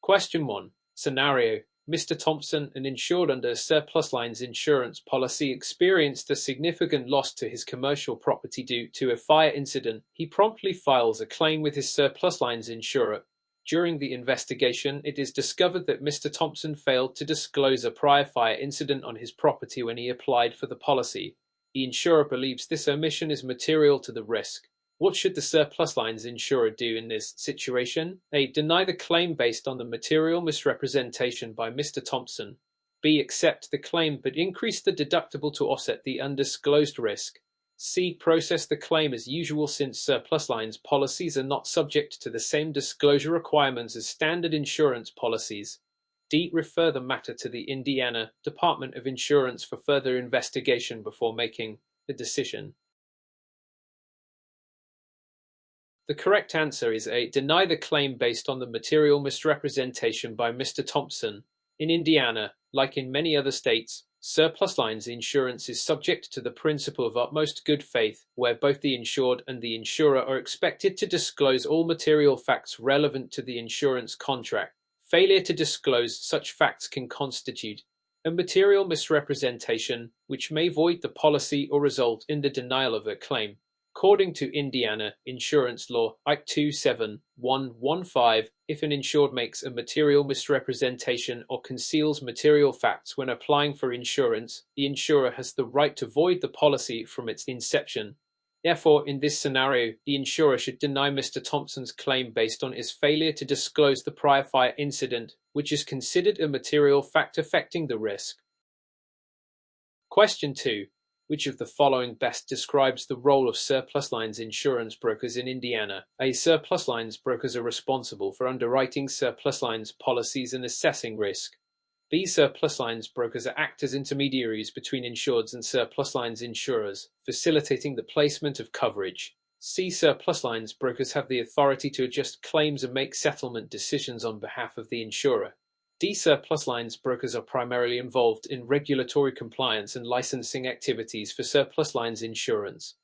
Question 1. Scenario: Mr. Thompson, an insured under a surplus lines insurance policy, experienced a significant loss to his commercial property due to a fire incident. He promptly files a claim with his surplus lines insurer. During the investigation, it is discovered that Mr. Thompson failed to disclose a prior fire incident on his property when he applied for the policy. The insurer believes this omission is material to the risk. What should the surplus lines insurer do in this situation? A. Deny the claim based on the material misrepresentation by Mr. Thompson. B. Accept the claim but increase the deductible to offset the undisclosed risk. C. Process the claim as usual since surplus lines policies are not subject to the same disclosure requirements as standard insurance policies. D. Refer the matter to the Indiana Department of Insurance for further investigation before making a decision. The correct answer is A. Deny the claim based on the material misrepresentation by Mr. Thompson. In Indiana, like in many other states, surplus lines insurance is subject to the principle of utmost good faith, where both the insured and the insurer are expected to disclose all material facts relevant to the insurance contract. Failure to disclose such facts can constitute a material misrepresentation, which may void the policy or result in the denial of a claim. According to Indiana Insurance Law, Act 27115, if an insured makes a material misrepresentation or conceals material facts when applying for insurance, the insurer has the right to void the policy from its inception. Therefore, in this scenario, the insurer should deny Mr. Thompson's claim based on his failure to disclose the prior fire incident, which is considered a material fact affecting the risk. Question 2. Which of the following best describes the role of surplus lines insurance brokers in Indiana? A. Surplus lines brokers are responsible for underwriting surplus lines policies and assessing risk. B. Surplus lines brokers act as intermediaries between insureds and surplus lines insurers, facilitating the placement of coverage. C. Surplus lines brokers have the authority to adjust claims and make settlement decisions on behalf of the insurer. D. Surplus lines brokers are primarily involved in regulatory compliance and licensing activities for surplus lines insurance.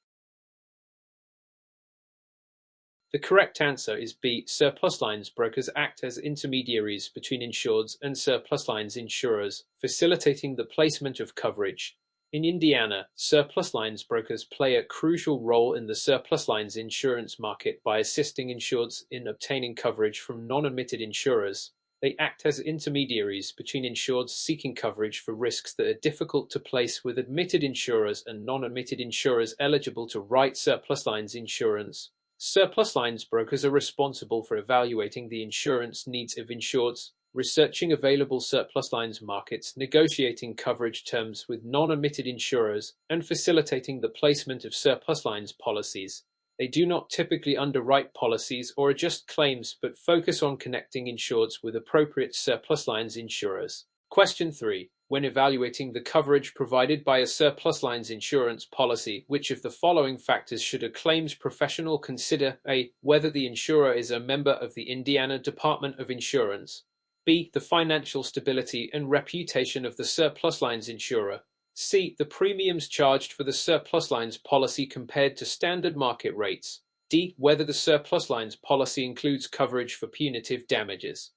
The correct answer is B. Surplus lines brokers act as intermediaries between insureds and surplus lines insurers, facilitating the placement of coverage. In Indiana, surplus lines brokers play a crucial role in the surplus lines insurance market by assisting insureds in obtaining coverage from non-admitted insurers. They act as intermediaries between insureds seeking coverage for risks that are difficult to place with admitted insurers and non-admitted insurers eligible to write surplus lines insurance. Surplus lines brokers are responsible for evaluating the insurance needs of insureds, researching available surplus lines markets, negotiating coverage terms with non-admitted insurers, and facilitating the placement of surplus lines policies. They do not typically underwrite policies or adjust claims, but focus on connecting insureds with appropriate surplus lines insurers. Question 3. When evaluating the coverage provided by a surplus lines insurance policy, which of the following factors should a claims professional consider? A. Whether the insurer is a member of the Indiana Department of Insurance. B. The financial stability and reputation of the surplus lines insurer. C. The premiums charged for the surplus lines policy compared to standard market rates. D. Whether the surplus lines policy includes coverage for punitive damages.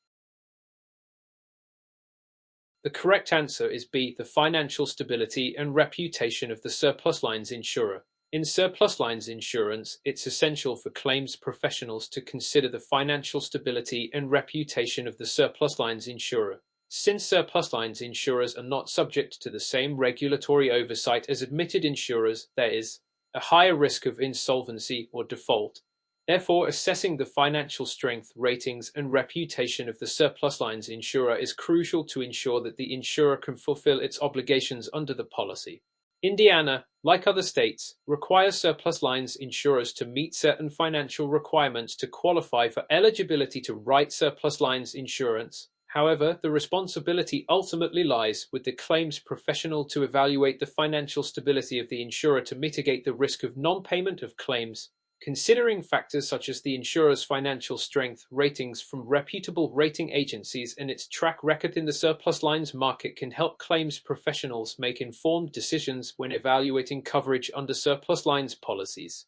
The correct answer is B. The financial stability and reputation of the surplus lines insurer. In surplus lines insurance, it's essential for claims professionals to consider the financial stability and reputation of the surplus lines insurer. Since surplus lines insurers are not subject to the same regulatory oversight as admitted insurers, there is a higher risk of insolvency or default. Therefore, assessing the financial strength, ratings, and reputation of the surplus lines insurer is crucial to ensure that the insurer can fulfill its obligations under the policy. Indiana, like other states, requires surplus lines insurers to meet certain financial requirements to qualify for eligibility to write surplus lines insurance. However, the responsibility ultimately lies with the claims professional to evaluate the financial stability of the insurer to mitigate the risk of non-payment of claims. Considering factors such as the insurer's financial strength, ratings from reputable rating agencies, and its track record in the surplus lines market can help claims professionals make informed decisions when evaluating coverage under surplus lines policies.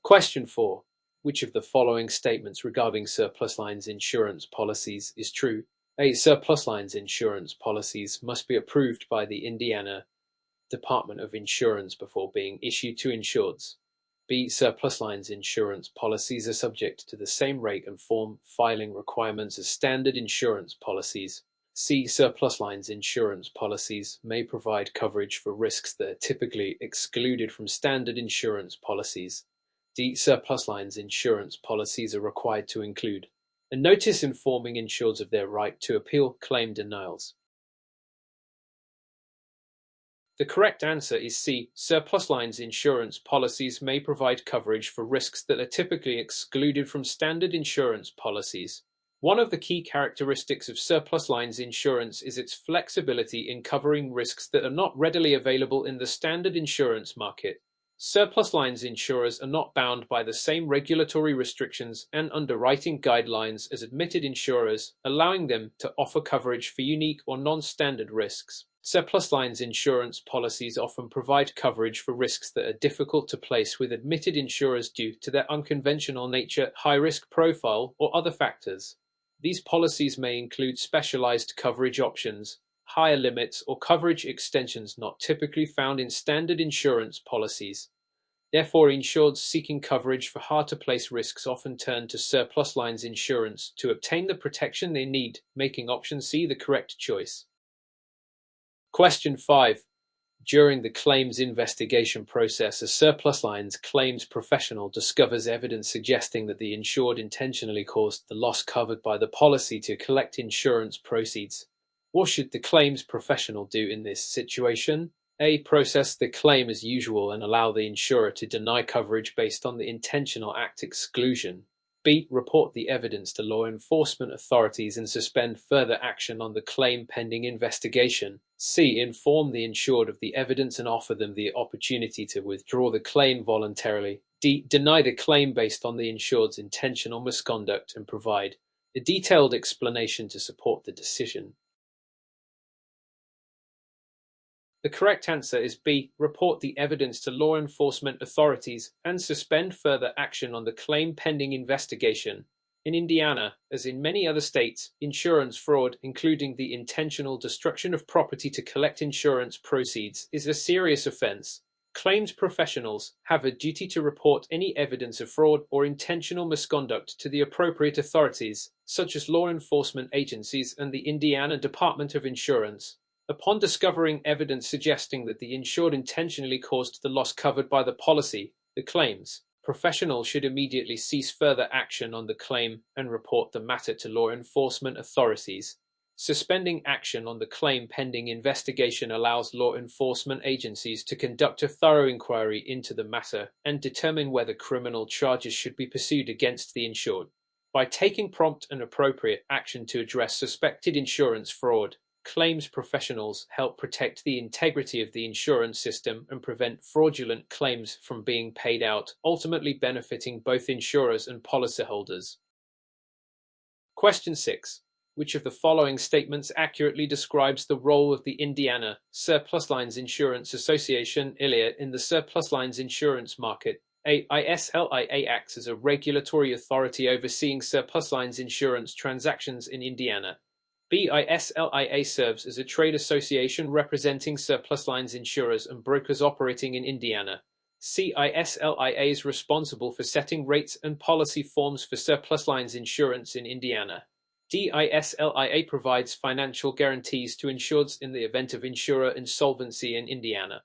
Question 4. Which of the following statements regarding surplus lines insurance policies is true? A. Surplus lines insurance policies must be approved by the Indiana Department of Insurance before being issued to insureds. B. Surplus lines insurance policies are subject to the same rate and form filing requirements as standard insurance policies. C. Surplus lines insurance policies may provide coverage for risks that are typically excluded from standard insurance policies. D. Surplus lines insurance policies are required to include a notice informing insureds of their right to appeal claim denials. The correct answer is C. Surplus lines insurance policies may provide coverage for risks that are typically excluded from standard insurance policies. One of the key characteristics of surplus lines insurance is its flexibility in covering risks that are not readily available in the standard insurance market. Surplus lines insurers are not bound by the same regulatory restrictions and underwriting guidelines as admitted insurers, allowing them to offer coverage for unique or non-standard risks. Surplus lines insurance policies often provide coverage for risks that are difficult to place with admitted insurers due to their unconventional nature, high-risk profile, or other factors. These policies may include specialized coverage options, higher limits, or coverage extensions not typically found in standard insurance policies. Therefore, insureds seeking coverage for hard-to-place risks often turn to surplus lines insurance to obtain the protection they need, making option C the correct choice. Question 5. During the claims investigation process, a surplus lines claims professional discovers evidence suggesting that the insured intentionally caused the loss covered by the policy to collect insurance proceeds. What should the claims professional do in this situation? A. Process the claim as usual and allow the insurer to deny coverage based on the intentional act exclusion. B. Report the evidence to law enforcement authorities and suspend further action on the claim pending investigation. C. Inform the insured of the evidence and offer them the opportunity to withdraw the claim voluntarily. D. Deny the claim based on the insured's intentional misconduct and provide a detailed explanation to support the decision. The correct answer is B. Report the evidence to law enforcement authorities and suspend further action on the claim pending investigation. In Indiana, as in many other states, insurance fraud, including the intentional destruction of property to collect insurance proceeds, is a serious offense. Claims professionals have a duty to report any evidence of fraud or intentional misconduct to the appropriate authorities, such as law enforcement agencies and the Indiana Department of Insurance. Upon discovering evidence suggesting that the insured intentionally caused the loss covered by the policy, the claims professional should immediately cease further action on the claim and report the matter to law enforcement authorities. Suspending action on the claim pending investigation allows law enforcement agencies to conduct a thorough inquiry into the matter and determine whether criminal charges should be pursued against the insured. By taking prompt and appropriate action to address suspected insurance fraud, claims professionals help protect the integrity of the insurance system and prevent fraudulent claims from being paid out, ultimately benefiting both insurers and policyholders. Question 6. Which of the following statements accurately describes the role of the Indiana Surplus Lines Insurance Association (ILIA) in the surplus lines insurance market? A. ISLIA acts as a regulatory authority overseeing surplus lines insurance transactions in Indiana. B. ISLIA serves as a trade association representing surplus lines insurers and brokers operating in Indiana. C. ISLIA is responsible for setting rates and policy forms for surplus lines insurance in Indiana. D. ISLIA provides financial guarantees to insureds in the event of insurer insolvency in Indiana.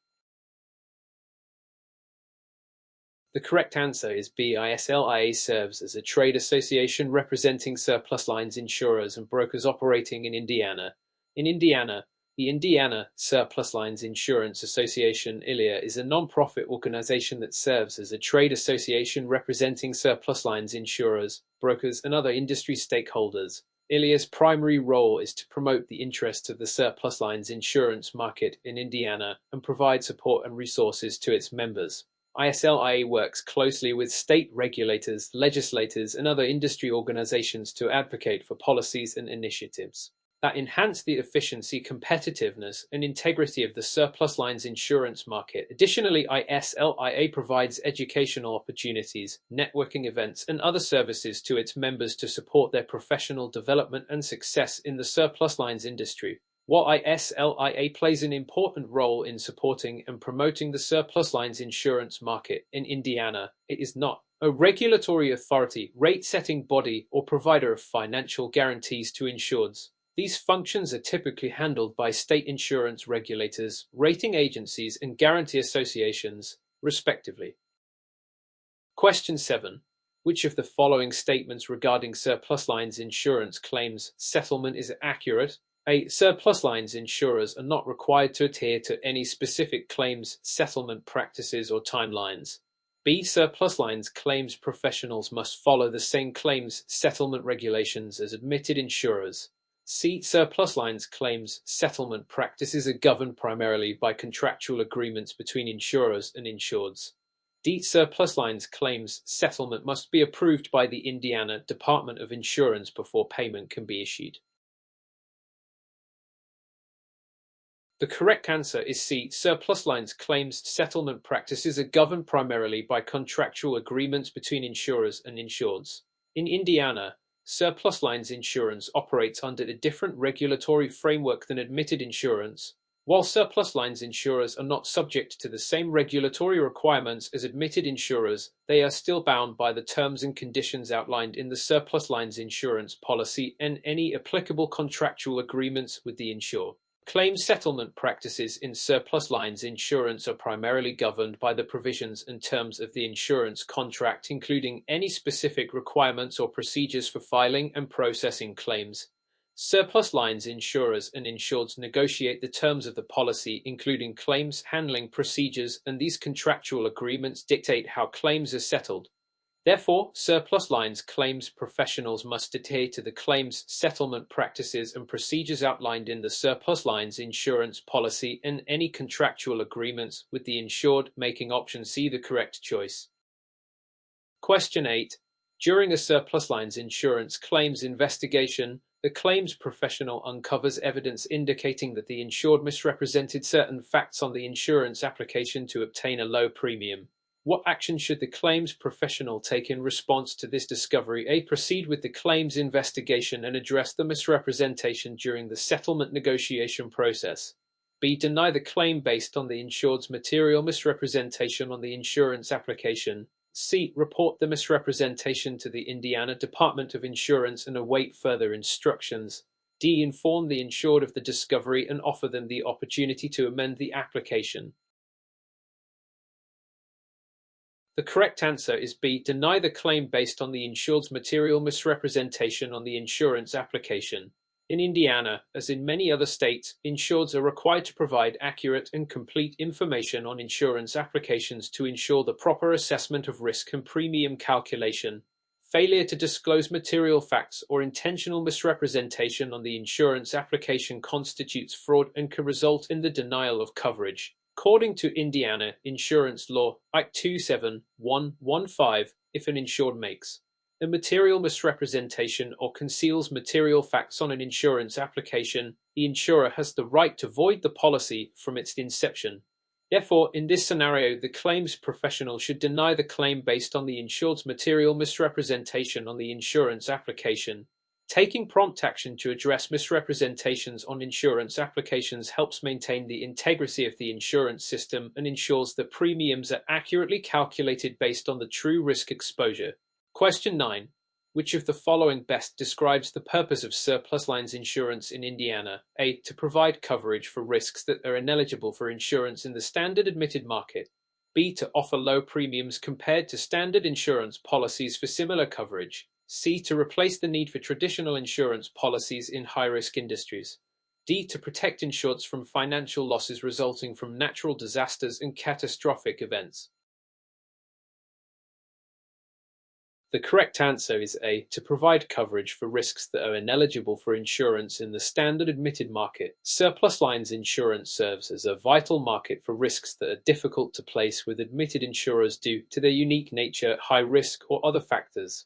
The correct answer is B. ISLIA serves as a trade association representing surplus lines insurers and brokers operating in Indiana. In Indiana, the Indiana Surplus Lines Insurance Association (ILIA) is a non-profit organization that serves as a trade association representing surplus lines insurers, brokers, and other industry stakeholders. ILIA's primary role is to promote the interests of the surplus lines insurance market in Indiana and provide support and resources to its members. ISLIA works closely with state regulators, legislators, and other industry organizations to advocate for policies and initiatives. that enhance the efficiency, competitiveness, and integrity of the surplus lines insurance market. Additionally, ISLIA provides educational opportunities, networking events, and other services to its members to support their professional development and success in the surplus lines industry. While ISLIA plays an important role in supporting and promoting the surplus lines insurance market in Indiana, it is not a regulatory authority, rate-setting body, or provider of financial guarantees to insureds. These functions are typically handled by state insurance regulators, rating agencies, and guarantee associations, respectively. Question 7. Which of the following statements regarding surplus lines insurance claims settlement is accurate? A. Surplus lines insurers are not required to adhere to any specific claims settlement practices or timelines. B. Surplus lines claims professionals must follow the same claims settlement regulations as admitted insurers. C. Surplus lines claims settlement practices are governed primarily by contractual agreements between insurers and insureds. D. Surplus lines claims settlement must be approved by the Indiana Department of Insurance before payment can be issued. The correct answer is C. Surplus lines claims settlement practices are governed primarily by contractual agreements between insurers and insureds. In Indiana, surplus lines insurance operates under a different regulatory framework than admitted insurance. While surplus lines insurers are not subject to the same regulatory requirements as admitted insurers, they are still bound by the terms and conditions outlined in the surplus lines insurance policy and any applicable contractual agreements with the insurer. Claims settlement practices in surplus lines insurance are primarily governed by the provisions and terms of the insurance contract, including any specific requirements or procedures for filing and processing claims. Surplus lines insurers and insureds negotiate the terms of the policy, including claims handling procedures, and these contractual agreements dictate how claims are settled. Therefore, surplus lines claims professionals must adhere to the claims settlement practices and procedures outlined in the surplus lines insurance policy and any contractual agreements with the insured, making option C the correct choice. Question 8. During a surplus lines insurance claims investigation, the claims professional uncovers evidence indicating that the insured misrepresented certain facts on the insurance application to obtain a low premium. What action should the claims professional take in response to this discovery? A. Proceed with the claims investigation and address the misrepresentation during the settlement negotiation process. B. Deny the claim based on the insured's material misrepresentation on the insurance application. C. Report the misrepresentation to the Indiana Department of Insurance and await further instructions. D. Inform the insured of the discovery and offer them the opportunity to amend the application. The correct answer is B. Deny the claim based on the insured's material misrepresentation on the insurance application. In Indiana, as in many other states, insureds are required to provide accurate and complete information on insurance applications to ensure the proper assessment of risk and premium calculation. Failure to disclose material facts or intentional misrepresentation on the insurance application constitutes fraud and can result in the denial of coverage. According to Indiana Insurance Law, Act 27115, if an insured makes a material misrepresentation or conceals material facts on an insurance application, the insurer has the right to void the policy from its inception. Therefore, in this scenario, the claims professional should deny the claim based on the insured's material misrepresentation on the insurance application. Taking prompt action to address misrepresentations on insurance applications helps maintain the integrity of the insurance system and ensures that premiums are accurately calculated based on the true risk exposure. Question 9. Which of the following best describes the purpose of surplus lines insurance in Indiana? A. To provide coverage for risks that are ineligible for insurance in the standard admitted market. B. To offer low premiums compared to standard insurance policies for similar coverage. C. To replace the need for traditional insurance policies in high-risk industries. D. To protect insureds from financial losses resulting from natural disasters and catastrophic events. The correct answer is A. To provide coverage for risks that are ineligible for insurance in the standard admitted market. Surplus lines insurance serves as a vital market for risks that are difficult to place with admitted insurers due to their unique nature, high risk, or other factors.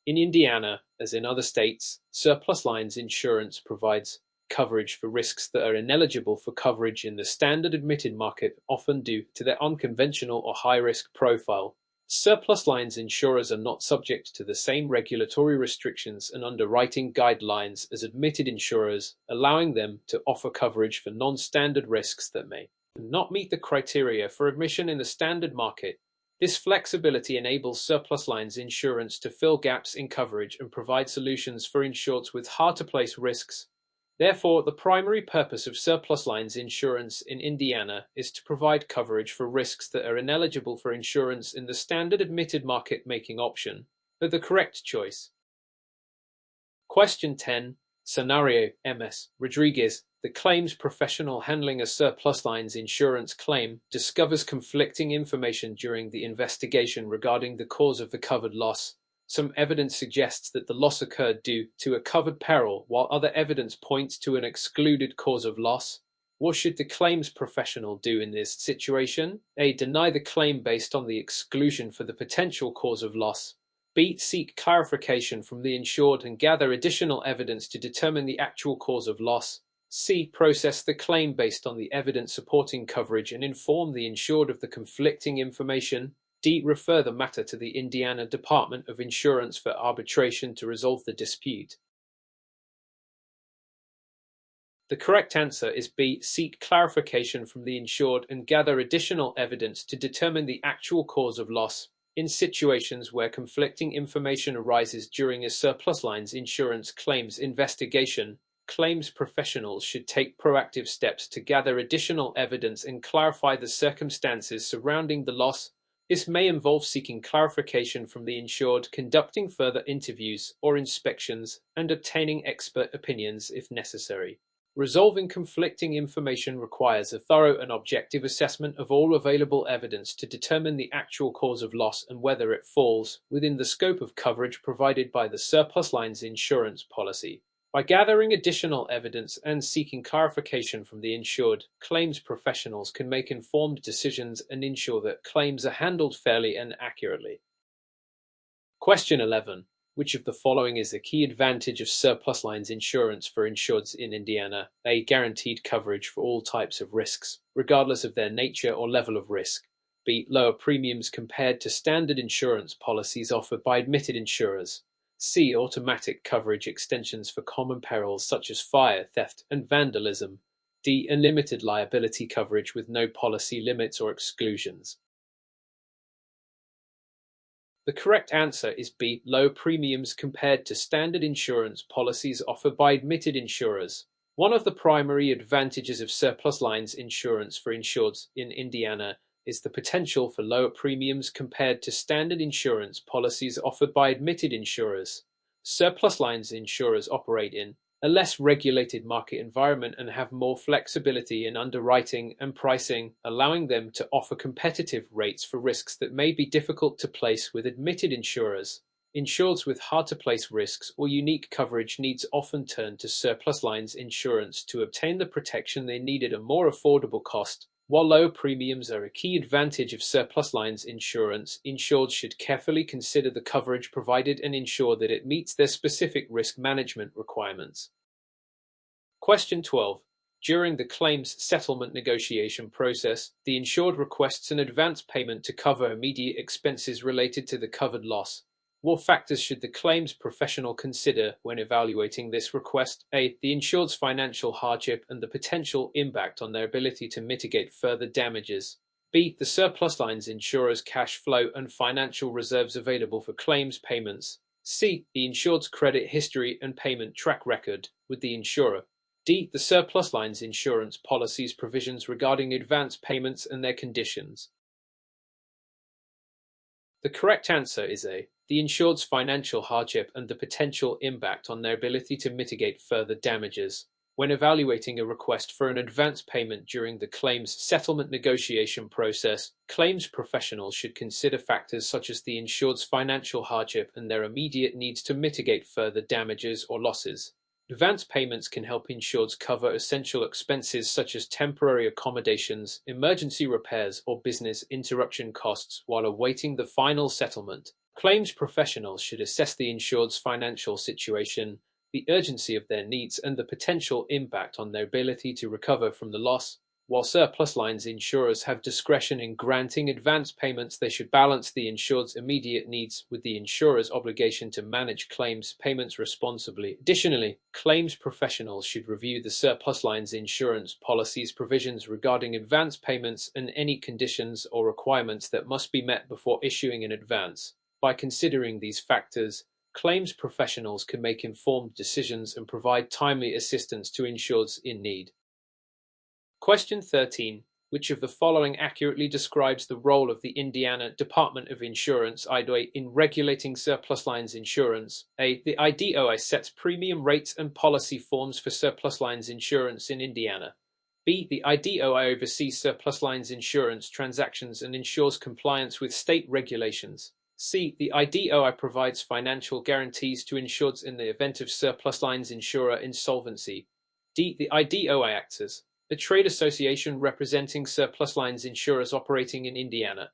In Indiana, as in other states, surplus lines insurance provides coverage for risks that are ineligible for coverage in the standard admitted market, often due to their unconventional or high-risk profile. Surplus lines insurers are not subject to the same regulatory restrictions and underwriting guidelines as admitted insurers, allowing them to offer coverage for non-standard risks that may not meet the criteria for admission in the standard market. This flexibility enables surplus lines insurance to fill gaps in coverage and provide solutions for insureds with hard-to-place risks. Therefore, the primary purpose of surplus lines insurance in Indiana is to provide coverage for risks that are ineligible for insurance in the standard admitted market, making option the correct choice. Question 10. Scenario MS. Rodriguez, the claims professional handling a surplus lines insurance claim, discovers conflicting information during the investigation regarding the cause of the covered loss. Some evidence suggests that the loss occurred due to a covered peril, while other evidence points to an excluded cause of loss. What should the claims professional do in this situation? A. Deny the claim based on the exclusion for the potential cause of loss. B. Seek clarification from the insured and gather additional evidence to determine the actual cause of loss. C. Process the claim based on the evidence supporting coverage and inform the insured of the conflicting information. D. Refer the matter to the Indiana Department of Insurance for arbitration to resolve the dispute. The correct answer is B. Seek clarification from the insured and gather additional evidence to determine the actual cause of loss. In situations where conflicting information arises during a surplus lines insurance claims investigation, claims professionals should take proactive steps to gather additional evidence and clarify the circumstances surrounding the loss. This may involve seeking clarification from the insured, conducting further interviews or inspections, and obtaining expert opinions if necessary. Resolving conflicting information requires a thorough and objective assessment of all available evidence to determine the actual cause of loss and whether it falls within the scope of coverage provided by the surplus lines insurance policy. By gathering additional evidence and seeking clarification from the insured, claims professionals can make informed decisions and ensure that claims are handled fairly and accurately. Question 11. Which of the following is a key advantage of surplus lines insurance for insureds in Indiana? A. Guaranteed coverage for all types of risks, regardless of their nature or level of risk. B. Lower premiums compared to standard insurance policies offered by admitted insurers. C. Automatic coverage extensions for common perils such as fire, theft, and vandalism. D. Unlimited liability coverage with no policy limits or exclusions. The correct answer is B. Low premiums compared to standard insurance policies offered by admitted insurers. One of the primary advantages of surplus lines insurance for insureds in Indiana is the potential for lower premiums compared to standard insurance policies offered by admitted insurers. Surplus lines insurers operate in a less regulated market environment and have more flexibility in underwriting and pricing, allowing them to offer competitive rates for risks that may be difficult to place with admitted insurers. Insureds with hard-to-place risks or unique coverage needs often turn to surplus lines insurance to obtain the protection they need at a more affordable cost. While low premiums are a key advantage of surplus lines insurance, insureds should carefully consider the coverage provided and ensure that it meets their specific risk management requirements. Question 12. During the claims settlement negotiation process, the insured requests an advance payment to cover immediate expenses related to the covered loss. What factors should the claims professional consider when evaluating this request? A. The insured's financial hardship and the potential impact on their ability to mitigate further damages. B. The surplus lines insurer's cash flow and financial reserves available for claims payments. C. The insured's credit history and payment track record with the insurer. D. The surplus lines insurance policy's provisions regarding advance payments and their conditions. The correct answer is A. The insured's financial hardship and the potential impact on their ability to mitigate further damages. When evaluating a request for an advance payment during the claims settlement negotiation process, claims professionals should consider factors such as the insured's financial hardship and their immediate needs to mitigate further damages or losses. Advance payments can help insureds cover essential expenses such as temporary accommodations, emergency repairs, or business interruption costs while awaiting the final settlement. Claims professionals should assess the insured's financial situation, the urgency of their needs, and the potential impact on their ability to recover from the loss. While surplus lines insurers have discretion in granting advance payments, they should balance the insured's immediate needs with the insurer's obligation to manage claims payments responsibly. Additionally, claims professionals should review the surplus lines insurance policy's provisions regarding advance payments and any conditions or requirements that must be met before issuing an advance. By considering these factors, claims professionals can make informed decisions and provide timely assistance to insureds in need. Question 13. Which of the following accurately describes the role of the Indiana Department of Insurance (IDOI) in regulating surplus lines insurance? A. The IDOI sets premium rates and policy forms for surplus lines insurance in Indiana. B. The IDOI oversees surplus lines insurance transactions and ensures compliance with state regulations. C. The IDOI provides financial guarantees to insureds in the event of surplus lines insurer insolvency. D. The IDOI acts as a trade association representing surplus lines insurers operating in Indiana.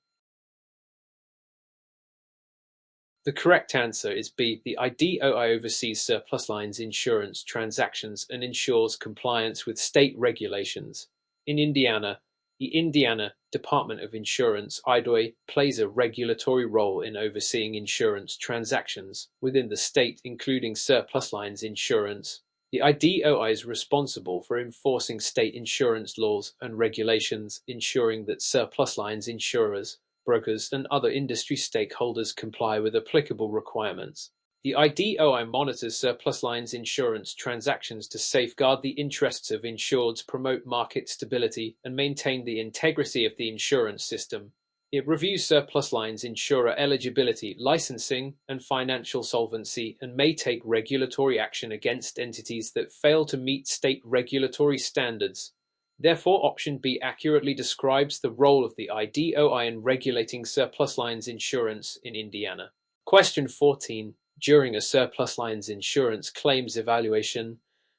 The correct answer is B. The IDOI oversees surplus lines insurance transactions and ensures compliance with state regulations. In Indiana, the Indiana Department of Insurance (IDOI) plays a regulatory role in overseeing insurance transactions within the state, including surplus lines insurance. The IDOI is responsible for enforcing state insurance laws and regulations, ensuring that surplus lines insurers, brokers, and other industry stakeholders comply with applicable requirements. The IDOI monitors surplus lines insurance transactions to safeguard the interests of insureds, promote market stability, and maintain the integrity of the insurance system. It reviews surplus lines insurer eligibility, licensing, and financial solvency, and may take regulatory action against entities that fail to meet state regulatory standards. Therefore, option B accurately describes the role of the IDOI in regulating surplus lines insurance in Indiana. Question 14. During a surplus lines insurance claims evaluation,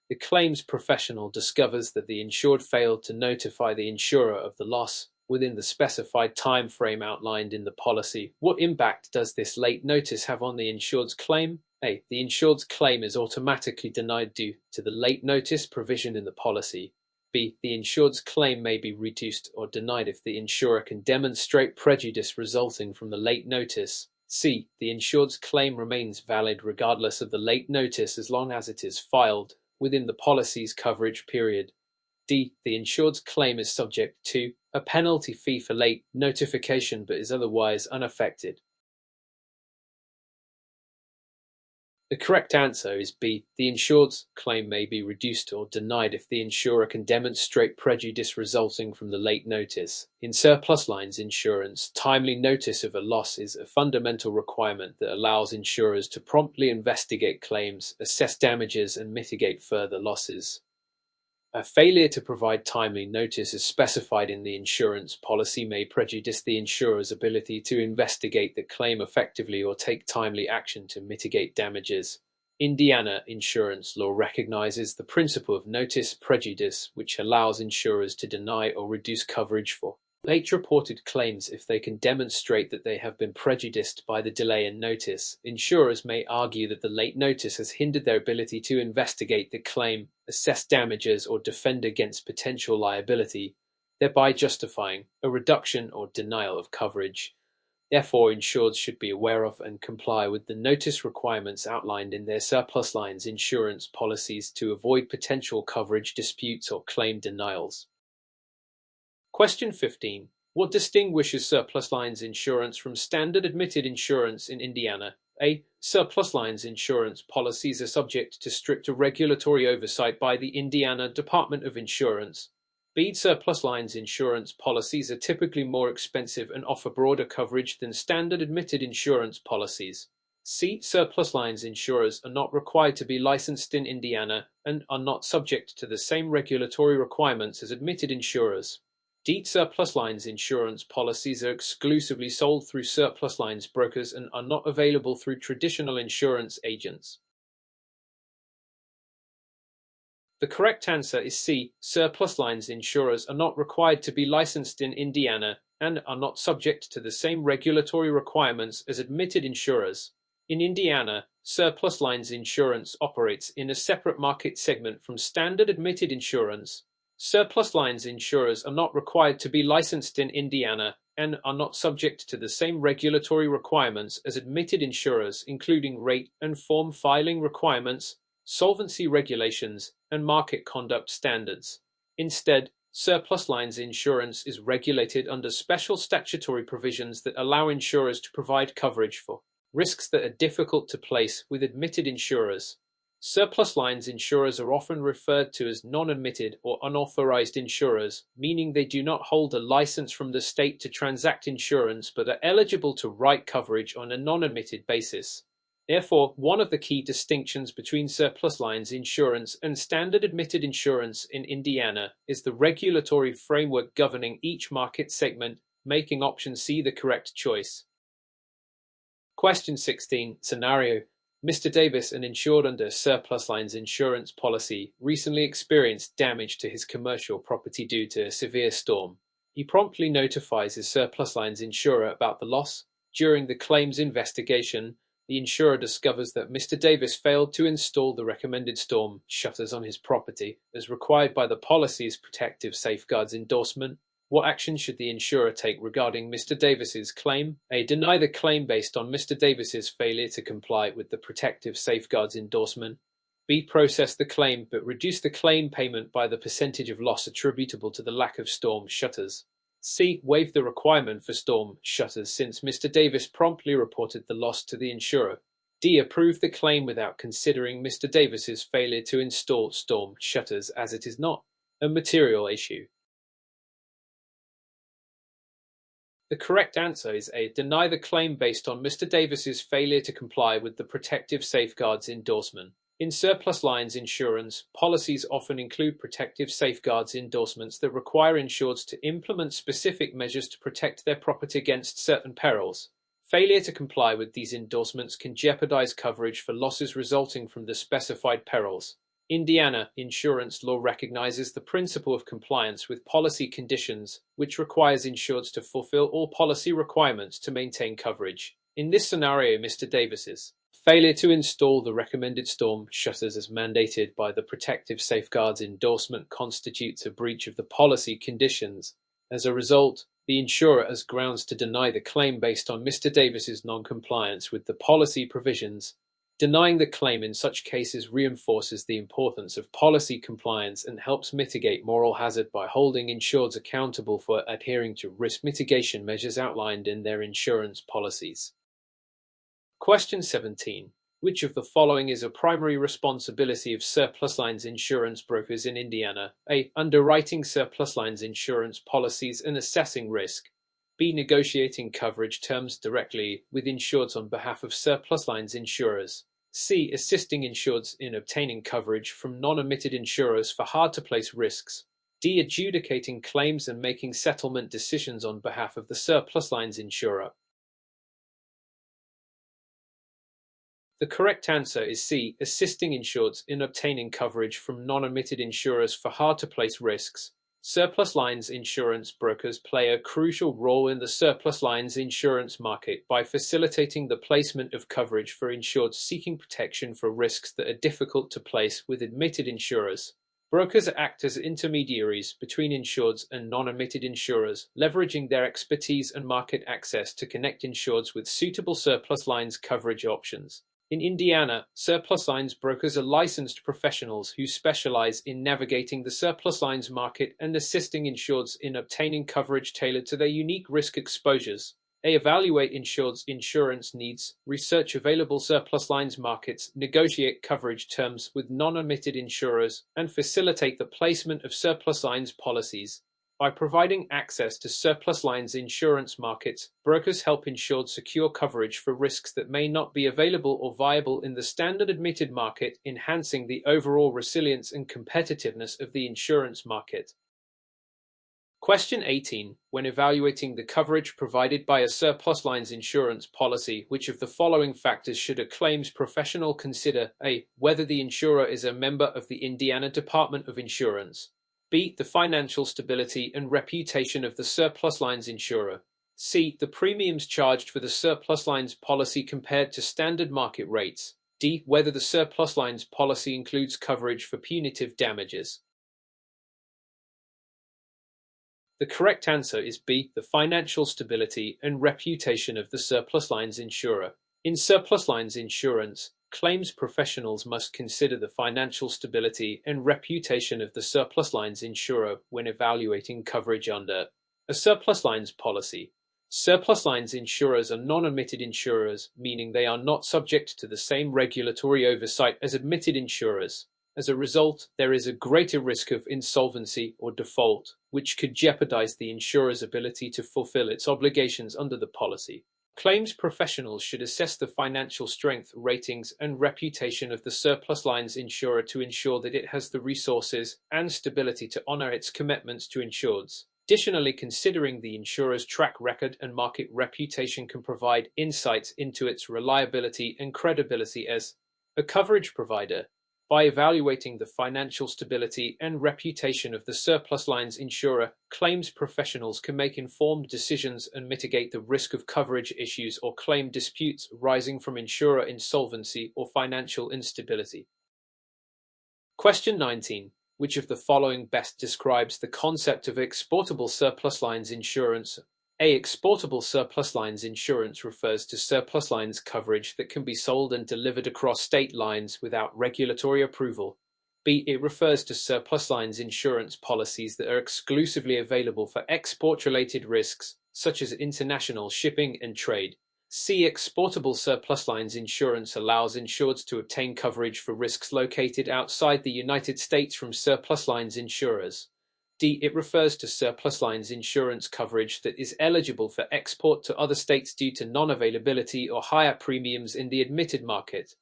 the claims professional discovers that the insured failed to notify the insurer of the loss within the specified time frame outlined in the policy. What impact does this late notice have on the insured's claim? A. The insured's claim is automatically denied due to the late notice provision in the policy. B. The insured's claim may be reduced or denied if the insurer can demonstrate prejudice resulting from the late notice. C. The insured's claim remains valid regardless of the late notice as long as it is filed within the policy's coverage period. D. The insured's claim is subject to a penalty fee for late notification but is otherwise unaffected. The correct answer is B. The insured's claim may be reduced or denied if the insurer can demonstrate prejudice resulting from the late notice. In surplus lines insurance, timely notice of a loss is a fundamental requirement that allows insurers to promptly investigate claims, assess damages, and mitigate further losses. A failure to provide timely notice as specified in the insurance policy may prejudice the insurer's ability to investigate the claim effectively or take timely action to mitigate damages. Indiana insurance law recognizes the principle of notice prejudice, which allows insurers to deny or reduce coverage for late reported claims if they can demonstrate that they have been prejudiced by the delay in notice. Insurers may argue that the late notice has hindered their ability to investigate the claim, assess damages, or defend against potential liability, thereby justifying a reduction or denial of coverage. Therefore, insureds should be aware of and comply with the notice requirements outlined in their surplus lines insurance policies to avoid potential coverage disputes or claim denials. Question 15. What distinguishes surplus lines insurance from standard admitted insurance in Indiana? A. Surplus lines insurance policies are subject to stricter regulatory oversight by the Indiana Department of Insurance. B. Surplus lines insurance policies are typically more expensive and offer broader coverage than standard admitted insurance policies. C. Surplus lines insurers are not required to be licensed in Indiana and are not subject to the same regulatory requirements as admitted insurers. D. Surplus lines insurance policies are exclusively sold through surplus lines brokers and are not available through traditional insurance agents. The correct answer is C. Surplus lines insurers are not required to be licensed in Indiana and are not subject to the same regulatory requirements as admitted insurers. In Indiana, surplus lines insurance operates in a separate market segment from standard admitted insurance. Surplus lines insurers are not required to be licensed in Indiana and are not subject to the same regulatory requirements as admitted insurers, including rate and form filing requirements, solvency regulations, and market conduct standards. Instead, surplus lines insurance is regulated under special statutory provisions that allow insurers to provide coverage for risks that are difficult to place with admitted insurers. Surplus lines insurers are often referred to as non-admitted or unauthorized insurers, meaning they do not hold a license from the state to transact insurance but are eligible to write coverage on a non-admitted basis. Therefore, one of the key distinctions between surplus lines insurance and standard admitted insurance in Indiana is the regulatory framework governing each market segment, making option C the correct choice. Question 16. Scenario: Mr. Davis, an insured under surplus lines insurance policy, recently experienced damage to his commercial property due to a severe storm. He promptly notifies his surplus lines insurer about the loss. During the claims investigation, the insurer discovers that Mr. Davis failed to install the recommended storm shutters on his property, as required by the policy's protective safeguards endorsement. What action should the insurer take regarding Mr. Davis's claim? A. Deny the claim based on Mr. Davis's failure to comply with the protective safeguards endorsement. B. Process the claim but reduce the claim payment by the percentage of loss attributable to the lack of storm shutters. C. Waive the requirement for storm shutters since Mr. Davis promptly reported the loss to the insurer. D. Approve the claim without considering Mr. Davis's failure to install storm shutters, as it is not a material issue. The correct answer is A. Deny the claim based on Mr. Davis's failure to comply with the protective safeguards endorsement. In surplus lines insurance, policies often include protective safeguards endorsements that require insureds to implement specific measures to protect their property against certain perils. Failure to comply with these endorsements can jeopardize coverage for losses resulting from the specified perils. Indiana insurance law recognizes the principle of compliance with policy conditions, which requires insureds to fulfill all policy requirements to maintain coverage. In this scenario, Mr. Davis's failure to install the recommended storm shutters as mandated by the protective safeguards endorsement constitutes a breach of the policy conditions. As a result, the insurer has grounds to deny the claim based on Mr. Davis's non-compliance with the policy provisions. Denying the claim in such cases reinforces the importance of policy compliance and helps mitigate moral hazard by holding insureds accountable for adhering to risk mitigation measures outlined in their insurance policies. Question 17. Which of the following is a primary responsibility of surplus lines insurance brokers in Indiana? A. Underwriting surplus lines insurance policies and assessing risk. B. Negotiating coverage terms directly with insureds on behalf of surplus lines insurers. C. Assisting insureds in obtaining coverage from non-admitted insurers for hard-to-place risks. D. Adjudicating claims and making settlement decisions on behalf of the surplus lines insurer. The correct answer is C. Assisting insureds in obtaining coverage from non-admitted insurers for hard-to-place risks. Surplus lines insurance brokers play a crucial role in the surplus lines insurance market by facilitating the placement of coverage for insureds seeking protection for risks that are difficult to place with admitted insurers. Brokers act as intermediaries between insureds and non-admitted insurers, leveraging their expertise and market access to connect insureds with suitable surplus lines coverage options. In Indiana, surplus lines brokers are licensed professionals who specialize in navigating the surplus lines market and assisting insureds in obtaining coverage tailored to their unique risk exposures. They evaluate insureds' insurance needs, research available surplus lines markets, negotiate coverage terms with non-admitted insurers, and facilitate the placement of surplus lines policies. By providing access to surplus lines insurance markets, brokers help insureds secure coverage for risks that may not be available or viable in the standard admitted market, enhancing the overall resilience and competitiveness of the insurance market. Question 18. When evaluating the coverage provided by a surplus lines insurance policy, which of the following factors should a claims professional consider? A. Whether the insurer is a member of the Indiana Department of Insurance. B. The financial stability and reputation of the surplus lines insurer. C. The premiums charged for the surplus lines policy compared to standard market rates. D. Whether the surplus lines policy includes coverage for punitive damages. The correct answer is B. The financial stability and reputation of the surplus lines insurer. In surplus lines insurance, claims professionals must consider the financial stability and reputation of the surplus lines insurer when evaluating coverage under a surplus lines policy. Surplus lines insurers are non-admitted insurers, meaning they are not subject to the same regulatory oversight as admitted insurers. As a result, there is a greater risk of insolvency or default, which could jeopardize the insurer's ability to fulfill its obligations under the policy. Claims professionals should assess the financial strength, ratings, and reputation of the surplus lines insurer to ensure that it has the resources and stability to honor its commitments to insureds. Additionally, considering the insurer's track record and market reputation can provide insights into its reliability and credibility as a coverage provider. By evaluating the financial stability and reputation of the surplus lines insurer, claims professionals can make informed decisions and mitigate the risk of coverage issues or claim disputes arising from insurer insolvency or financial instability. Question 19. Which of the following best describes the concept of exportable surplus lines insurance? A. Exportable surplus lines insurance refers to surplus lines coverage that can be sold and delivered across state lines without regulatory approval. B. It refers to surplus lines insurance policies that are exclusively available for export-related risks, such as international shipping and trade. C. Exportable surplus lines insurance allows insureds to obtain coverage for risks located outside the United States from surplus lines insurers. D. It refers to surplus lines insurance coverage that is eligible for export to other states due to non-availability or higher premiums in the admitted market.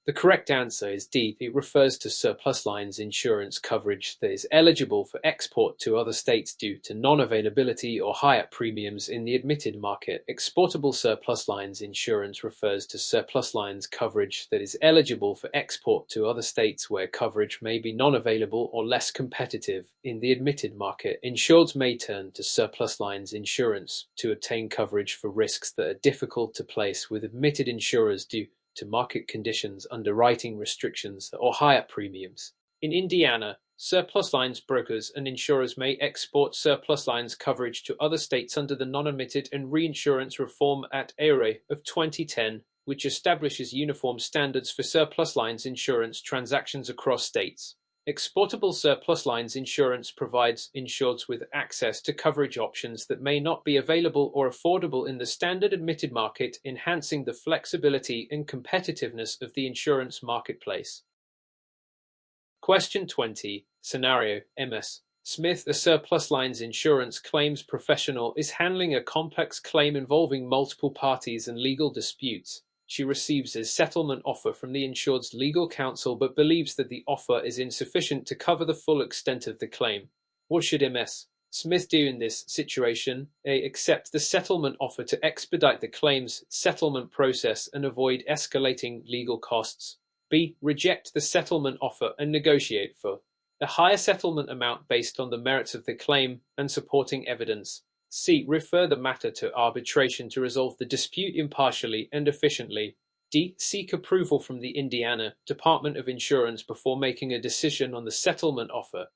The correct answer is D. It refers to surplus lines insurance coverage that is eligible for export to other states due to non-availability or higher premiums in the admitted market. Exportable surplus lines insurance refers to surplus lines coverage that is eligible for export to other states where coverage may be non-available or less competitive in the admitted market. Insureds may turn to surplus lines insurance to obtain coverage for risks that are difficult to place with admitted insurers due to market conditions, underwriting restrictions, or higher premiums. In Indiana, surplus lines brokers and insurers may export surplus lines coverage to other states under the Non-Admitted and Reinsurance Reform Act (ARA) of 2010, which establishes uniform standards for surplus lines insurance transactions across states. Exportable surplus lines insurance provides insureds with access to coverage options that may not be available or affordable in the standard admitted market, enhancing the flexibility and competitiveness of the insurance marketplace. Question 20. Scenario: MS. Smith, a surplus lines insurance claims professional, is handling a complex claim involving multiple parties and legal disputes. She receives a settlement offer from the insured's legal counsel but believes that the offer is insufficient to cover the full extent of the claim. What should MS. Smith do in this situation? A. Accept the settlement offer to expedite the claim's settlement process and avoid escalating legal costs. B. Reject the settlement offer and negotiate for a higher settlement amount based on the merits of the claim and supporting evidence. C. Refer the matter to arbitration to resolve the dispute impartially and efficiently. D. Seek approval from the Indiana Department of Insurance before making a decision on the settlement offer.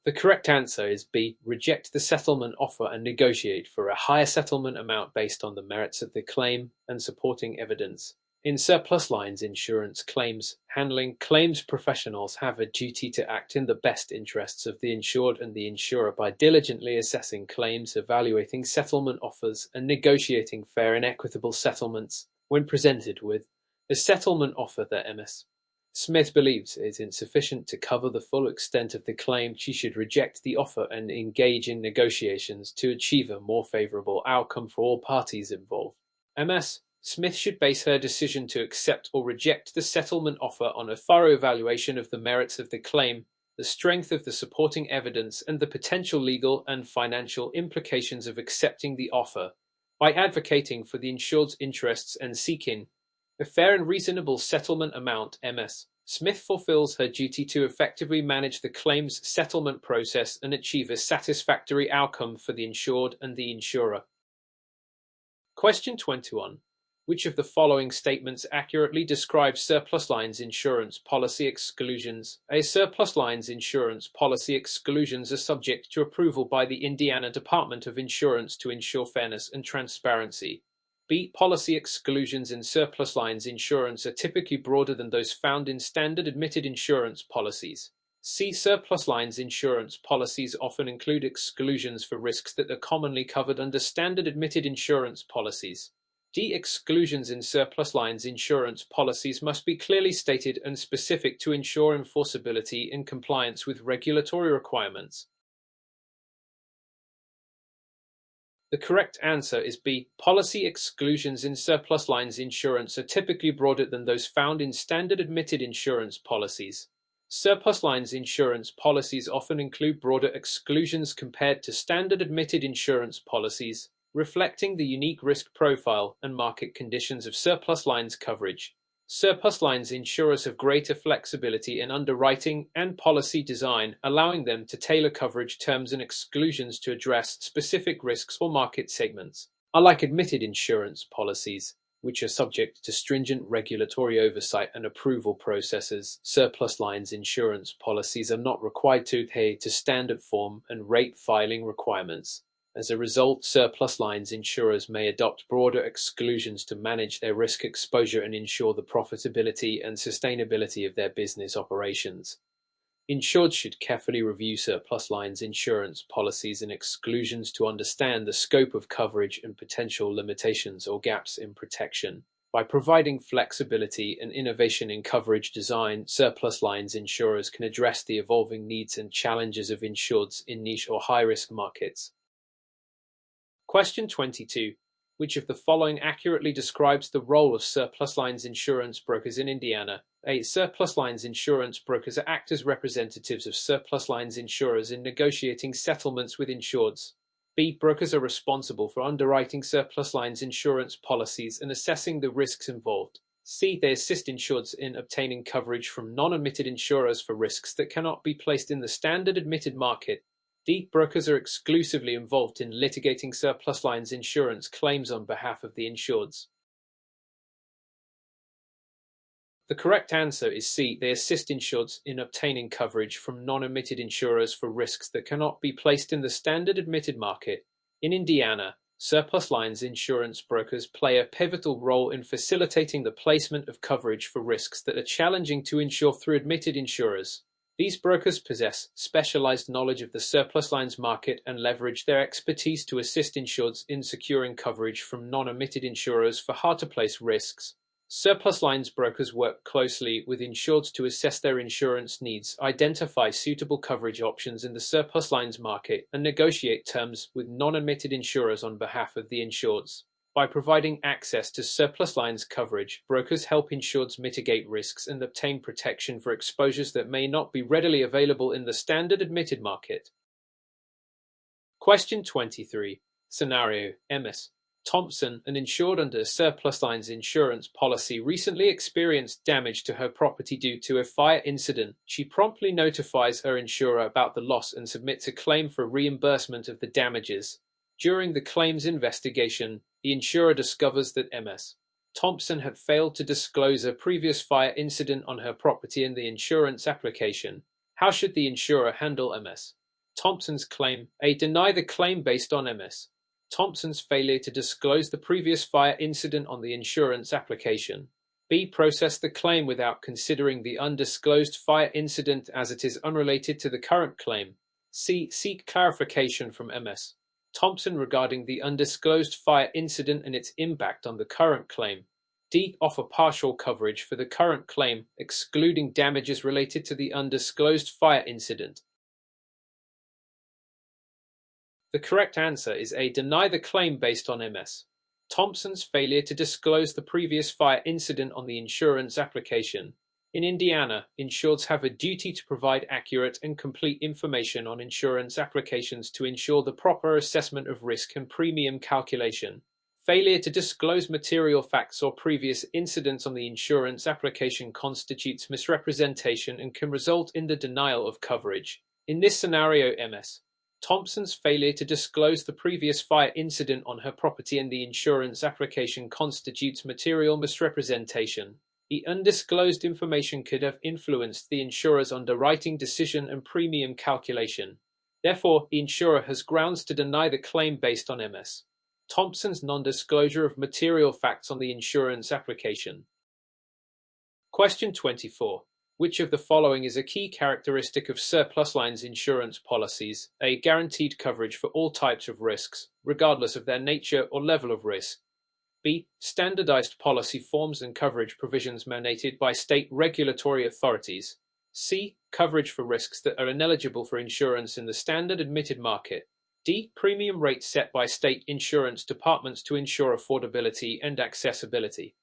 The correct answer is B. Reject the settlement offer and negotiate for a higher settlement amount based on the merits of the claim and supporting evidence. In surplus lines insurance claims handling, claims professionals have a duty to act in the best interests of the insured and the insurer by diligently assessing claims, evaluating settlement offers, and negotiating fair and equitable settlements. When presented with a settlement offer that MS. Smith believes it is insufficient to cover the full extent of the claim, she should reject the offer and engage in negotiations to achieve a more favorable outcome for all parties involved. MS. Smith should base her decision to accept or reject the settlement offer on a thorough evaluation of the merits of the claim, the strength of the supporting evidence, and the potential legal and financial implications of accepting the offer. By advocating for the insured's interests and seeking a fair and reasonable settlement amount, MS. Smith fulfills her duty to effectively manage the claims settlement process and achieve a satisfactory outcome for the insured and the insurer. Question 21. Which of the following statements accurately describes surplus lines insurance policy exclusions? A. Surplus lines insurance policy exclusions are subject to approval by the Indiana Department of Insurance to ensure fairness and transparency. B. Policy exclusions in surplus lines insurance are typically broader than those found in standard admitted insurance policies. C. Surplus lines insurance policies often include exclusions for risks that are commonly covered under standard admitted insurance policies. D. Exclusions in surplus lines insurance policies must be clearly stated and specific to ensure enforceability and compliance with regulatory requirements. The correct answer is B. Policy exclusions in surplus lines insurance are typically broader than those found in standard admitted insurance policies. Surplus lines insurance policies often include broader exclusions compared to standard admitted insurance policies, reflecting the unique risk profile and market conditions of surplus lines coverage. Surplus lines insurers have greater flexibility in underwriting and policy design, allowing them to tailor coverage terms and exclusions to address specific risks or market segments. Unlike admitted insurance policies, which are subject to stringent regulatory oversight and approval processes, surplus lines insurance policies are not required to adhere to standard form and rate filing requirements. As a result, surplus lines insurers may adopt broader exclusions to manage their risk exposure and ensure the profitability and sustainability of their business operations. Insureds should carefully review surplus lines insurance policies and exclusions to understand the scope of coverage and potential limitations or gaps in protection. By providing flexibility and innovation in coverage design, surplus lines insurers can address the evolving needs and challenges of insureds in niche or high-risk markets. Question 22. Which of the following accurately describes the role of surplus lines insurance brokers in Indiana? A. Surplus lines insurance brokers act as representatives of surplus lines insurers in negotiating settlements with insureds. B. Brokers are responsible for underwriting surplus lines insurance policies and assessing the risks involved. C. They assist insureds in obtaining coverage from non-admitted insurers for risks that cannot be placed in the standard admitted market. D. Brokers are exclusively involved in litigating surplus lines insurance claims on behalf of the insureds. The correct answer is C. They assist insureds in obtaining coverage from non-admitted insurers for risks that cannot be placed in the standard admitted market. In Indiana, surplus lines insurance brokers play a pivotal role in facilitating the placement of coverage for risks that are challenging to insure through admitted insurers. These brokers possess specialized knowledge of the surplus lines market and leverage their expertise to assist insureds in securing coverage from non-admitted insurers for hard-to-place risks. Surplus lines brokers work closely with insureds to assess their insurance needs, identify suitable coverage options in the surplus lines market, and negotiate terms with non-admitted insurers on behalf of the insureds. By providing access to surplus lines coverage, brokers help insureds mitigate risks and obtain protection for exposures that may not be readily available in the standard admitted market. Question 23. Scenario: MS Thompson, an insured under a surplus lines insurance policy, recently experienced damage to her property due to a fire incident. She promptly notifies her insurer about the loss and submits a claim for reimbursement of the damages. During the claims investigation, the insurer discovers that MS Thompson had failed to disclose a previous fire incident on her property in the insurance application. How should the insurer handle MS Thompson's claim? A. Deny the claim based on MS Thompson's failure to disclose the previous fire incident on the insurance application. B. Process the claim without considering the undisclosed fire incident as it is unrelated to the current claim. C. Seek clarification from MS Thompson regarding the undisclosed fire incident and its impact on the current claim. D. Offer partial coverage for the current claim, excluding damages related to the undisclosed fire incident. The correct answer is A. Deny the claim based on MS Thompson's failure to disclose the previous fire incident on the insurance application. In Indiana, insureds have a duty to provide accurate and complete information on insurance applications to ensure the proper assessment of risk and premium calculation. Failure to disclose material facts or previous incidents on the insurance application constitutes misrepresentation and can result in the denial of coverage. In this scenario, Ms. Thompson's failure to disclose the previous fire incident on her property in the insurance application constitutes material misrepresentation. The undisclosed information could have influenced the insurer's underwriting decision and premium calculation. Therefore, the insurer has grounds to deny the claim based on Ms. Thompson's non-disclosure of material facts on the insurance application. Question 24. Which of the following is a key characteristic of surplus lines insurance policies? A. Guaranteed coverage for all types of risks, regardless of their nature or level of risk. B. Standardized policy forms and coverage provisions mandated by state regulatory authorities. C. Coverage for risks that are ineligible for insurance in the standard admitted market. D. Premium rates set by state insurance departments to ensure affordability and accessibility.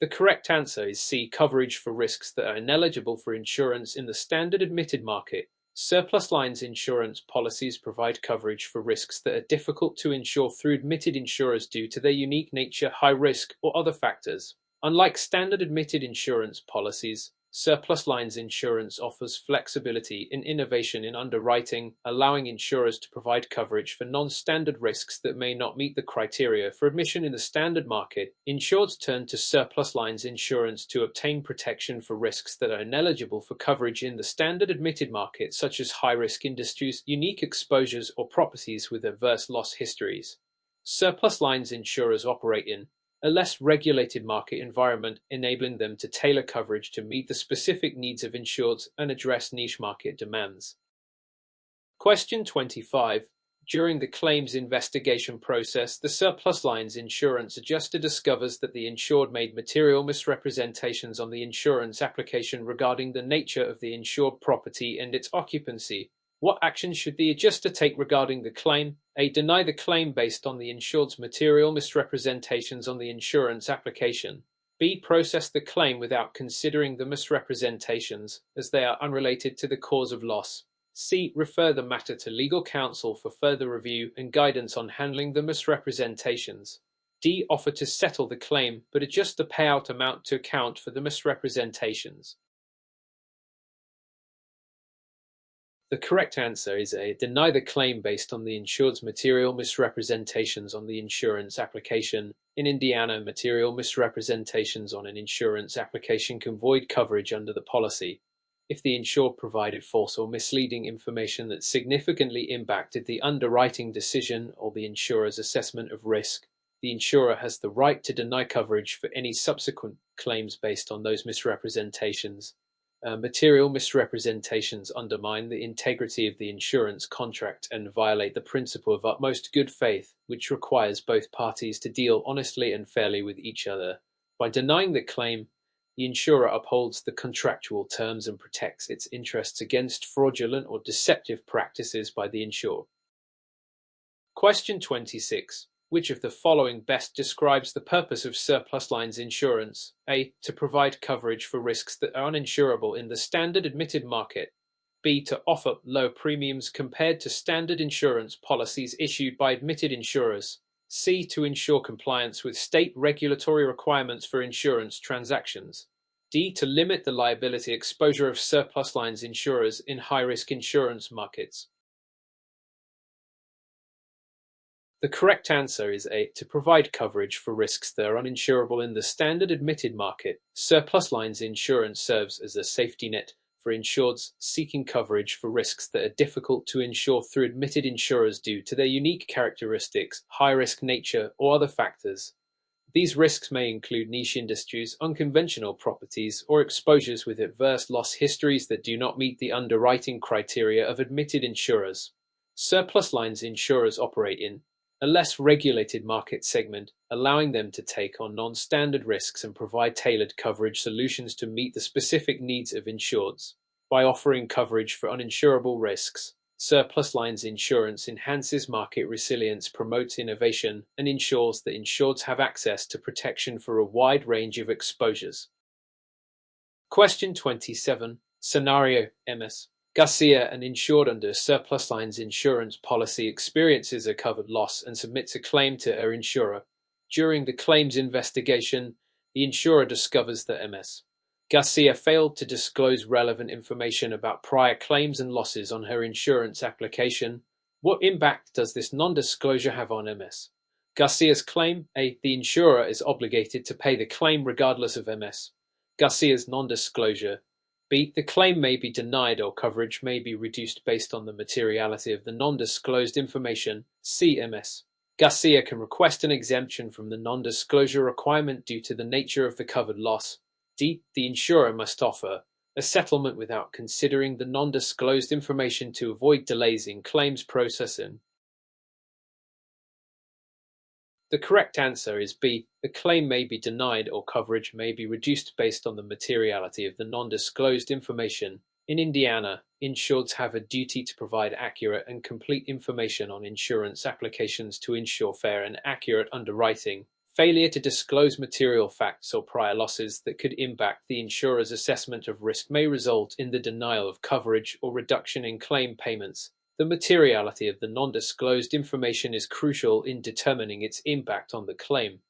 The correct answer is C. Coverage for risks that are ineligible for insurance in the standard admitted market. Surplus lines insurance policies provide coverage for risks that are difficult to insure through admitted insurers due to their unique nature, high risk, or other factors. Unlike standard admitted insurance policies, surplus lines insurance offers flexibility and innovation in underwriting, allowing insurers to provide coverage for non-standard risks that may not meet the criteria for admission in the standard market. Insureds turn to surplus lines insurance to obtain protection for risks that are ineligible for coverage in the standard admitted market, such as high-risk industries, unique exposures, or properties with adverse loss histories. Surplus lines insurers operate in a less regulated market environment, enabling them to tailor coverage to meet the specific needs of insureds and address niche market demands. Question 25. During the claims investigation process, the surplus lines insurance adjuster discovers that the insured made material misrepresentations on the insurance application regarding the nature of the insured property and its occupancy. What action should the adjuster take regarding the claim? A. Deny the claim based on the insured's material misrepresentations on the insurance application. B. Process the claim without considering the misrepresentations, as they are unrelated to the cause of loss. C. Refer the matter to legal counsel for further review and guidance on handling the misrepresentations. D. Offer to settle the claim, but adjust the payout amount to account for the misrepresentations. The correct answer is A. Deny the claim based on the insured's material misrepresentations on the insurance application. In Indiana, material misrepresentations on an insurance application can void coverage under the policy. If the insured provided false or misleading information that significantly impacted the underwriting decision or the insurer's assessment of risk, the insurer has the right to deny coverage for any subsequent claims based on those misrepresentations. Material misrepresentations undermine the integrity of the insurance contract and violate the principle of utmost good faith, which requires both parties to deal honestly and fairly with each other. By denying the claim, the insurer upholds the contractual terms and protects its interests against fraudulent or deceptive practices by the insured. Question 26. Which of the following best describes the purpose of surplus lines insurance? A. To provide coverage for risks that are uninsurable in the standard admitted market. B. To offer low premiums compared to standard insurance policies issued by admitted insurers. C. To ensure compliance with state regulatory requirements for insurance transactions. D. To limit the liability exposure of surplus lines insurers in high-risk insurance markets. The correct answer is A. To provide coverage for risks that are uninsurable in the standard admitted market. Surplus lines insurance serves as a safety net for insureds seeking coverage for risks that are difficult to insure through admitted insurers due to their unique characteristics, high-risk nature, or other factors. These risks may include niche industries, unconventional properties, or exposures with adverse loss histories that do not meet the underwriting criteria of admitted insurers. Surplus lines insurers operate in a less regulated market segment, allowing them to take on non-standard risks and provide tailored coverage solutions to meet the specific needs of insureds. By offering coverage for uninsurable risks, surplus lines insurance enhances market resilience, promotes innovation, and ensures that insureds have access to protection for a wide range of exposures. Question 27. Scenario MS. Garcia, an insured under Surplus Lines insurance policy, experiences a covered loss and submits a claim to her insurer. During the claims investigation, the insurer discovers that Ms. Garcia failed to disclose relevant information about prior claims and losses on her insurance application. What impact does this non-disclosure have on Ms. Garcia's claim? A. The insurer is obligated to pay the claim regardless of Ms. Garcia's non-disclosure. B. The claim may be denied or coverage may be reduced based on the materiality of the non-disclosed information. C. Ms. Garcia can request an exemption from the non-disclosure requirement due to the nature of the covered loss. D. The insurer must offer a settlement without considering the non-disclosed information to avoid delays in claims processing. The correct answer is B. The claim may be denied or coverage may be reduced based on the materiality of the non-disclosed information. In Indiana, insureds have a duty to provide accurate and complete information on insurance applications to ensure fair and accurate underwriting. Failure to disclose material facts or prior losses that could impact the insurer's assessment of risk may result in the denial of coverage or reduction in claim payments. The materiality of the non-disclosed information is crucial in determining its impact on the claim.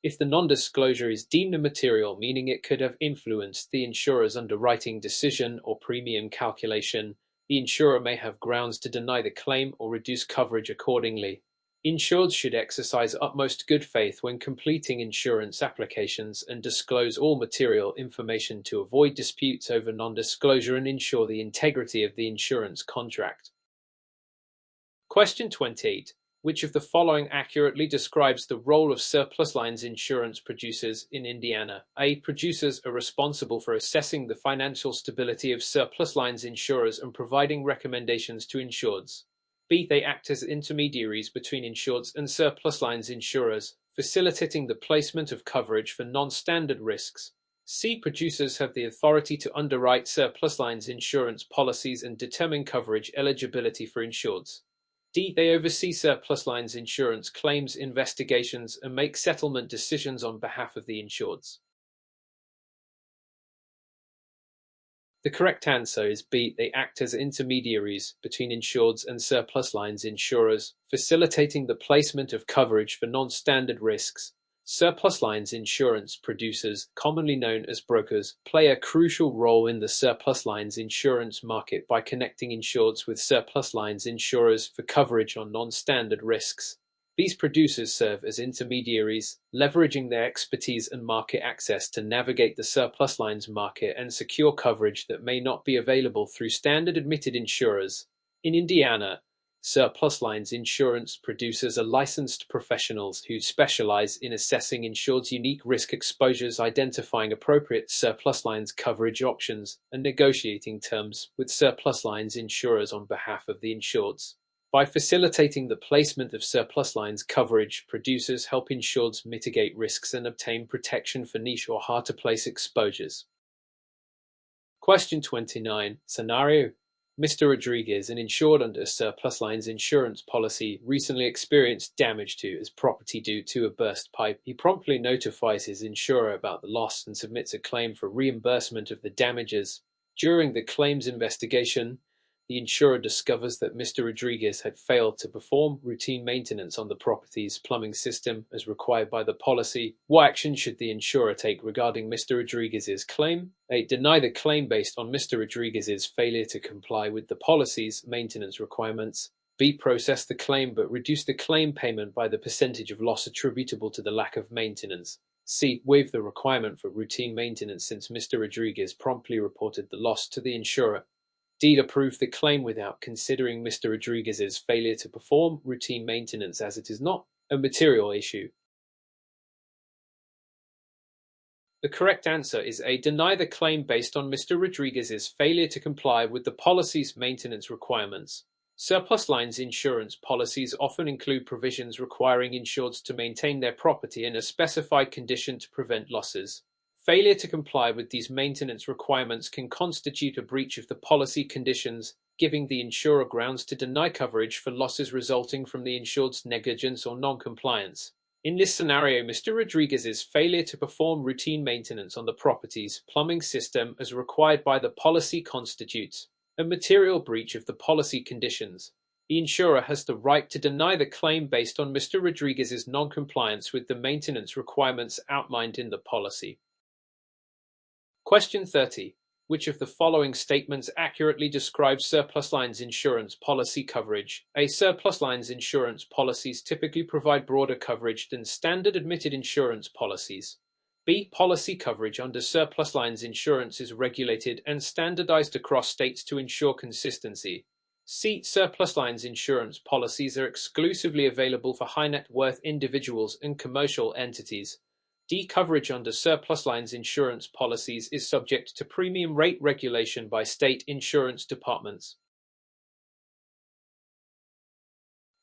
If the non-disclosure is deemed immaterial, meaning it could have influenced the insurer's underwriting decision or premium calculation, the insurer may have grounds to deny the claim or reduce coverage accordingly. Insureds should exercise utmost good faith when completing insurance applications and disclose all material information to avoid disputes over non-disclosure and ensure the integrity of the insurance contract. Question 28. Which of the following accurately describes the role of surplus lines insurance producers in Indiana? A. Producers are responsible for assessing the financial stability of surplus lines insurers and providing recommendations to insureds. B. They act as intermediaries between insureds and surplus lines insurers, facilitating the placement of coverage for non-standard risks. C. Producers have the authority to underwrite surplus lines insurance policies and determine coverage eligibility for insureds. D. They oversee surplus lines insurance claims investigations and make settlement decisions on behalf of the insureds. The correct answer is B. They act as intermediaries between insureds and surplus lines insurers, facilitating the placement of coverage for non-standard risks. Surplus lines insurance producers, commonly known as brokers, play a crucial role in the surplus lines insurance market by connecting insureds with surplus lines insurers for coverage on non-standard risks. These producers serve as intermediaries, leveraging their expertise and market access to navigate the surplus lines market and secure coverage that may not be available through standard admitted insurers. In Indiana, surplus lines insurance producers are licensed professionals who specialize in assessing insured's unique risk exposures, identifying appropriate surplus lines coverage options, and negotiating terms with surplus lines insurers on behalf of the insureds. By facilitating the placement of surplus lines coverage, producers help insureds mitigate risks and obtain protection for niche or hard-to-place exposures. Question 29. Scenario: Mr. Rodriguez, an insured under a surplus lines insurance policy, recently experienced damage to his property due to a burst pipe. He promptly notifies his insurer about the loss and submits a claim for reimbursement of the damages. During the claims investigation, the insurer discovers that Mr. Rodriguez had failed to perform routine maintenance on the property's plumbing system as required by the policy. What action should the insurer take regarding Mr. Rodriguez's claim? A. Deny the claim based on Mr. Rodriguez's failure to comply with the policy's maintenance requirements. B. Process the claim but reduce the claim payment by the percentage of loss attributable to the lack of maintenance. C. Waive the requirement for routine maintenance since Mr. Rodriguez promptly reported the loss to the insurer. D. Approve the claim without considering Mr. Rodriguez's failure to perform routine maintenance as it is not a material issue. The correct answer is A. Deny the claim based on Mr. Rodriguez's failure to comply with the policy's maintenance requirements. Surplus lines insurance policies often include provisions requiring insureds to maintain their property in a specified condition to prevent losses. Failure to comply with these maintenance requirements can constitute a breach of the policy conditions, giving the insurer grounds to deny coverage for losses resulting from the insured's negligence or non-compliance. In this scenario, Mr. Rodriguez's failure to perform routine maintenance on the property's plumbing system as required by the policy constitutes a material breach of the policy conditions. The insurer has the right to deny the claim based on Mr. Rodriguez's non-compliance with the maintenance requirements outlined in the policy. Question 30. Which of the following statements accurately describes surplus lines insurance policy coverage? A. Surplus lines insurance policies typically provide broader coverage than standard admitted insurance policies. B. Policy coverage under surplus lines insurance is regulated and standardized across states to ensure consistency. C. Surplus lines insurance policies are exclusively available for high net worth individuals and commercial entities. D. Coverage under surplus lines insurance policies is subject to premium rate regulation by state insurance departments.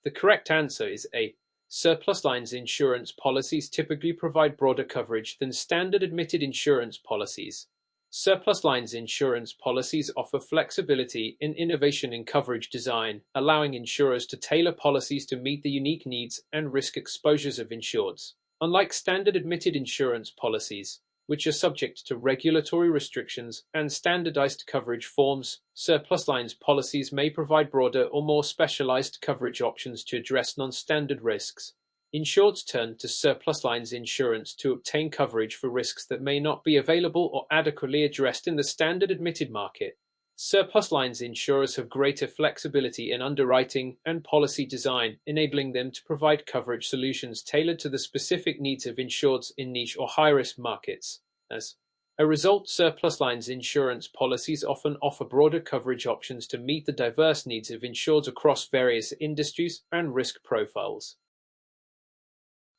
The correct answer is A. Surplus lines insurance policies typically provide broader coverage than standard admitted insurance policies. Surplus lines insurance policies offer flexibility and innovation in coverage design, allowing insurers to tailor policies to meet the unique needs and risk exposures of insureds. Unlike standard admitted insurance policies, which are subject to regulatory restrictions and standardized coverage forms, surplus lines policies may provide broader or more specialized coverage options to address non-standard risks. Insureds turn to surplus lines insurance to obtain coverage for risks that may not be available or adequately addressed in the standard admitted market. Surplus lines insurers have greater flexibility in underwriting and policy design, enabling them to provide coverage solutions tailored to the specific needs of insureds in niche or high-risk markets. As a result, surplus lines insurance policies often offer broader coverage options to meet the diverse needs of insureds across various industries and risk profiles.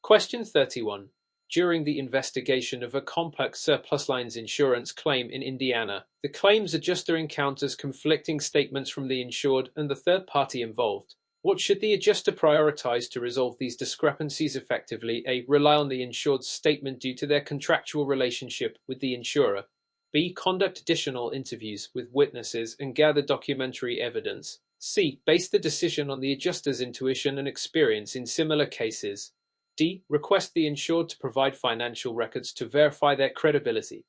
Question 31. During the investigation of a complex surplus lines insurance claim in Indiana, the claims adjuster encounters conflicting statements from the insured and the third party involved. What should the adjuster prioritize to resolve these discrepancies effectively? A. Rely on the insured's statement due to their contractual relationship with the insurer. B. Conduct additional interviews with witnesses and gather documentary evidence. C. Base the decision on the adjuster's intuition and experience in similar cases. D. Request the insured to provide financial records to verify their credibility.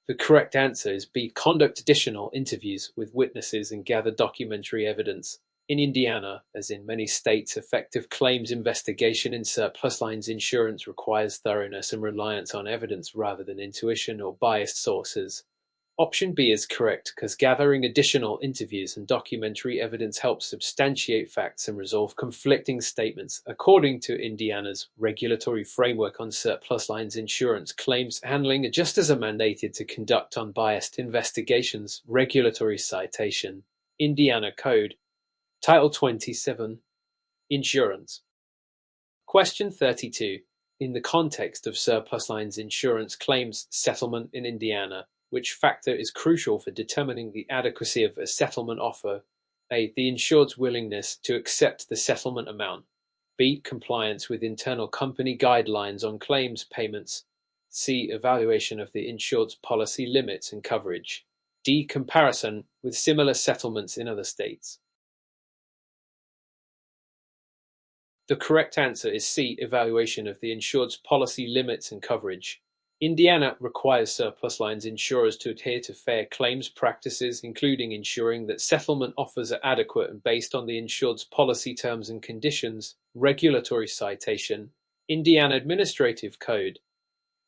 The correct answer is B. Conduct additional interviews with witnesses and gather documentary evidence. In Indiana, as in many states, effective claims investigation in surplus lines insurance requires thoroughness and reliance on evidence rather than intuition or biased sources. Option B is correct because gathering additional interviews and documentary evidence helps substantiate facts and resolve conflicting statements. According to Indiana's regulatory framework on surplus lines insurance claims handling, adjusters are mandated to conduct unbiased investigations. Regulatory citation: Indiana Code, Title 27, Insurance. Question 32. In the context of surplus lines insurance claims settlement in Indiana, which factor is crucial for determining the adequacy of a settlement offer? A. The insured's willingness to accept the settlement amount. B. Compliance with internal company guidelines on claims payments. C. Evaluation of the insured's policy limits and coverage. D. Comparison with similar settlements in other states. The correct answer is C. Evaluation of the insured's policy limits and coverage. Indiana requires surplus lines insurers to adhere to fair claims practices, including ensuring that settlement offers are adequate and based on the insured's policy terms and conditions. Regulatory citation: Indiana Administrative Code,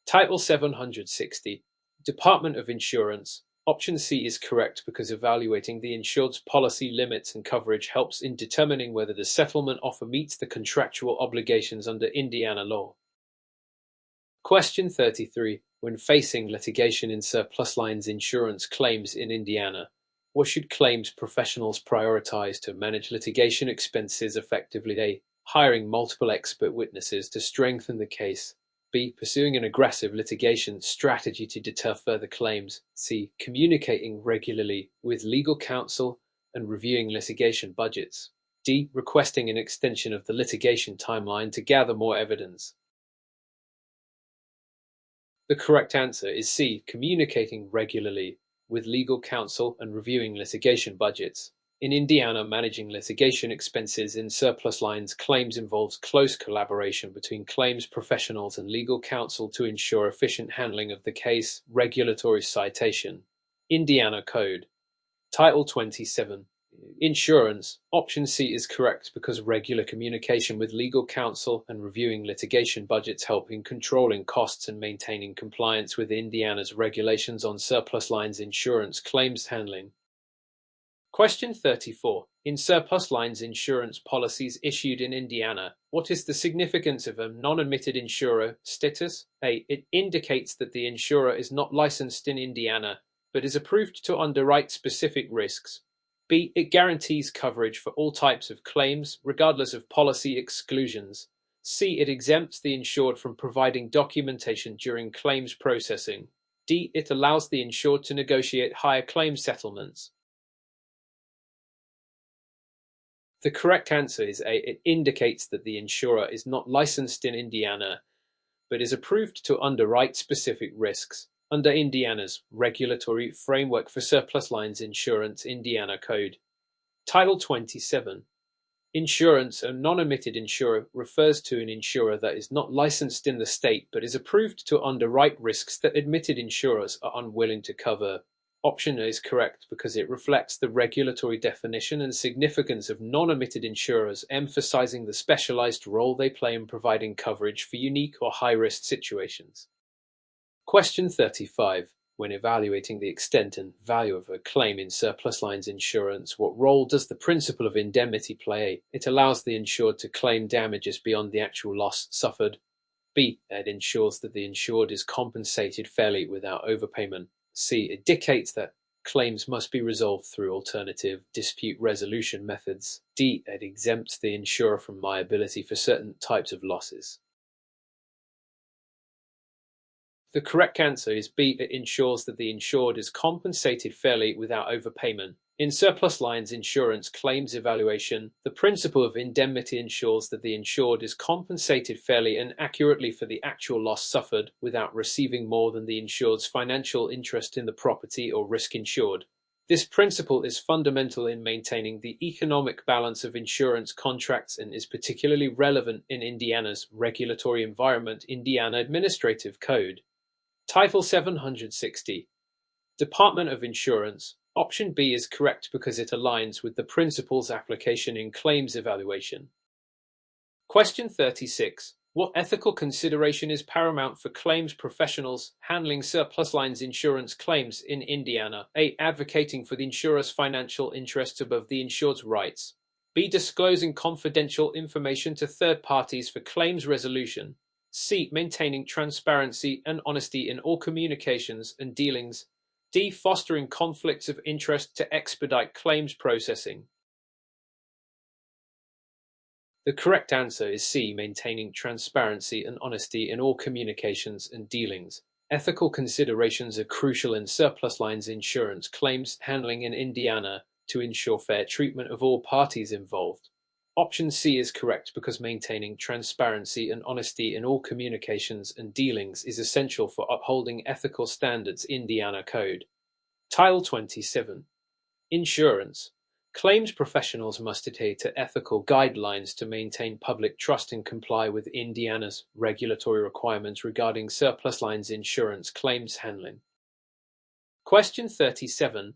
Title 760, Department of Insurance. Option C is correct because evaluating the insured's policy limits and coverage helps in determining whether the settlement offer meets the contractual obligations under Indiana law. Question 33. When facing litigation in surplus lines insurance claims in Indiana, what should claims professionals prioritize to manage litigation expenses effectively? A. Hiring multiple expert witnesses to strengthen the case. B. Pursuing an aggressive litigation strategy to deter further claims. C. Communicating regularly with legal counsel and reviewing litigation budgets. D. Requesting an extension of the litigation timeline to gather more evidence. The correct answer is C. Communicating regularly with legal counsel and reviewing litigation budgets. In Indiana, managing litigation expenses in surplus lines claims involves close collaboration between claims professionals and legal counsel to ensure efficient handling of the case. Regulatory citation: Indiana Code. Title 27. Insurance. Option C is correct because regular communication with legal counsel and reviewing litigation budgets help in controlling costs and maintaining compliance with Indiana's regulations on surplus lines insurance claims handling. Question 34. In surplus lines insurance policies issued in Indiana, what is the significance of a non-admitted insurer status? A. It indicates that the insurer is not licensed in Indiana, but is approved to underwrite specific risks. B. It guarantees coverage for all types of claims, regardless of policy exclusions. C. It exempts the insured from providing documentation during claims processing. D. It allows the insured to negotiate higher claim settlements. The correct answer is A. It indicates that the insurer is not licensed in Indiana, but is approved to underwrite specific risks. Under Indiana's Regulatory Framework for Surplus Lines Insurance Indiana Code. Title 27. Insurance. A non-admitted insurer refers to an insurer that is not licensed in the state but is approved to underwrite risks that admitted insurers are unwilling to cover. Option A is correct because it reflects the regulatory definition and significance of non-admitted insurers, emphasizing the specialized role they play in providing coverage for unique or high-risk situations. Question 35. When evaluating the extent and value of a claim in surplus lines insurance, what role does the principle of indemnity play? It allows the insured to claim damages beyond the actual loss suffered. B. It ensures that the insured is compensated fairly without overpayment. C. It dictates that claims must be resolved through alternative dispute resolution methods. D. It exempts the insurer from liability for certain types of losses. The correct answer is B. It ensures that the insured is compensated fairly without overpayment. In surplus lines insurance claims evaluation, the principle of indemnity ensures that the insured is compensated fairly and accurately for the actual loss suffered without receiving more than the insured's financial interest in the property or risk insured. This principle is fundamental in maintaining the economic balance of insurance contracts and is particularly relevant in Indiana's regulatory environment, Indiana Administrative Code. Title 760. Department of Insurance. Option B is correct because it aligns with the principles application in claims evaluation. Question 36. What ethical consideration is paramount for claims professionals handling surplus lines insurance claims in Indiana? A. Advocating for the insurer's financial interests above the insured's rights. B. Disclosing confidential information to third parties for claims resolution. C. Maintaining transparency and honesty in all communications and dealings. D. Fostering conflicts of interest to expedite claims processing. The correct answer is C. Maintaining transparency and honesty in all communications and dealings. Ethical considerations are crucial in surplus lines insurance claims handling in Indiana to ensure fair treatment of all parties involved. Option C is correct because maintaining transparency and honesty in all communications and dealings is essential for upholding ethical standards. Indiana Code. Title 27. Insurance. Claims professionals must adhere to ethical guidelines to maintain public trust and comply with Indiana's regulatory requirements regarding surplus lines insurance claims handling. Question 37.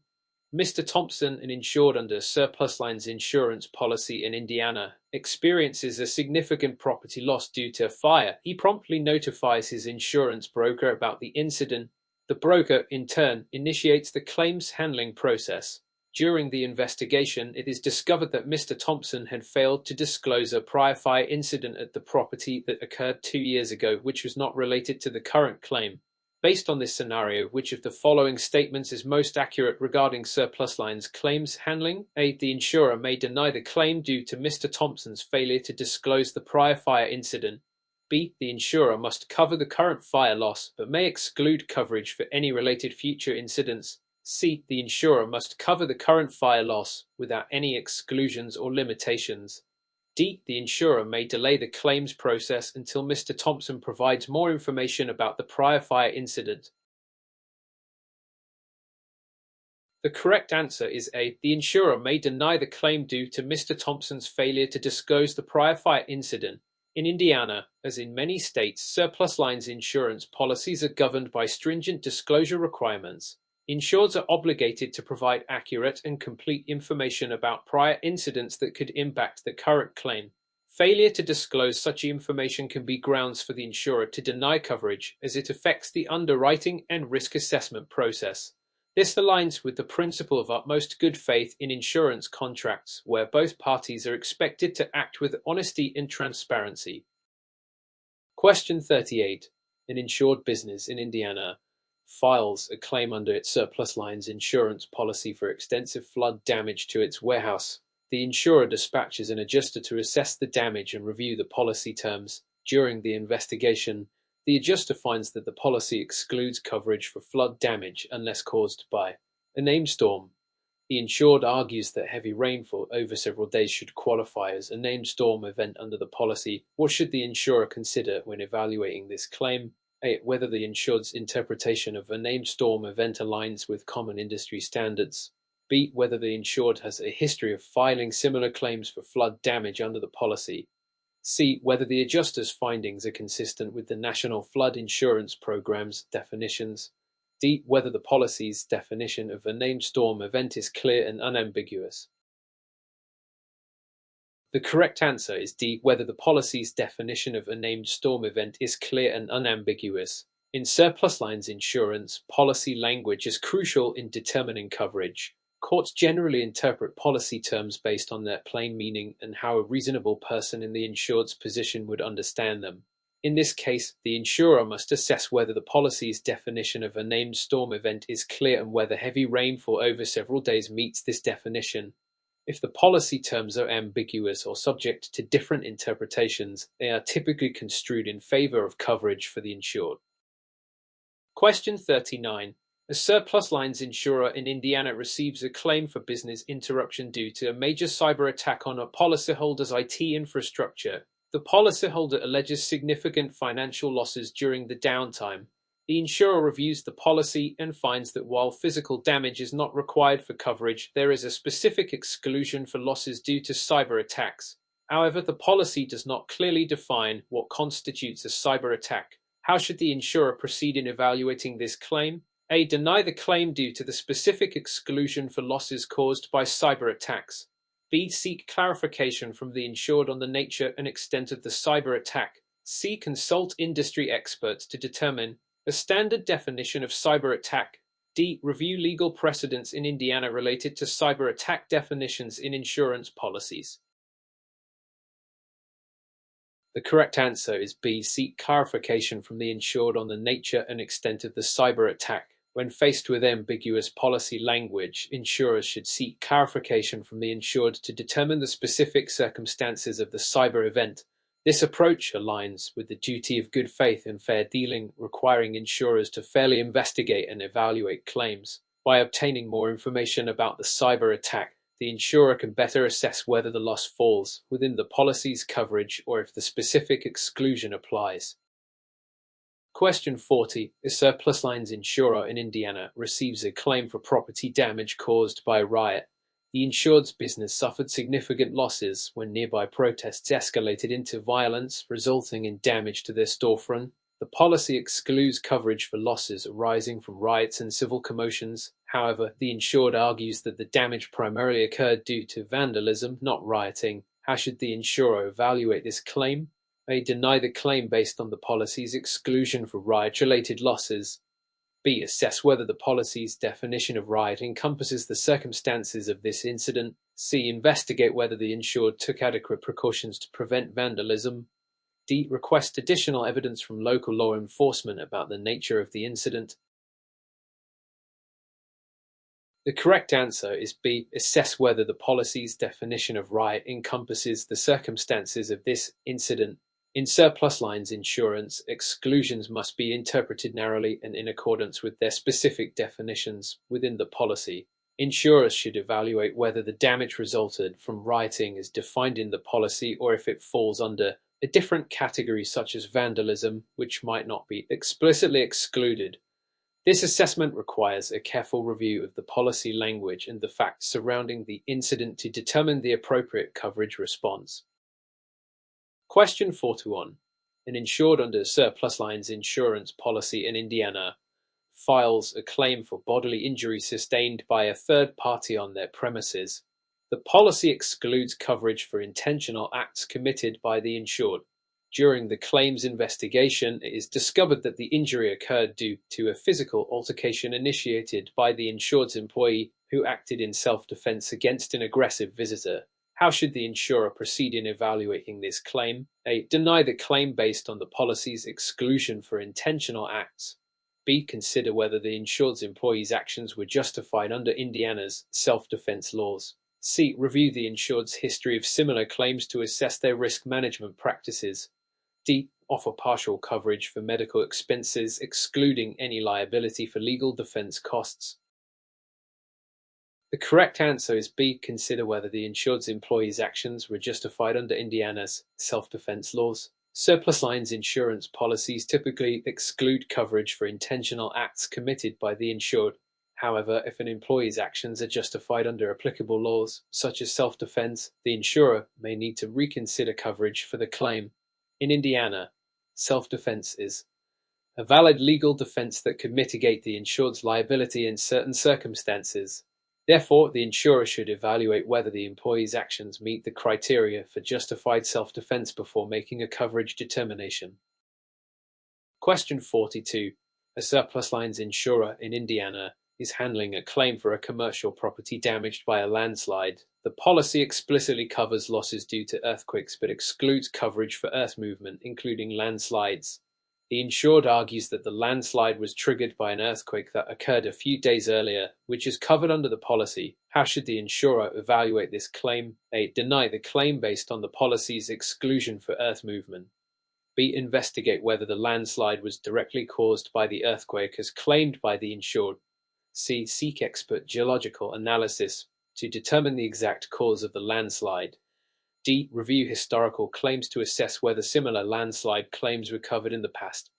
Mr. Thompson, an insured under surplus lines insurance policy in Indiana, experiences a significant property loss due to a fire. He promptly notifies his insurance broker about the incident. The broker, in turn, initiates the claims handling process. During the investigation, it is discovered that Mr. Thompson had failed to disclose a prior fire incident at the property that occurred 2 years ago, which was not related to the current claim. Based on this scenario, which of the following statements is most accurate regarding surplus lines claims handling? A. The insurer may deny the claim due to Mr. Thompson's failure to disclose the prior fire incident. B. The insurer must cover the current fire loss, but may exclude coverage for any related future incidents. C. The insurer must cover the current fire loss without any exclusions or limitations. D. The insurer may delay the claims process until Mr. Thompson provides more information about the prior fire incident. The correct answer is A. The insurer may deny the claim due to Mr. Thompson's failure to disclose the prior fire incident. In Indiana, as in many states, surplus lines insurance policies are governed by stringent disclosure requirements. Insureds are obligated to provide accurate and complete information about prior incidents that could impact the current claim. Failure to disclose such information can be grounds for the insurer to deny coverage, as it affects the underwriting and risk assessment process. This aligns with the principle of utmost good faith in insurance contracts, where both parties are expected to act with honesty and transparency. Question 38. An insured business in Indiana files a claim under its surplus lines insurance policy for extensive flood damage to its warehouse. The insurer dispatches an adjuster to assess the damage and review the policy terms. During the investigation, the adjuster finds that the policy excludes coverage for flood damage unless caused by a named storm. The insured argues that heavy rainfall over several days should qualify as a named storm event under the policy. What should the insurer consider when evaluating this claim? A. Whether the insured's interpretation of a named storm event aligns with common industry standards. B. Whether the insured has a history of filing similar claims for flood damage under the policy. C. Whether the adjuster's findings are consistent with the National Flood Insurance Program's definitions. D. Whether the policy's definition of a named storm event is clear and unambiguous. The correct answer is D. Whether the policy's definition of a named storm event is clear and unambiguous. In surplus lines insurance, policy language is crucial in determining coverage. Courts generally interpret policy terms based on their plain meaning and how a reasonable person in the insured's position would understand them. In this case, the insurer must assess whether the policy's definition of a named storm event is clear and whether heavy rainfall over several days meets this definition. If the policy terms are ambiguous or subject to different interpretations, they are typically construed in favor of coverage for the insured. Question 39. A surplus lines insurer in Indiana receives a claim for business interruption due to a major cyber attack on a policyholder's IT infrastructure. The policyholder alleges significant financial losses during the downtime. The insurer reviews the policy and finds that while physical damage is not required for coverage, there is a specific exclusion for losses due to cyber attacks. However, the policy does not clearly define what constitutes a cyber attack. How should the insurer proceed in evaluating this claim? A. Deny the claim due to the specific exclusion for losses caused by cyber attacks. B. Seek clarification from the insured on the nature and extent of the cyber attack. C. Consult industry experts to determine a standard definition of cyber attack. D. Review legal precedents in Indiana related to cyber attack definitions in insurance policies. The correct answer is B. Seek clarification from the insured on the nature and extent of the cyber attack. When faced with ambiguous policy language, insurers should seek clarification from the insured to determine the specific circumstances of the cyber event. This approach aligns with the duty of good faith and fair dealing, requiring insurers to fairly investigate and evaluate claims. By obtaining more information about the cyber attack, the insurer can better assess whether the loss falls within the policy's coverage or if the specific exclusion applies. Question 40. A surplus lines insurer in Indiana receives a claim for property damage caused by a riot. The insured's business suffered significant losses when nearby protests escalated into violence, resulting in damage to their storefront. The policy excludes coverage for losses arising from riots and civil commotions. However, the insured argues that the damage primarily occurred due to vandalism, not rioting. How should the insurer evaluate this claim? A. Deny the claim based on the policy's exclusion for riot-related losses. B. Assess whether the policy's definition of riot encompasses the circumstances of this incident. C. Investigate whether the insured took adequate precautions to prevent vandalism. D. Request additional evidence from local law enforcement about the nature of the incident. The correct answer is B. Assess whether the policy's definition of riot encompasses the circumstances of this incident. In surplus lines insurance, exclusions must be interpreted narrowly and in accordance with their specific definitions within the policy. Insurers should evaluate whether the damage resulted from rioting is defined in the policy or if it falls under a different category such as vandalism, which might not be explicitly excluded. This assessment requires a careful review of the policy language and the facts surrounding the incident to determine the appropriate coverage response. Question 41. An insured under surplus lines insurance policy in Indiana files a claim for bodily injury sustained by a third party on their premises. The policy excludes coverage for intentional acts committed by the insured. During the claims investigation, it is discovered that the injury occurred due to a physical altercation initiated by the insured's employee who acted in self-defense against an aggressive visitor. How should the insurer proceed in evaluating this claim? A. Deny the claim based on the policy's exclusion for intentional acts. B. Consider whether the insured's employee's actions were justified under Indiana's self-defense laws. C. Review the insured's history of similar claims to assess their risk management practices. D. Offer partial coverage for medical expenses, excluding any liability for legal defense costs. The correct answer is B. Consider whether the insured's employee's actions were justified under Indiana's self-defense laws. Surplus lines insurance policies typically exclude coverage for intentional acts committed by the insured. However, if an employee's actions are justified under applicable laws, such as self-defense, the insurer may need to reconsider coverage for the claim. In Indiana, self-defense is a valid legal defense that could mitigate the insured's liability in certain circumstances. Therefore, the insurer should evaluate whether the employee's actions meet the criteria for justified self-defense before making a coverage determination. Question 42. A surplus lines insurer in Indiana is handling a claim for a commercial property damaged by a landslide. The policy explicitly covers losses due to earthquakes but excludes coverage for earth movement, including landslides. The insured argues that the landslide was triggered by an earthquake that occurred a few days earlier, which is covered under the policy. How should the insurer evaluate this claim? A. Deny the claim based on the policy's exclusion for earth movement. B. Investigate whether the landslide was directly caused by the earthquake as claimed by the insured. C. Seek expert geological analysis to determine the exact cause of the landslide. D. Review historical claims to assess whether similar landslide claims were covered in the past.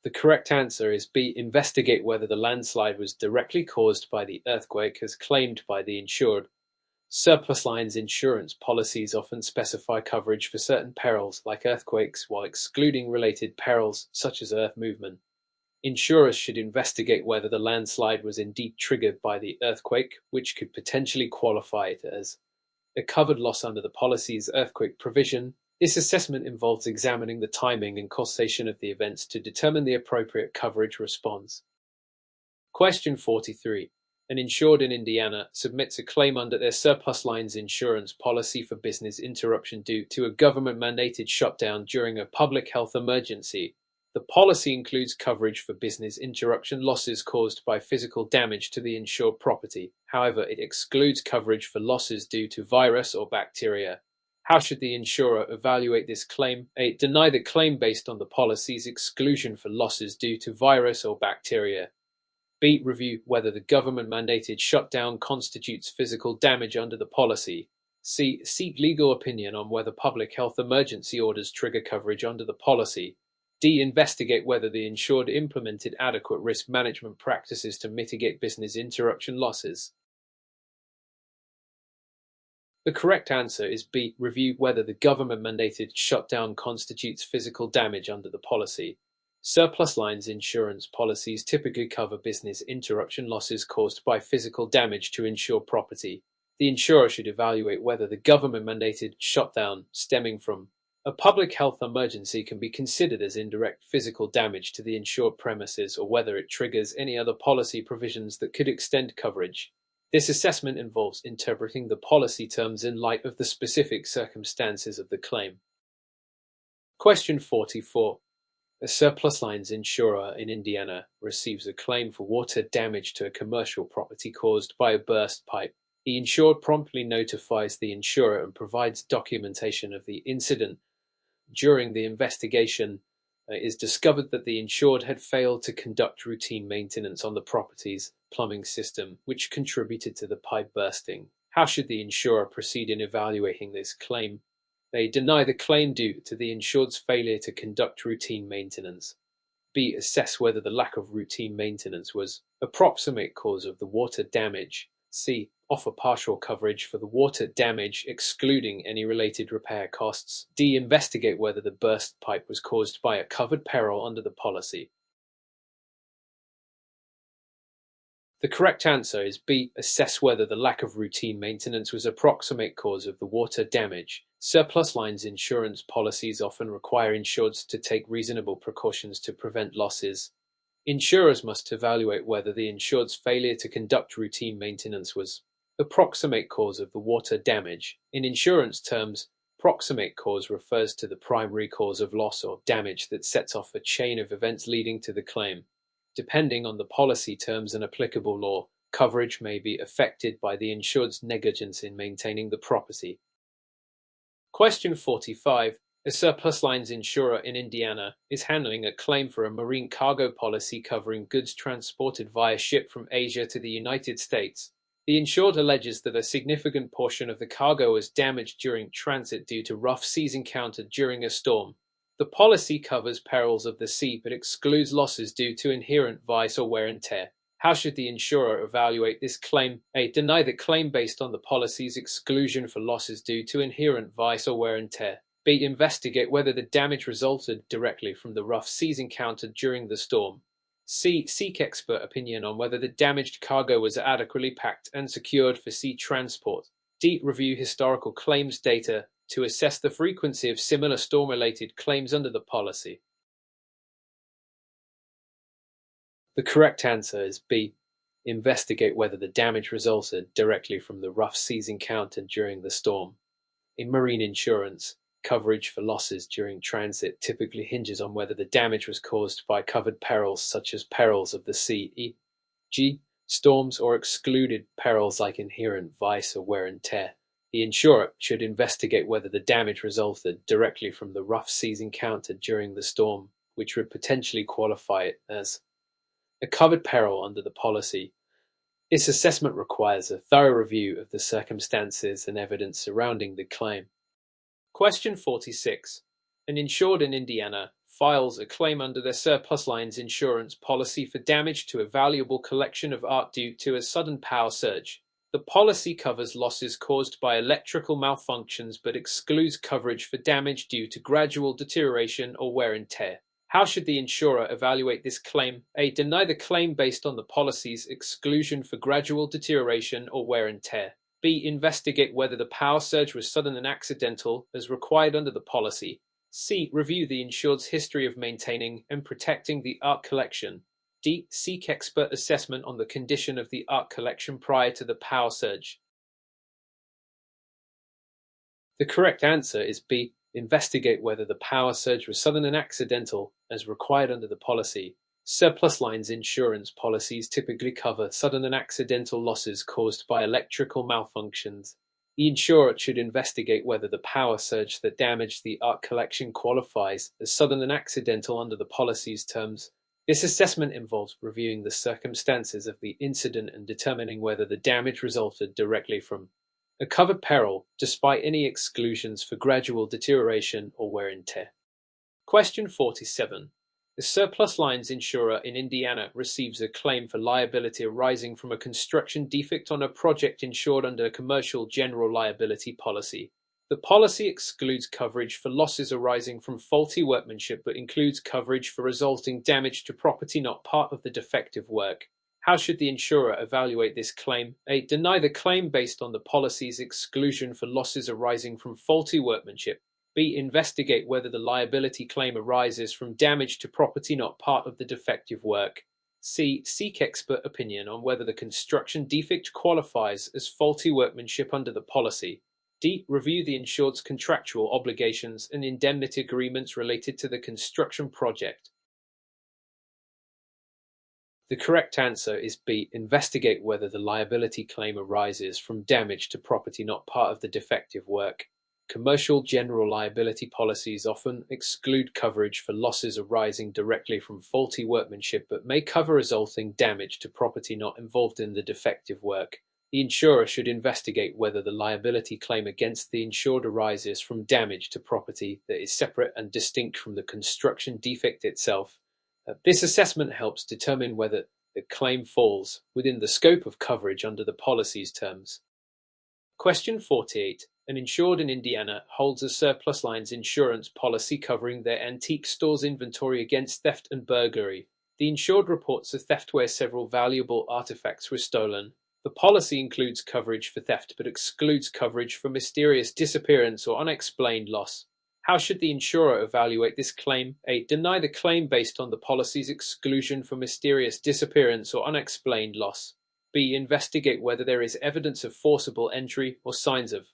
The correct answer is B. Investigate whether the landslide was directly caused by the earthquake as claimed by the insured. Surplus lines insurance policies often specify coverage for certain perils like earthquakes while excluding related perils such as earth movement. Insurers should investigate whether the landslide was indeed triggered by the earthquake, which could potentially qualify it as a covered loss under the policy's earthquake provision. This assessment involves examining the timing and causation of the events to determine the appropriate coverage response. Question 43. An insured in Indiana submits a claim under their surplus lines insurance policy for business interruption due to a government-mandated shutdown during a public health emergency. The policy includes coverage for business interruption losses caused by physical damage to the insured property. However, it excludes coverage for losses due to virus or bacteria. How should the insurer evaluate this claim? A. Deny the claim based on the policy's exclusion for losses due to virus or bacteria. B. Review whether the government-mandated shutdown constitutes physical damage under the policy. C. Seek legal opinion on whether public health emergency orders trigger coverage under the policy. D. Investigate whether the insured implemented adequate risk management practices to mitigate business interruption losses. The correct answer is B. Review whether the government-mandated shutdown constitutes physical damage under the policy. Surplus lines insurance policies typically cover business interruption losses caused by physical damage to insured property. The insurer should evaluate whether the government-mandated shutdown stemming from a public health emergency can be considered as indirect physical damage to the insured premises or whether it triggers any other policy provisions that could extend coverage. This assessment involves interpreting the policy terms in light of the specific circumstances of the claim. Question 44. A surplus lines insurer in Indiana receives a claim for water damage to a commercial property caused by a burst pipe. The insured promptly notifies the insurer and provides documentation of the incident. During the investigation, it is discovered that the insured had failed to conduct routine maintenance on the property's plumbing system, which contributed to the pipe bursting. How should the insurer proceed in evaluating this claim? They deny the claim due to the insured's failure to conduct routine maintenance. B. Assess whether the lack of routine maintenance was approximate cause of the water damage. C. Offer partial coverage for the water damage, excluding any related repair costs. D. Investigate whether the burst pipe was caused by a covered peril under the policy. The correct answer is B. Assess whether the lack of routine maintenance was a proximate cause of the water damage. Surplus lines insurance policies often require insureds to take reasonable precautions to prevent losses. Insurers must evaluate whether the insured's failure to conduct routine maintenance was the proximate cause of the water damage. In insurance terms, proximate cause refers to the primary cause of loss or damage that sets off a chain of events leading to the claim. Depending on the policy terms and applicable law, coverage may be affected by the insured's negligence in maintaining the property. Question 45. A surplus lines insurer in Indiana is handling a claim for a marine cargo policy covering goods transported via ship from Asia to the United States. The insured alleges that a significant portion of the cargo was damaged during transit due to rough seas encountered during a storm. The policy covers perils of the sea but excludes losses due to inherent vice or wear and tear. How should the insurer evaluate this claim? A. Deny the claim based on the policy's exclusion for losses due to inherent vice or wear and tear. B. Investigate whether the damage resulted directly from the rough seas encountered during the storm. C. Seek expert opinion on whether the damaged cargo was adequately packed and secured for sea transport. D. Review historical claims data to assess the frequency of similar storm-related claims under the policy. The correct answer is B. Investigate whether the damage resulted directly from the rough seas encountered during the storm. In marine insurance, coverage for losses during transit typically hinges on whether the damage was caused by covered perils such as perils of the sea, e.g., storms, or excluded perils like inherent vice or wear and tear. The insurer should investigate whether the damage resulted directly from the rough seas encountered during the storm, which would potentially qualify it as a covered peril under the policy. This assessment requires a thorough review of the circumstances and evidence surrounding the claim. Question 46. An insured in Indiana files a claim under their surplus lines insurance policy for damage to a valuable collection of art due to a sudden power surge. The policy covers losses caused by electrical malfunctions but excludes coverage for damage due to gradual deterioration or wear and tear. How should the insurer evaluate this claim? A. Deny the claim based on the policy's exclusion for gradual deterioration or wear and tear. B. Investigate whether the power surge was sudden and accidental, as required under the policy. C. Review the insured's history of maintaining and protecting the art collection. D. Seek expert assessment on the condition of the art collection prior to the power surge. The correct answer is B. Investigate whether the power surge was sudden and accidental, as required under the policy. Surplus lines insurance policies typically cover sudden and accidental losses caused by electrical malfunctions. The insurer should investigate whether the power surge that damaged the art collection qualifies as sudden and accidental under the policy's terms. This assessment involves reviewing the circumstances of the incident and determining whether the damage resulted directly from a covered peril, despite any exclusions for gradual deterioration or wear and tear. Question 47. The surplus lines insurer in Indiana receives a claim for liability arising from a construction defect on a project insured under a commercial general liability policy. The policy excludes coverage for losses arising from faulty workmanship but includes coverage for resulting damage to property not part of the defective work. How should the insurer evaluate this claim? A. Deny the claim based on the policy's exclusion for losses arising from faulty workmanship. B. Investigate whether the liability claim arises from damage to property not part of the defective work. C. Seek expert opinion on whether the construction defect qualifies as faulty workmanship under the policy. D. Review the insured's contractual obligations and indemnity agreements related to the construction project. The correct answer is B. Investigate whether the liability claim arises from damage to property not part of the defective work. Commercial general liability policies often exclude coverage for losses arising directly from faulty workmanship but may cover resulting damage to property not involved in the defective work. The insurer should investigate whether the liability claim against the insured arises from damage to property that is separate and distinct from the construction defect itself. This assessment helps determine whether the claim falls within the scope of coverage under the policy's terms. Question 48. An insured in Indiana holds a surplus lines insurance policy covering their antique store's inventory against theft and burglary. The insured reports a theft where several valuable artifacts were stolen. The policy includes coverage for theft but excludes coverage for mysterious disappearance or unexplained loss. How should the insurer evaluate this claim? A. Deny the claim based on the policy's exclusion for mysterious disappearance or unexplained loss. B. Investigate whether there is evidence of forcible entry or signs of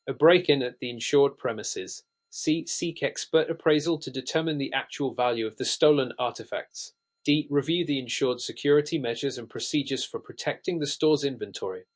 a break-in at the insured premises. C. Seek expert appraisal to determine the actual value of the stolen artifacts. D. Review the insured security measures and procedures for protecting the store's inventory.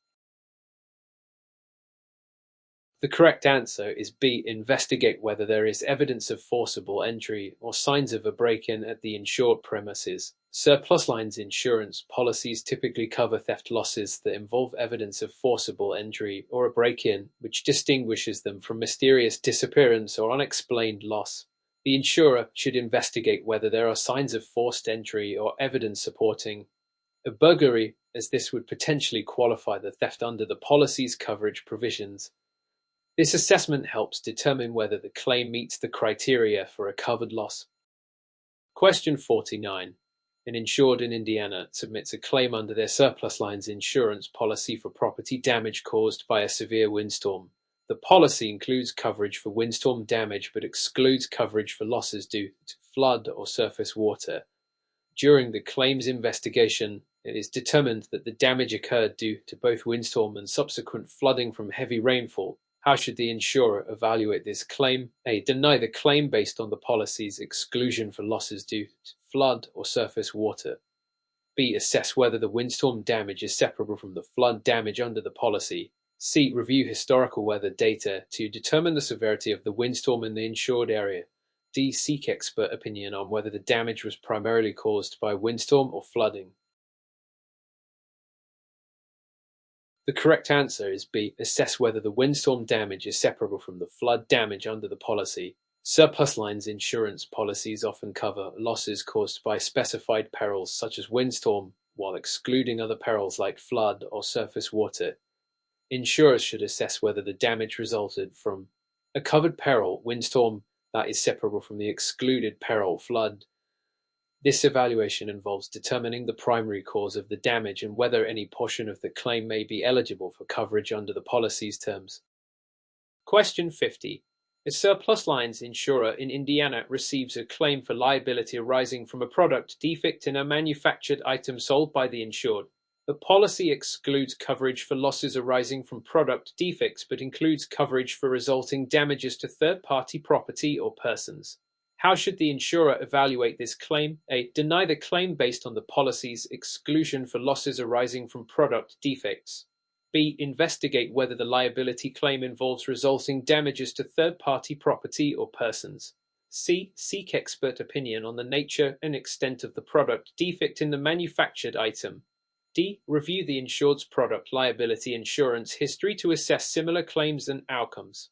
The correct answer is B. Investigate whether there is evidence of forcible entry or signs of a break-in at the insured premises. Surplus lines insurance policies typically cover theft losses that involve evidence of forcible entry or a break-in, which distinguishes them from mysterious disappearance or unexplained loss. The insurer should investigate whether there are signs of forced entry or evidence supporting a burglary, as this would potentially qualify the theft under the policy's coverage provisions. This assessment helps determine whether the claim meets the criteria for a covered loss. Question 49. An insured in Indiana submits a claim under their surplus lines insurance policy for property damage caused by a severe windstorm. The policy includes coverage for windstorm damage but excludes coverage for losses due to flood or surface water. During the claims investigation, it is determined that the damage occurred due to both windstorm and subsequent flooding from heavy rainfall. How should the insurer evaluate this claim? A. Deny the claim based on the policy's exclusion for losses due to flood or surface water. B. Assess whether the windstorm damage is separable from the flood damage under the policy. C. Review historical weather data to determine the severity of the windstorm in the insured area. D. Seek expert opinion on whether the damage was primarily caused by windstorm or flooding. The correct answer is B. Assess whether the windstorm damage is separable from the flood damage under the policy. Surplus lines insurance policies often cover losses caused by specified perils such as windstorm, while excluding other perils like flood or surface water. Insurers should assess whether the damage resulted from a covered peril, windstorm, that is separable from the excluded peril, flood. This evaluation involves determining the primary cause of the damage and whether any portion of the claim may be eligible for coverage under the policy's terms. Question 50. A surplus lines insurer in Indiana receives a claim for liability arising from a product defect in a manufactured item sold by the insured. The policy excludes coverage for losses arising from product defects but includes coverage for resulting damages to third-party property or persons. How should the insurer evaluate this claim? A. Deny the claim based on the policy's exclusion for losses arising from product defects. B. Investigate whether the liability claim involves resulting damages to third-party property or persons. C. Seek expert opinion on the nature and extent of the product defect in the manufactured item. D. Review the insured's product liability insurance history to assess similar claims and outcomes.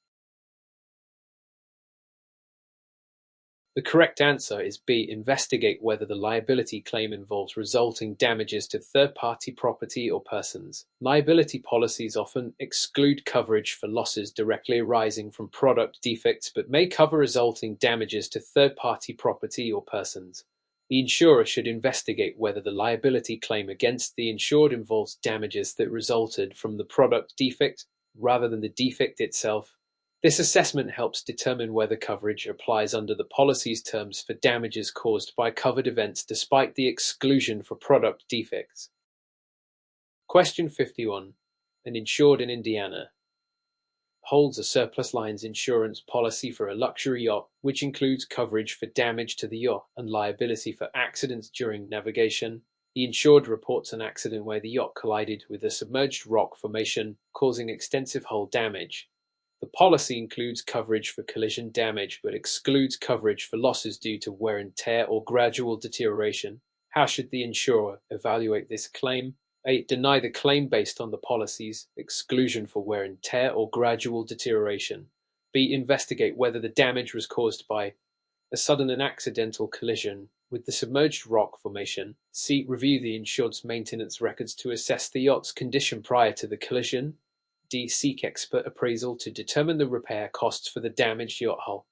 The correct answer is B. Investigate whether the liability claim involves resulting damages to third-party property or persons. Liability policies often exclude coverage for losses directly arising from product defects but may cover resulting damages to third-party property or persons. The insurer should investigate whether the liability claim against the insured involves damages that resulted from the product defect rather than the defect itself. This assessment helps determine whether coverage applies under the policy's terms for damages caused by covered events despite the exclusion for product defects. Question 51. An insured in Indiana holds a surplus lines insurance policy for a luxury yacht, which includes coverage for damage to the yacht and liability for accidents during navigation. The insured reports an accident where the yacht collided with a submerged rock formation, causing extensive hull damage. The policy includes coverage for collision damage but excludes coverage for losses due to wear and tear or gradual deterioration. How should the insurer evaluate this claim? A. Deny the claim based on the policy's exclusion for wear and tear or gradual deterioration. B. Investigate whether the damage was caused by a sudden and accidental collision with the submerged rock formation. C. Review the insured's maintenance records to assess the yacht's condition prior to the collision. D. Seek expert appraisal to determine the repair costs for the damaged yacht hull.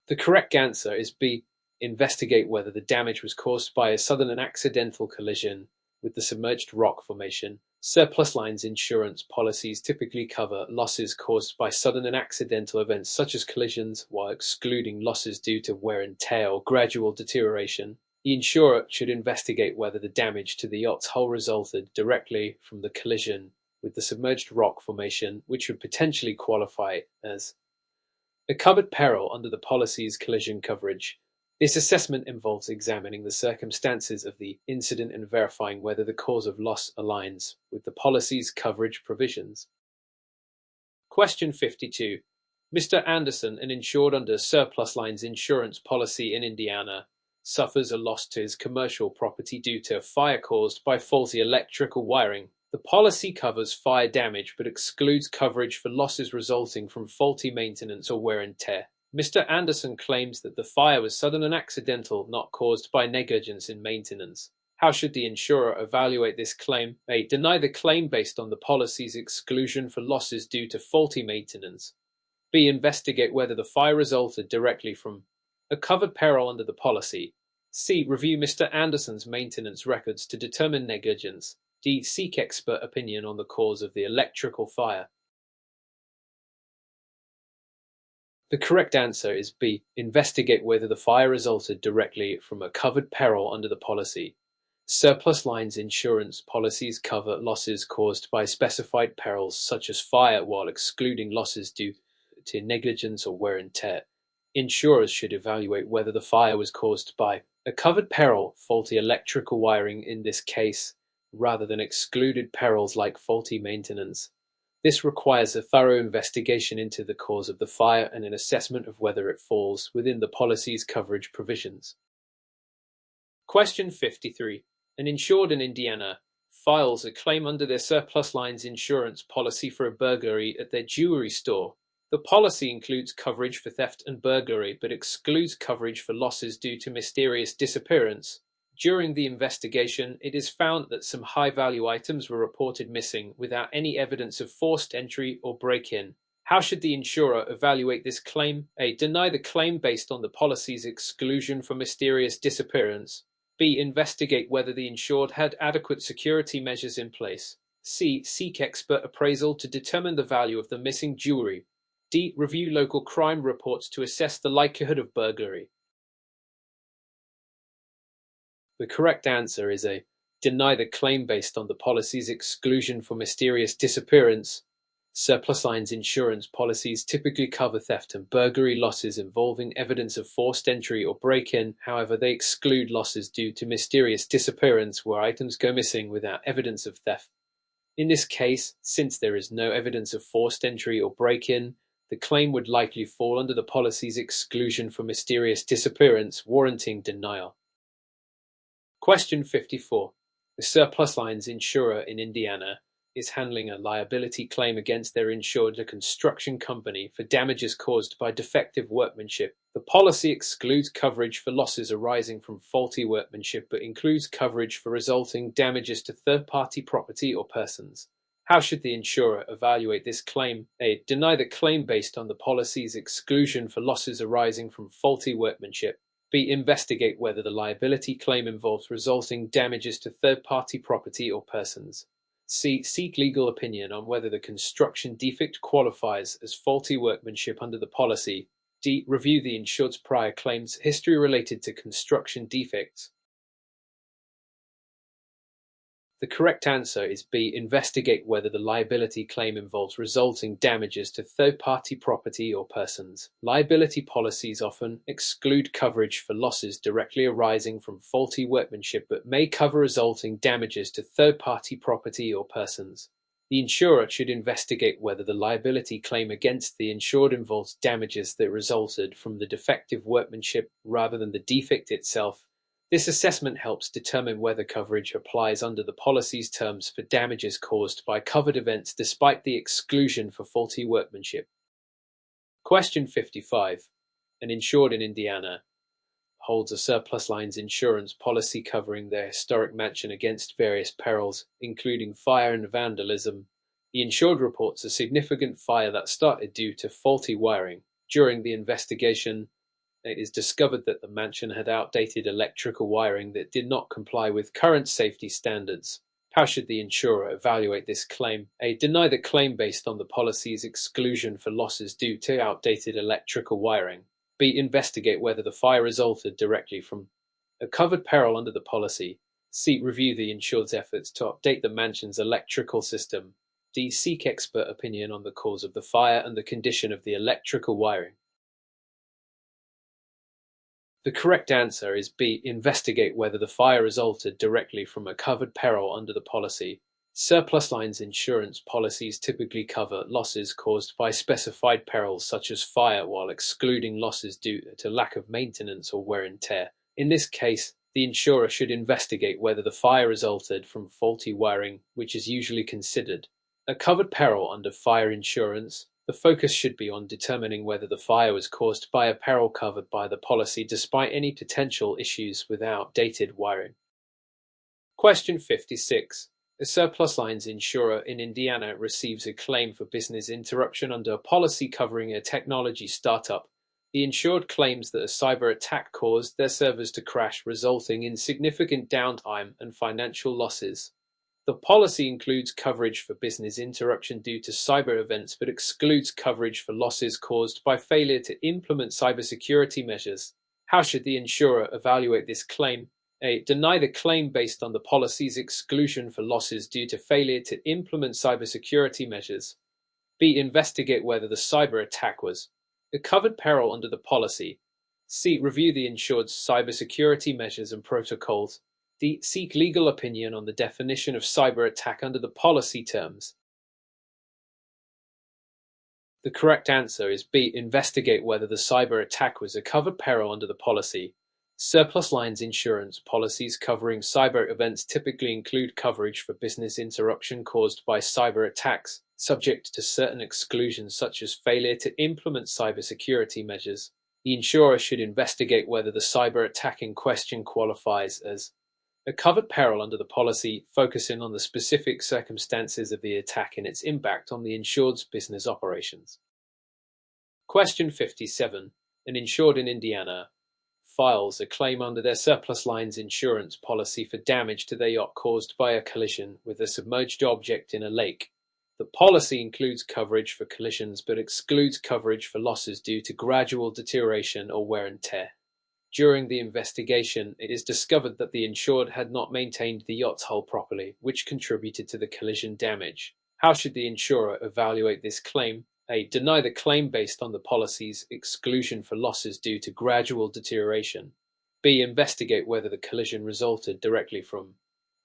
The correct answer is B. Investigate whether the damage was caused by a sudden and accidental collision with the submerged rock formation. Surplus lines insurance policies typically cover losses caused by sudden and accidental events such as collisions, while excluding losses due to wear and tear or gradual deterioration. The insurer should investigate whether the damage to the yacht's hull resulted directly from the collision with the submerged rock formation, which would potentially qualify as a covered peril under the policy's collision coverage. This assessment involves examining the circumstances of the incident and verifying whether the cause of loss aligns with the policy's coverage provisions. Question 52. Mr. Anderson, an insured under surplus lines insurance policy in Indiana, suffers a loss to his commercial property due to a fire caused by faulty electrical wiring. The policy covers fire damage but excludes coverage for losses resulting from faulty maintenance or wear and tear. Mr. Anderson claims that the fire was sudden and accidental, not caused by negligence in maintenance. How should the insurer evaluate this claim? A. Deny the claim based on the policy's exclusion for losses due to faulty maintenance. B. Investigate whether the fire resulted directly from a covered peril under the policy. C. Review Mr. Anderson's maintenance records to determine negligence. D. Seek expert opinion on the cause of the electrical fire. The correct answer is B. Investigate whether the fire resulted directly from a covered peril under the policy. Surplus lines insurance policies cover losses caused by specified perils such as fire, while excluding losses due to negligence or wear and tear. Insurers should evaluate whether the fire was caused by a covered peril, faulty electrical wiring in this case, rather than excluded perils like faulty maintenance. This requires a thorough investigation into the cause of the fire and an assessment of whether it falls within the policy's coverage provisions. Question 53. An insured in Indiana files a claim under their surplus lines insurance policy for a burglary at their jewelry store. The policy includes coverage for theft and burglary, but excludes coverage for losses due to mysterious disappearance. During the investigation, it is found that some high-value items were reported missing without any evidence of forced entry or break-in. How should the insurer evaluate this claim? A. Deny the claim based on the policy's exclusion for mysterious disappearance. B. Investigate whether the insured had adequate security measures in place. C. Seek expert appraisal to determine the value of the missing jewelry. D. Review local crime reports to assess the likelihood of burglary. The correct answer is A. Deny the claim based on the policy's exclusion for mysterious disappearance. Surplus lines insurance policies typically cover theft and burglary losses involving evidence of forced entry or break-in. However, they exclude losses due to mysterious disappearance where items go missing without evidence of theft. In this case, since there is no evidence of forced entry or break-in, the claim would likely fall under the policy's exclusion for mysterious disappearance, warranting denial. Question 54. The surplus lines insurer in Indiana is handling a liability claim against their insured, a construction company, for damages caused by defective workmanship. The policy excludes coverage for losses arising from faulty workmanship, but includes coverage for resulting damages to third-party property or persons. How should the insurer evaluate this claim? A. Deny the claim based on the policy's exclusion for losses arising from faulty workmanship. B. Investigate whether the liability claim involves resulting damages to third-party property or persons. C. Seek legal opinion on whether the construction defect qualifies as faulty workmanship under the policy. D. Review the insured's prior claims history related to construction defects. The correct answer is B. Investigate whether the liability claim involves resulting damages to third-party property or persons. Liability policies often exclude coverage for losses directly arising from faulty workmanship, but may cover resulting damages to third-party property or persons. The insurer should investigate whether the liability claim against the insured involves damages that resulted from the defective workmanship rather than the defect itself. This assessment helps determine whether coverage applies under the policy's terms for damages caused by covered events despite the exclusion for faulty workmanship. Question 55. An insured in Indiana holds a surplus lines insurance policy covering their historic mansion against various perils, including fire and vandalism. The insured reports a significant fire that started due to faulty wiring. During the investigation, it is discovered that the mansion had outdated electrical wiring that did not comply with current safety standards. How should the insurer evaluate this claim? A. Deny the claim based on the policy's exclusion for losses due to outdated electrical wiring. B. Investigate whether the fire resulted directly from a covered peril under the policy. C. Review the insured's efforts to update the mansion's electrical system. D. Seek expert opinion on the cause of the fire and the condition of the electrical wiring. The correct answer is B. Investigate whether the fire resulted directly from a covered peril under the policy. Surplus lines insurance policies typically cover losses caused by specified perils such as fire, while excluding losses due to lack of maintenance or wear and tear. In this case, the insurer should investigate whether the fire resulted from faulty wiring, which is usually considered a covered peril under fire insurance. The focus should be on determining whether the fire was caused by a peril covered by the policy despite any potential issues with outdated wiring. Question 56. A surplus lines insurer in Indiana receives a claim for business interruption under a policy covering a technology startup. The insured claims that a cyber attack caused their servers to crash, resulting in significant downtime and financial losses. The policy includes coverage for business interruption due to cyber events, but excludes coverage for losses caused by failure to implement cybersecurity measures. How should the insurer evaluate this claim? A. Deny the claim based on the policy's exclusion for losses due to failure to implement cybersecurity measures. B. Investigate whether the cyber attack was a covered peril under the policy. C. Review the insured's cybersecurity measures and protocols. D. Seek legal opinion on the definition of cyber attack under the policy terms. The correct answer is B. Investigate whether the cyber attack was a covered peril under the policy. Surplus lines insurance policies covering cyber events typically include coverage for business interruption caused by cyber attacks, subject to certain exclusions such as failure to implement cybersecurity measures. The insurer should investigate whether the cyber attack in question qualifies as a covered peril under the policy, focusing on the specific circumstances of the attack and its impact on the insured's business operations. Question 57. An insured in Indiana files a claim under their surplus lines insurance policy for damage to their yacht caused by a collision with a submerged object in a lake. The policy includes coverage for collisions but excludes coverage for losses due to gradual deterioration or wear and tear. During the investigation, it is discovered that the insured had not maintained the yacht's hull properly, which contributed to the collision damage. How should the insurer evaluate this claim? A. Deny the claim based on the policy's exclusion for losses due to gradual deterioration. B. Investigate whether the collision resulted directly from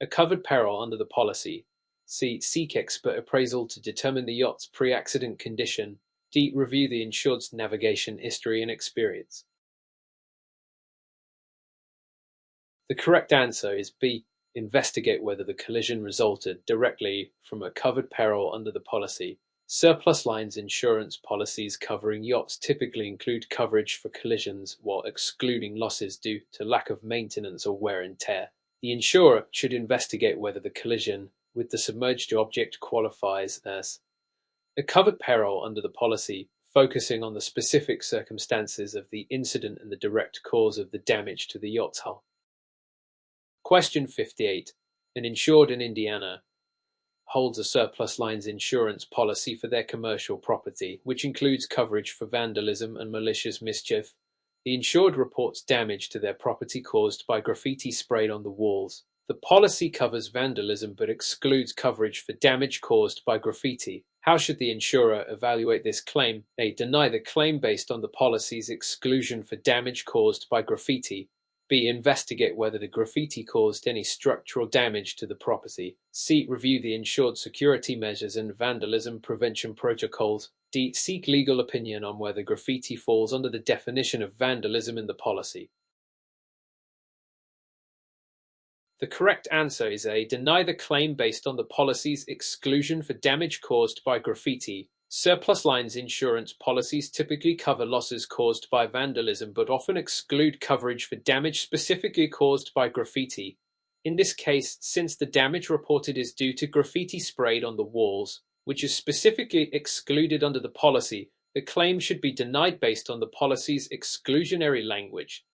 a covered peril under the policy. C. Seek expert appraisal to determine the yacht's pre-accident condition. D. Review the insured's navigation history and experience. The correct answer is B. Investigate whether the collision resulted directly from a covered peril under the policy. Surplus lines insurance policies covering yachts typically include coverage for collisions while excluding losses due to lack of maintenance or wear and tear. The insurer should investigate whether the collision with the submerged object qualifies as a covered peril under the policy, focusing on the specific circumstances of the incident and the direct cause of the damage to the yacht's hull. Question 58. An insured in Indiana holds a surplus lines insurance policy for their commercial property, which includes coverage for vandalism and malicious mischief. The insured reports damage to their property caused by graffiti sprayed on the walls. The policy covers vandalism but excludes coverage for damage caused by graffiti. How should the insurer evaluate this claim? A. Deny the claim based on the policy's exclusion for damage caused by graffiti. B. Investigate whether the graffiti caused any structural damage to the property. C. Review the insured security measures and vandalism prevention protocols. D. Seek legal opinion on whether graffiti falls under the definition of vandalism in the policy. The correct answer is A. Deny the claim based on the policy's exclusion for damage caused by graffiti. Surplus lines insurance policies typically cover losses caused by vandalism but often exclude coverage for damage specifically caused by graffiti. In this case, since the damage reported is due to graffiti sprayed on the walls, which is specifically excluded under the policy, the claim should be denied based on the policy's exclusionary language.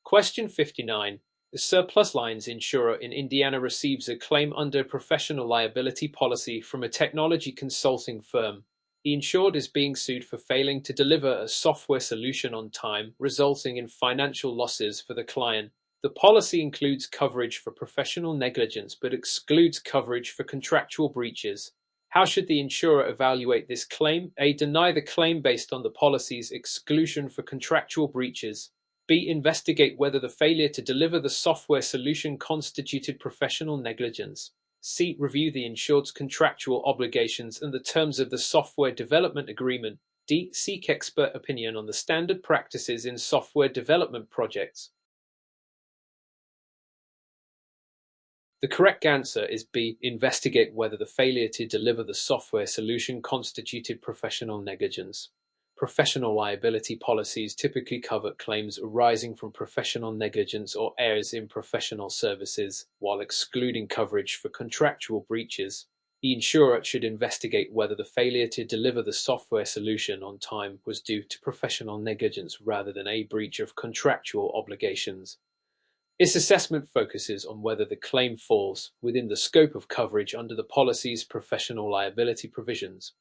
Question 59. The surplus lines insurer in Indiana receives a claim under professional liability policy from a technology consulting firm. The insured is being sued for failing to deliver a software solution on time, resulting in financial losses for the client. The policy includes coverage for professional negligence but excludes coverage for contractual breaches. How should the insurer evaluate this claim? A. Deny the claim based on the policy's exclusion for contractual breaches. B. Investigate whether the failure to deliver the software solution constituted professional negligence. C. Review the insured's contractual obligations and the terms of the software development agreement. D. Seek expert opinion on the standard practices in software development projects. The correct answer is B. Investigate whether the failure to deliver the software solution constituted professional negligence. Professional liability policies typically cover claims arising from professional negligence or errors in professional services, while excluding coverage for contractual breaches. The insurer should investigate whether the failure to deliver the software solution on time was due to professional negligence rather than a breach of contractual obligations. Its assessment focuses on whether the claim falls within the scope of coverage under the policy's professional liability provisions.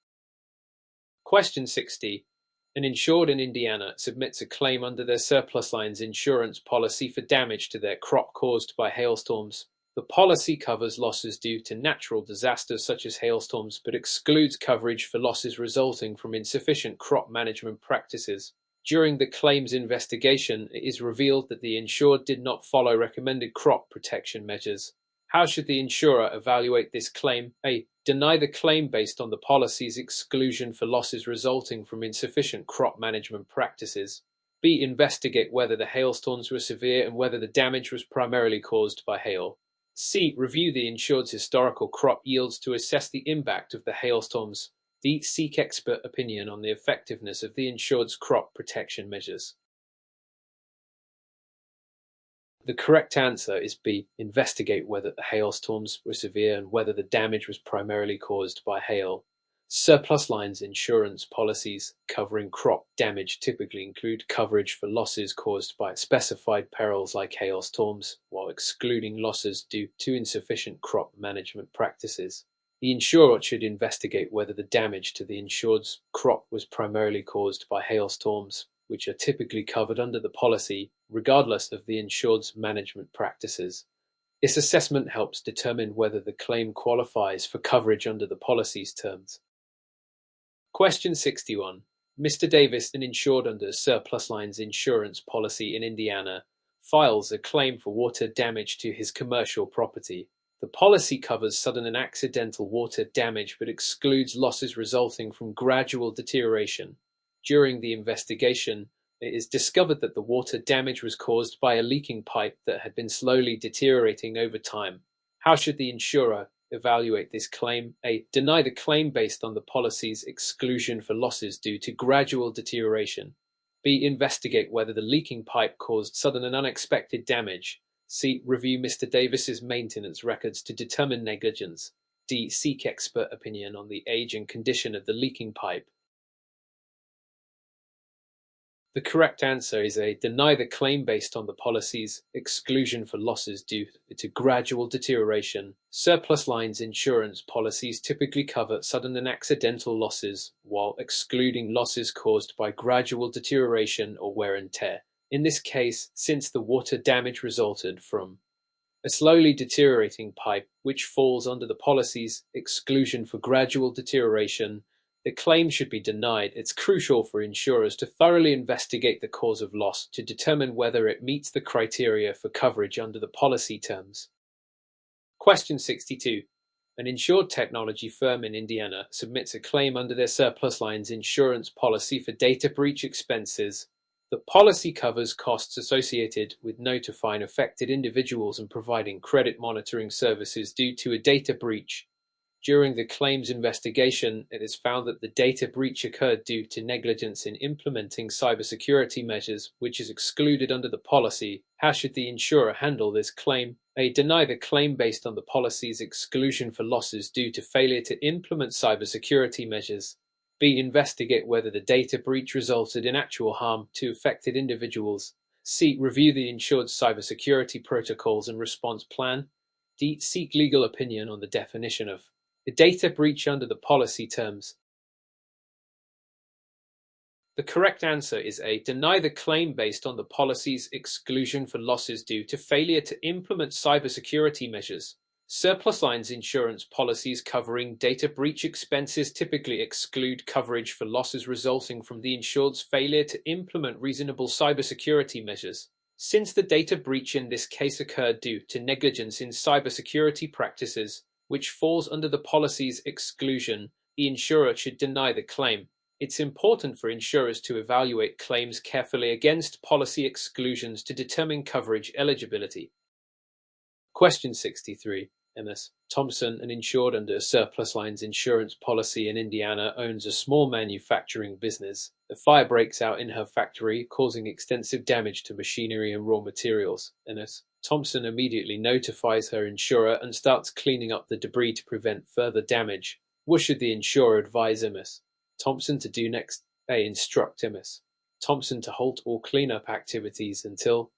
Question 60. An insured in Indiana submits a claim under their surplus lines insurance policy for damage to their crop caused by hailstorms. The policy covers losses due to natural disasters such as hailstorms, but excludes coverage for losses resulting from insufficient crop management practices. During the claims investigation, it is revealed that the insured did not follow recommended crop protection measures. How should the insurer evaluate this claim? A. Deny the claim based on the policy's exclusion for losses resulting from insufficient crop management practices. B. Investigate whether the hailstorms were severe and whether the damage was primarily caused by hail. C. Review the insured's historical crop yields to assess the impact of the hailstorms. D. Seek expert opinion on the effectiveness of the insured's crop protection measures. The correct answer is B. Investigate whether the hailstorms were severe and whether the damage was primarily caused by hail. Surplus lines insurance policies covering crop damage typically include coverage for losses caused by specified perils like hailstorms, while excluding losses due to insufficient crop management practices. The insurer should investigate whether the damage to the insured's crop was primarily caused by hailstorms, which are typically covered under the policy, regardless of the insured's management practices. This assessment helps determine whether the claim qualifies for coverage under the policy's terms. Question 61. Mr. Davis, an insured under surplus lines insurance policy in Indiana, files a claim for water damage to his commercial property. The policy covers sudden and accidental water damage but excludes losses resulting from gradual deterioration. During the investigation, it is discovered that the water damage was caused by a leaking pipe that had been slowly deteriorating over time. How should the insurer evaluate this claim? A. Deny the claim based on the policy's exclusion for losses due to gradual deterioration. B. Investigate whether the leaking pipe caused sudden and unexpected damage. C. Review Mr. Davis's maintenance records to determine negligence. D. Seek expert opinion on the age and condition of the leaking pipe. The correct answer is A. Deny the claim based on the policy's exclusion for losses due to gradual deterioration. Surplus lines insurance policies typically cover sudden and accidental losses, while excluding losses caused by gradual deterioration or wear and tear. In this case, since the water damage resulted from a slowly deteriorating pipe, which falls under the policy's exclusion for gradual deterioration, the claim should be denied. It's crucial for insurers to thoroughly investigate the cause of loss to determine whether it meets the criteria for coverage under the policy terms. Question 62. An insured technology firm in Indiana submits a claim under their surplus lines insurance policy for data breach expenses. The policy covers costs associated with notifying affected individuals and providing credit monitoring services due to a data breach. During the claims investigation, it is found that the data breach occurred due to negligence in implementing cybersecurity measures, which is excluded under the policy. How should the insurer handle this claim? A. Deny the claim based on the policy's exclusion for losses due to failure to implement cybersecurity measures. B. Investigate whether the data breach resulted in actual harm to affected individuals. C. Review the insured's cybersecurity protocols and response plan. D. Seek legal opinion on the definition of a data breach under the policy terms. The correct answer is A. Deny the claim based on the policy's exclusion for losses due to failure to implement cybersecurity measures. Surplus lines insurance policies covering data breach expenses typically exclude coverage for losses resulting from the insured's failure to implement reasonable cybersecurity measures. Since the data breach in this case occurred due to negligence in cybersecurity practices, which falls under the policy's exclusion, the insurer should deny the claim. It's important for insurers to evaluate claims carefully against policy exclusions to determine coverage eligibility. Question 63. MS. Thompson, an insured under a surplus lines insurance policy in Indiana, owns a small manufacturing business. A fire breaks out in her factory, causing extensive damage to machinery and raw materials. MS. Thompson immediately notifies her insurer and starts cleaning up the debris to prevent further damage. What should the insurer advise MS. Thompson to do next? A. Instruct MS. Thompson to halt all cleanup activities until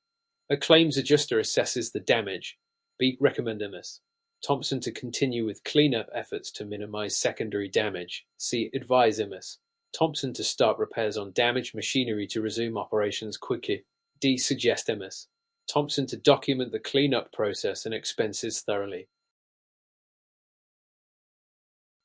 a claims adjuster assesses the damage. B. Recommend MS. Thompson to continue with cleanup efforts to minimize secondary damage. C. Advise MS. Thompson to start repairs on damaged machinery to resume operations quickly. D. Suggest MS. Thompson to document the cleanup process and expenses thoroughly.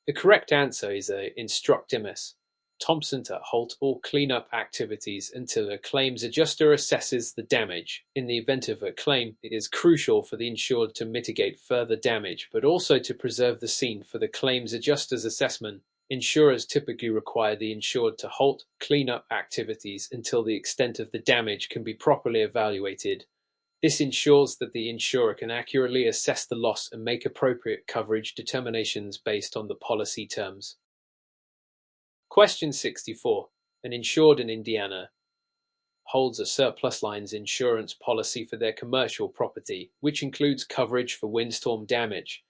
The correct answer is A. Instruct MS. Thompson to halt all cleanup activities until a claims adjuster assesses the damage. In the event of a claim, it is crucial for the insured to mitigate further damage, but also to preserve the scene for the claims adjuster's assessment. Insurers typically require the insured to halt cleanup activities until the extent of the damage can be properly evaluated. This ensures that the insurer can accurately assess the loss and make appropriate coverage determinations based on the policy terms. Question 64. An insured in Indiana holds a surplus lines insurance policy for their commercial property, which includes coverage for windstorm damage.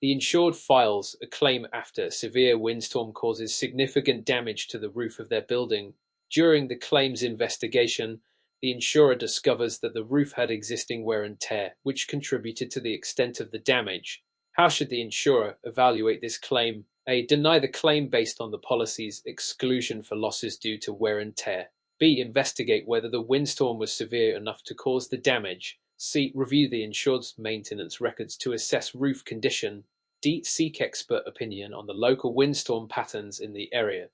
The insured files a claim after a severe windstorm causes significant damage to the roof of their building. During the claims investigation, the insurer discovers that the roof had existing wear and tear, which contributed to the extent of the damage. How should the insurer evaluate this claim? A. Deny the claim based on the policy's exclusion for losses due to wear and tear. B. Investigate whether the windstorm was severe enough to cause the damage. C. Review the insured's maintenance records to assess roof condition. D. Seek expert opinion on the local windstorm patterns in the area.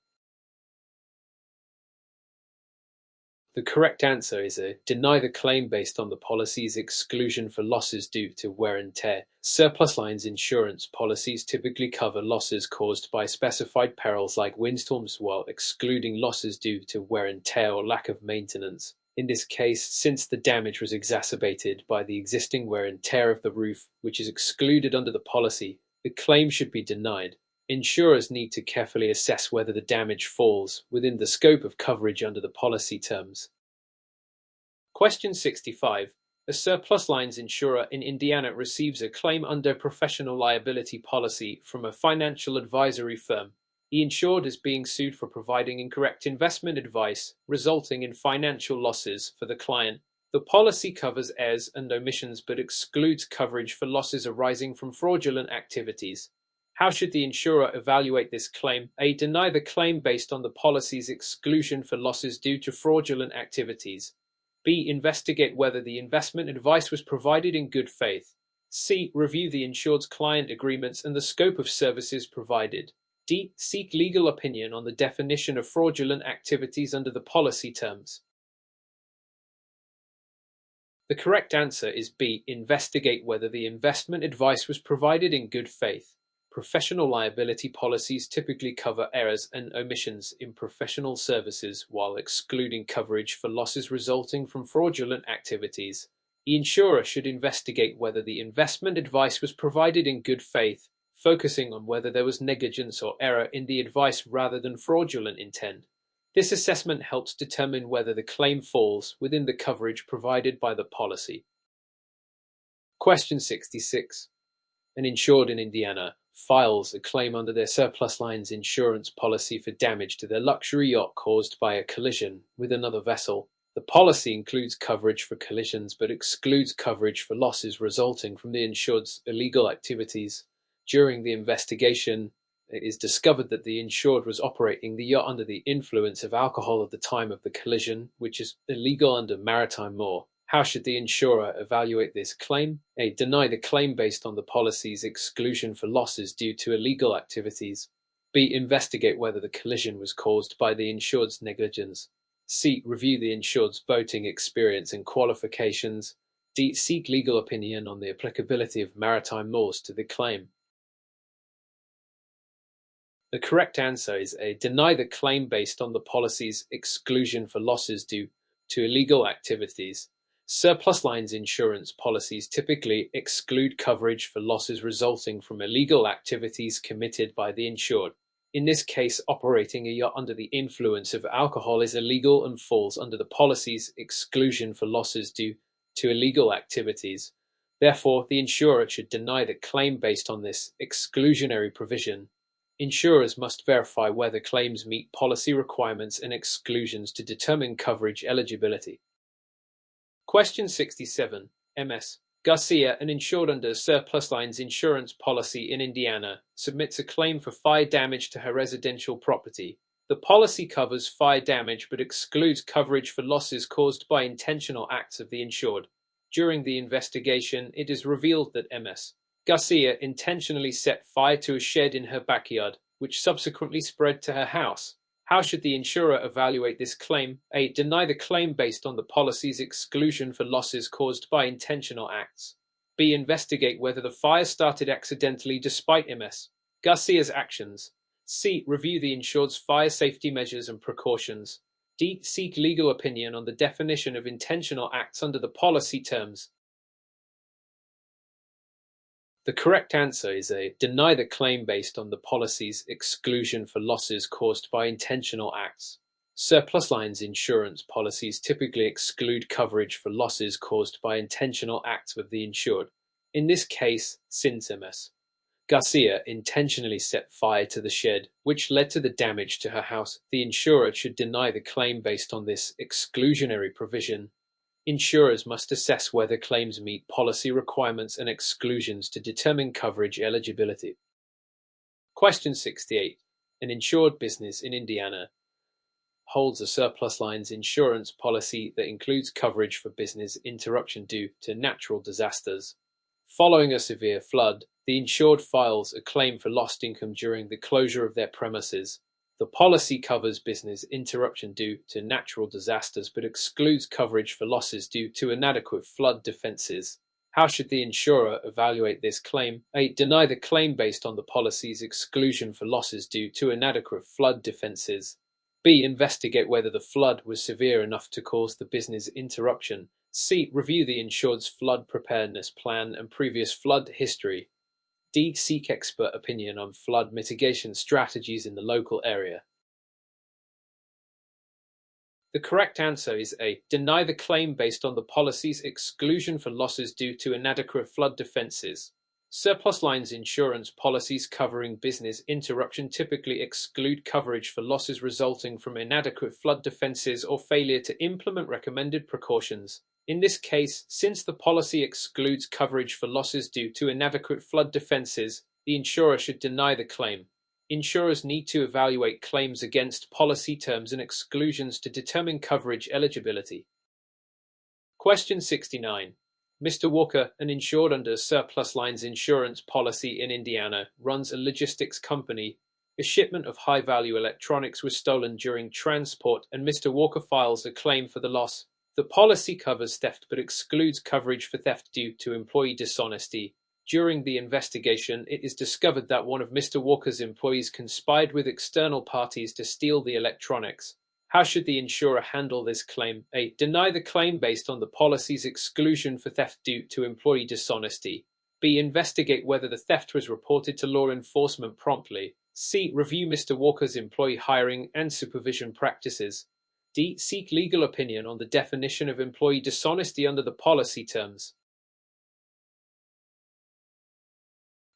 The correct answer is A. Deny the claim based on the policy's exclusion for losses due to wear and tear. Surplus lines insurance policies typically cover losses caused by specified perils like windstorms while excluding losses due to wear and tear or lack of maintenance. In this case, since the damage was exacerbated by the existing wear and tear of the roof, which is excluded under the policy, the claim should be denied. Insurers need to carefully assess whether the damage falls within the scope of coverage under the policy terms. Question 65. A surplus lines insurer in Indiana receives a claim under professional liability policy from a financial advisory firm. The insured is being sued for providing incorrect investment advice, resulting in financial losses for the client. The policy covers errors and omissions but excludes coverage for losses arising from fraudulent activities. How should the insurer evaluate this claim? A. Deny the claim based on the policy's exclusion for losses due to fraudulent activities. B. Investigate whether the investment advice was provided in good faith. C. Review the insured's client agreements and the scope of services provided. D. Seek legal opinion on the definition of fraudulent activities under the policy terms. The correct answer is B. Investigate whether the investment advice was provided in good faith. Professional liability policies typically cover errors and omissions in professional services while excluding coverage for losses resulting from fraudulent activities. The insurer should investigate whether the investment advice was provided in good faith. focusing on whether there was negligence or error in the advice rather than fraudulent intent. This assessment helps determine whether the claim falls within the coverage provided by the policy. Question 66. An insured in Indiana files a claim under their surplus lines insurance policy for damage to their luxury yacht caused by a collision with another vessel. The policy includes coverage for collisions but excludes coverage for losses resulting from the insured's illegal activities. During the investigation, it is discovered that the insured was operating the yacht under the influence of alcohol at the time of the collision, which is illegal under maritime law. How should the insurer evaluate this claim? A. Deny the claim based on the policy's exclusion for losses due to illegal activities. B. Investigate whether the collision was caused by the insured's negligence. C. Review the insured's boating experience and qualifications. D. Seek legal opinion on the applicability of maritime laws to the claim. The correct answer is A. Deny the claim based on the policy's exclusion for losses due to illegal activities. Surplus lines insurance policies typically exclude coverage for losses resulting from illegal activities committed by the insured. In this case, operating a yacht under the influence of alcohol is illegal and falls under the policy's exclusion for losses due to illegal activities. Therefore, the insurer should deny the claim based on this exclusionary provision. Insurers must verify whether claims meet policy requirements and exclusions to determine coverage eligibility. Question 67. MS. Garcia, an insured under surplus lines insurance policy in Indiana, submits a claim for fire damage to her residential property. The policy covers fire damage but excludes coverage for losses caused by intentional acts of the insured. During the investigation, it is revealed that MS. Garcia intentionally set fire to a shed in her backyard, which subsequently spread to her house. How should the insurer evaluate this claim? A. Deny the claim based on the policy's exclusion for losses caused by intentional acts. B. Investigate whether the fire started accidentally despite MS. Garcia's actions. C. Review the insured's fire safety measures and precautions. D. Seek legal opinion on the definition of intentional acts under the policy terms. The correct answer is A. Deny the claim based on the policy's exclusion for losses caused by intentional acts. Surplus lines insurance policies typically exclude coverage for losses caused by intentional acts of the insured. In this case, since MS. Garcia intentionally set fire to the shed, which led to the damage to her house, the insurer should deny the claim based on this exclusionary provision. Insurers must assess whether claims meet policy requirements and exclusions to determine coverage eligibility. Question 68. An insured business in Indiana holds a surplus lines insurance policy that includes coverage for business interruption due to natural disasters. Following a severe flood, the insured files a claim for lost income during the closure of their premises. The policy covers business interruption due to natural disasters but excludes coverage for losses due to inadequate flood defenses. How should the insurer evaluate this claim? A. Deny the claim based on the policy's exclusion for losses due to inadequate flood defenses. B. Investigate whether the flood was severe enough to cause the business interruption. C. Review the insured's flood preparedness plan and previous flood history. D. Seek expert opinion on flood mitigation strategies in the local area. The correct answer is A. Deny the claim based on the policy's exclusion for losses due to inadequate flood defenses. Surplus lines insurance policies covering business interruption typically exclude coverage for losses resulting from inadequate flood defenses or failure to implement recommended precautions. In this case, since the policy excludes coverage for losses due to inadequate flood defenses, the insurer should deny the claim. Insurers need to evaluate claims against policy terms and exclusions to determine coverage eligibility. Question 69. Mr. Walker, an insured under a surplus lines insurance policy in Indiana, runs a logistics company. A shipment of high-value electronics was stolen during transport, and Mr. Walker files a claim for the loss. The policy covers theft but excludes coverage for theft due to employee dishonesty. During the investigation, it is discovered that one of Mr. Walker's employees conspired with external parties to steal the electronics. How should the insurer handle this claim? A. Deny the claim based on the policy's exclusion for theft due to employee dishonesty. B. Investigate whether the theft was reported to law enforcement promptly. C. Review Mr. Walker's employee hiring and supervision practices. D. Seek legal opinion on the definition of employee dishonesty under the policy terms.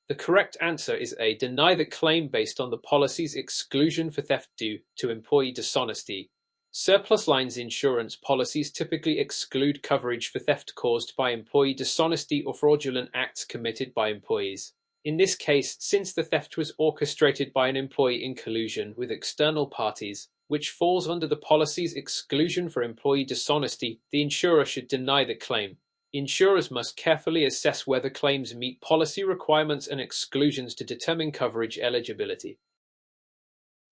The correct answer is A. Deny the claim based on the policy's exclusion for theft due to employee dishonesty. Surplus lines insurance policies typically exclude coverage for theft caused by employee dishonesty or fraudulent acts committed by employees. In this case, since the theft was orchestrated by an employee in collusion with external parties, which falls under the policy's exclusion for employee dishonesty, the insurer should deny the claim. Insurers must carefully assess whether claims meet policy requirements and exclusions to determine coverage eligibility.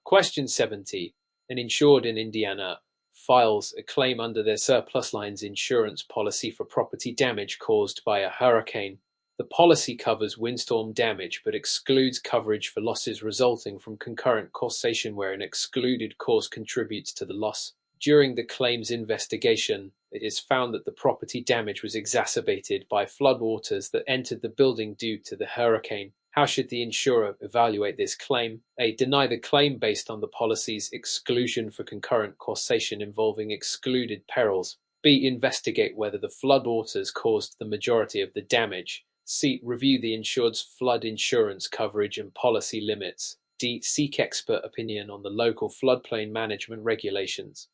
Question 70. An insured in Indiana files a claim under their surplus lines insurance policy for property damage caused by a hurricane. The policy covers windstorm damage but excludes coverage for losses resulting from concurrent causation where an excluded cause contributes to the loss. During the claims investigation, it is found that the property damage was exacerbated by floodwaters that entered the building due to the hurricane. How should the insurer evaluate this claim? A. Deny the claim based on the policy's exclusion for concurrent causation involving excluded perils. B. Investigate whether the floodwaters caused the majority of the damage. C. Review the insured's flood insurance coverage and policy limits. D. Seek expert opinion on the local floodplain management regulations.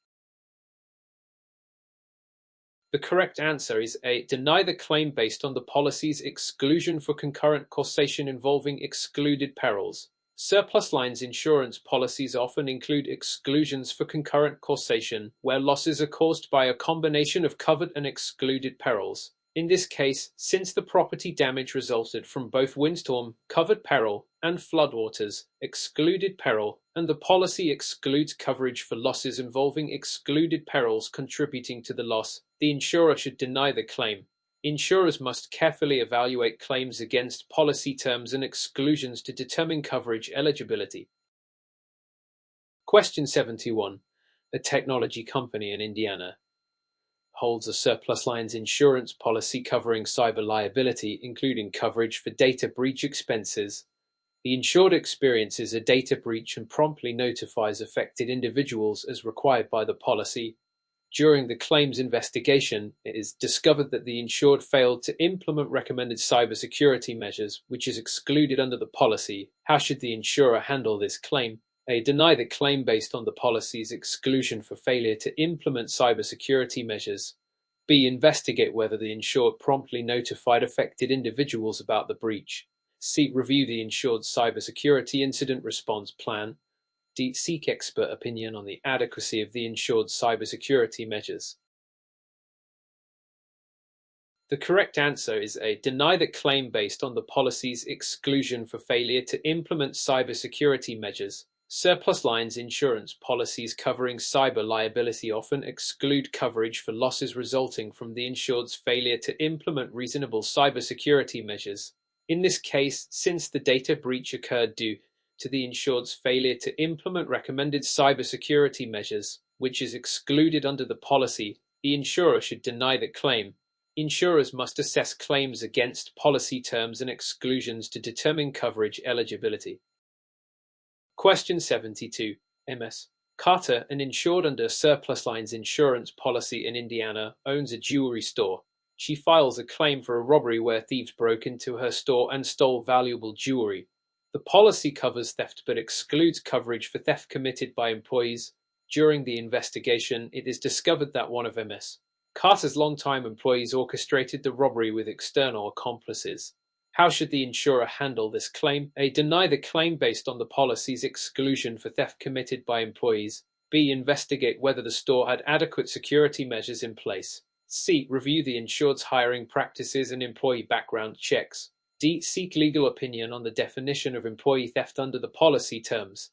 The correct answer is A. Deny the claim based on the policy's exclusion for concurrent causation involving excluded perils. Surplus lines insurance policies often include exclusions for concurrent causation, where losses are caused by a combination of covered and excluded perils. In this case, since the property damage resulted from both windstorm, covered peril, and floodwaters, excluded peril, and the policy excludes coverage for losses involving excluded perils contributing to the loss, the insurer should deny the claim. Insurers must carefully evaluate claims against policy terms and exclusions to determine coverage eligibility. Question 71. A technology company in Indiana holds a surplus lines insurance policy covering cyber liability, including coverage for data breach expenses. The insured experiences a data breach and promptly notifies affected individuals as required by the policy. During the claims investigation, it is discovered that the insured failed to implement recommended cybersecurity measures, which is excluded under the policy. How should the insurer handle this claim? A. Deny the claim based on the policy's exclusion for failure to implement cybersecurity measures. B. Investigate whether the insured promptly notified affected individuals about the breach. C. Review the insured's cybersecurity incident response plan. D. Seek expert opinion on the adequacy of the insured's cybersecurity measures. The correct answer is A. Deny the claim based on the policy's exclusion for failure to implement cybersecurity measures. Surplus lines insurance policies covering cyber liability often exclude coverage for losses resulting from the insured's failure to implement reasonable cybersecurity measures. In this case, since the data breach occurred due to the insured's failure to implement recommended cybersecurity measures, which is excluded under the policy, the insurer should deny the claim. Insurers must assess claims against policy terms and exclusions to determine coverage eligibility. Question 72. Ms. Carter, an insured under a surplus lines insurance policy in Indiana, owns a jewelry store. She files a claim for a robbery where thieves broke into her store and stole valuable jewelry. The policy covers theft but excludes coverage for theft committed by employees. During the investigation, it is discovered that one of Ms. Carter's longtime employees orchestrated the robbery with external accomplices. How should the insurer handle this claim? A. Deny the claim based on the policy's exclusion for theft committed by employees. B. Investigate whether the store had adequate security measures in place. C. Review the insured's hiring practices and employee background checks. D. Seek legal opinion on the definition of employee theft under the policy terms.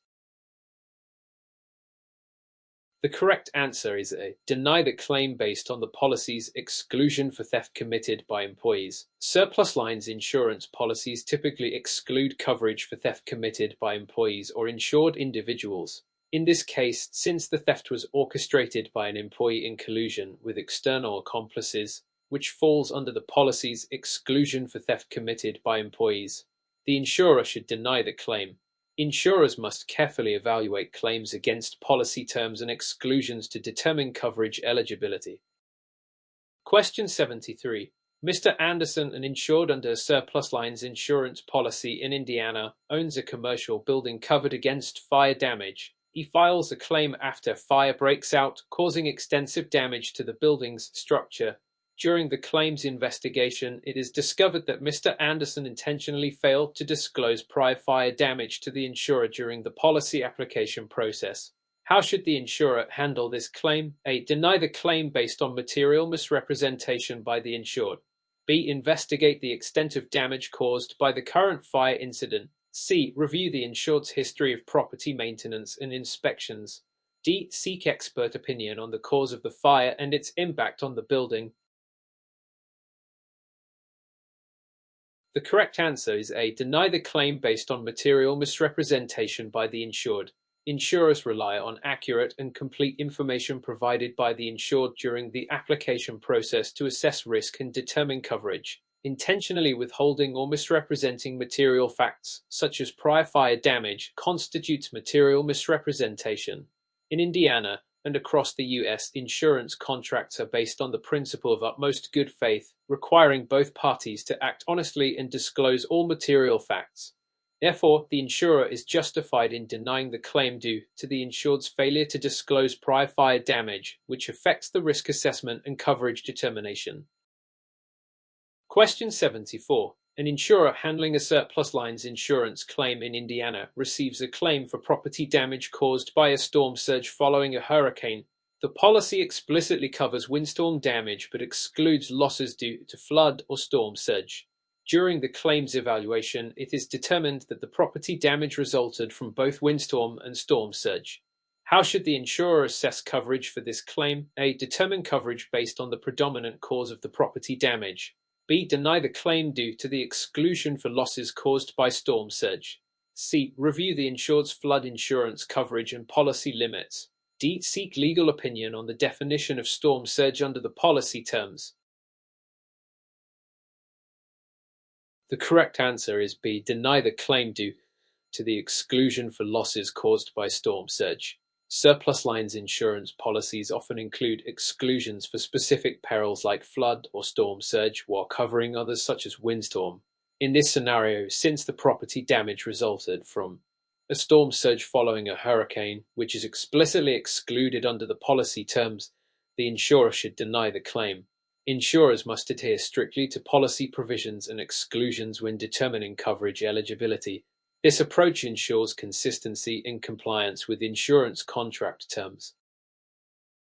The correct answer is A. Deny the claim based on the policy's exclusion for theft committed by employees. Surplus lines insurance policies typically exclude coverage for theft committed by employees or insured individuals. In this case, since the theft was orchestrated by an employee in collusion with external accomplices, which falls under the policy's exclusion for theft committed by employees. The insurer should deny the claim. Insurers must carefully evaluate claims against policy terms and exclusions to determine coverage eligibility. Question 73. Mr. Anderson, an insured under a surplus lines insurance policy in Indiana, owns a commercial building covered against fire damage. He files a claim after fire breaks out, causing extensive damage to the building's structure. During the claims investigation, it is discovered that Mr. Anderson intentionally failed to disclose prior fire damage to the insurer during the policy application process. How should the insurer handle this claim? A. Deny the claim based on material misrepresentation by the insured. B. Investigate the extent of damage caused by the current fire incident. C. Review the insured's history of property maintenance and inspections. D. Seek expert opinion on the cause of the fire and its impact on the building. The correct answer is A. Deny the claim based on material misrepresentation by the insured. Insurers rely on accurate and complete information provided by the insured during the application process to assess risk and determine coverage. Intentionally withholding or misrepresenting material facts, such as prior fire damage, constitutes material misrepresentation. In Indiana and across the U.S., insurance contracts are based on the principle of utmost good faith, requiring both parties to act honestly and disclose all material facts. Therefore, the insurer is justified in denying the claim due to the insured's failure to disclose prior fire damage, which affects the risk assessment and coverage determination. Question 74. An insurer handling a surplus lines insurance claim in Indiana receives a claim for property damage caused by a storm surge following a hurricane. The policy explicitly covers windstorm damage but excludes losses due to flood or storm surge. During the claims evaluation, it is determined that the property damage resulted from both windstorm and storm surge. How should the insurer assess coverage for this claim? A. Determine coverage based on the predominant cause of the property damage. B. Deny the claim due to the exclusion for losses caused by storm surge. C. Review the insured's flood insurance coverage and policy limits. D. Seek legal opinion on the definition of storm surge under the policy terms. The correct answer is B. Deny the claim due to the exclusion for losses caused by storm surge. Surplus lines insurance policies often include exclusions for specific perils like flood or storm surge, while covering others such as windstorm. In this scenario, since the property damage resulted from a storm surge following a hurricane, which is explicitly excluded under the policy terms, the insurer should deny the claim. Insurers must adhere strictly to policy provisions and exclusions when determining coverage eligibility. This approach ensures consistency and compliance with insurance contract terms.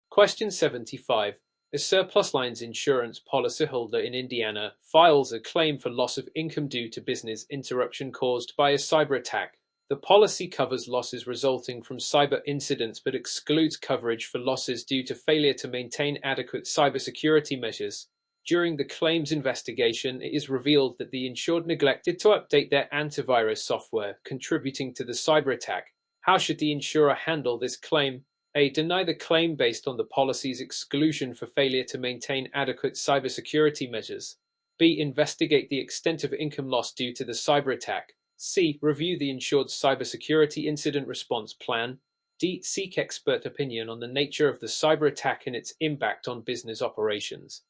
Question 75. A surplus lines insurance policyholder in Indiana files a claim for loss of income due to business interruption caused by a cyber attack. The policy covers losses resulting from cyber incidents but excludes coverage for losses due to failure to maintain adequate cybersecurity measures. During the claims investigation, it is revealed that the insured neglected to update their antivirus software, contributing to the cyber attack. How should the insurer handle this claim? A. Deny the claim based on the policy's exclusion for failure to maintain adequate cybersecurity measures. B. Investigate the extent of income loss due to the cyber attack. C. Review the insured's cybersecurity incident response plan. D. Seek expert opinion on the nature of the cyber attack and its impact on business operations.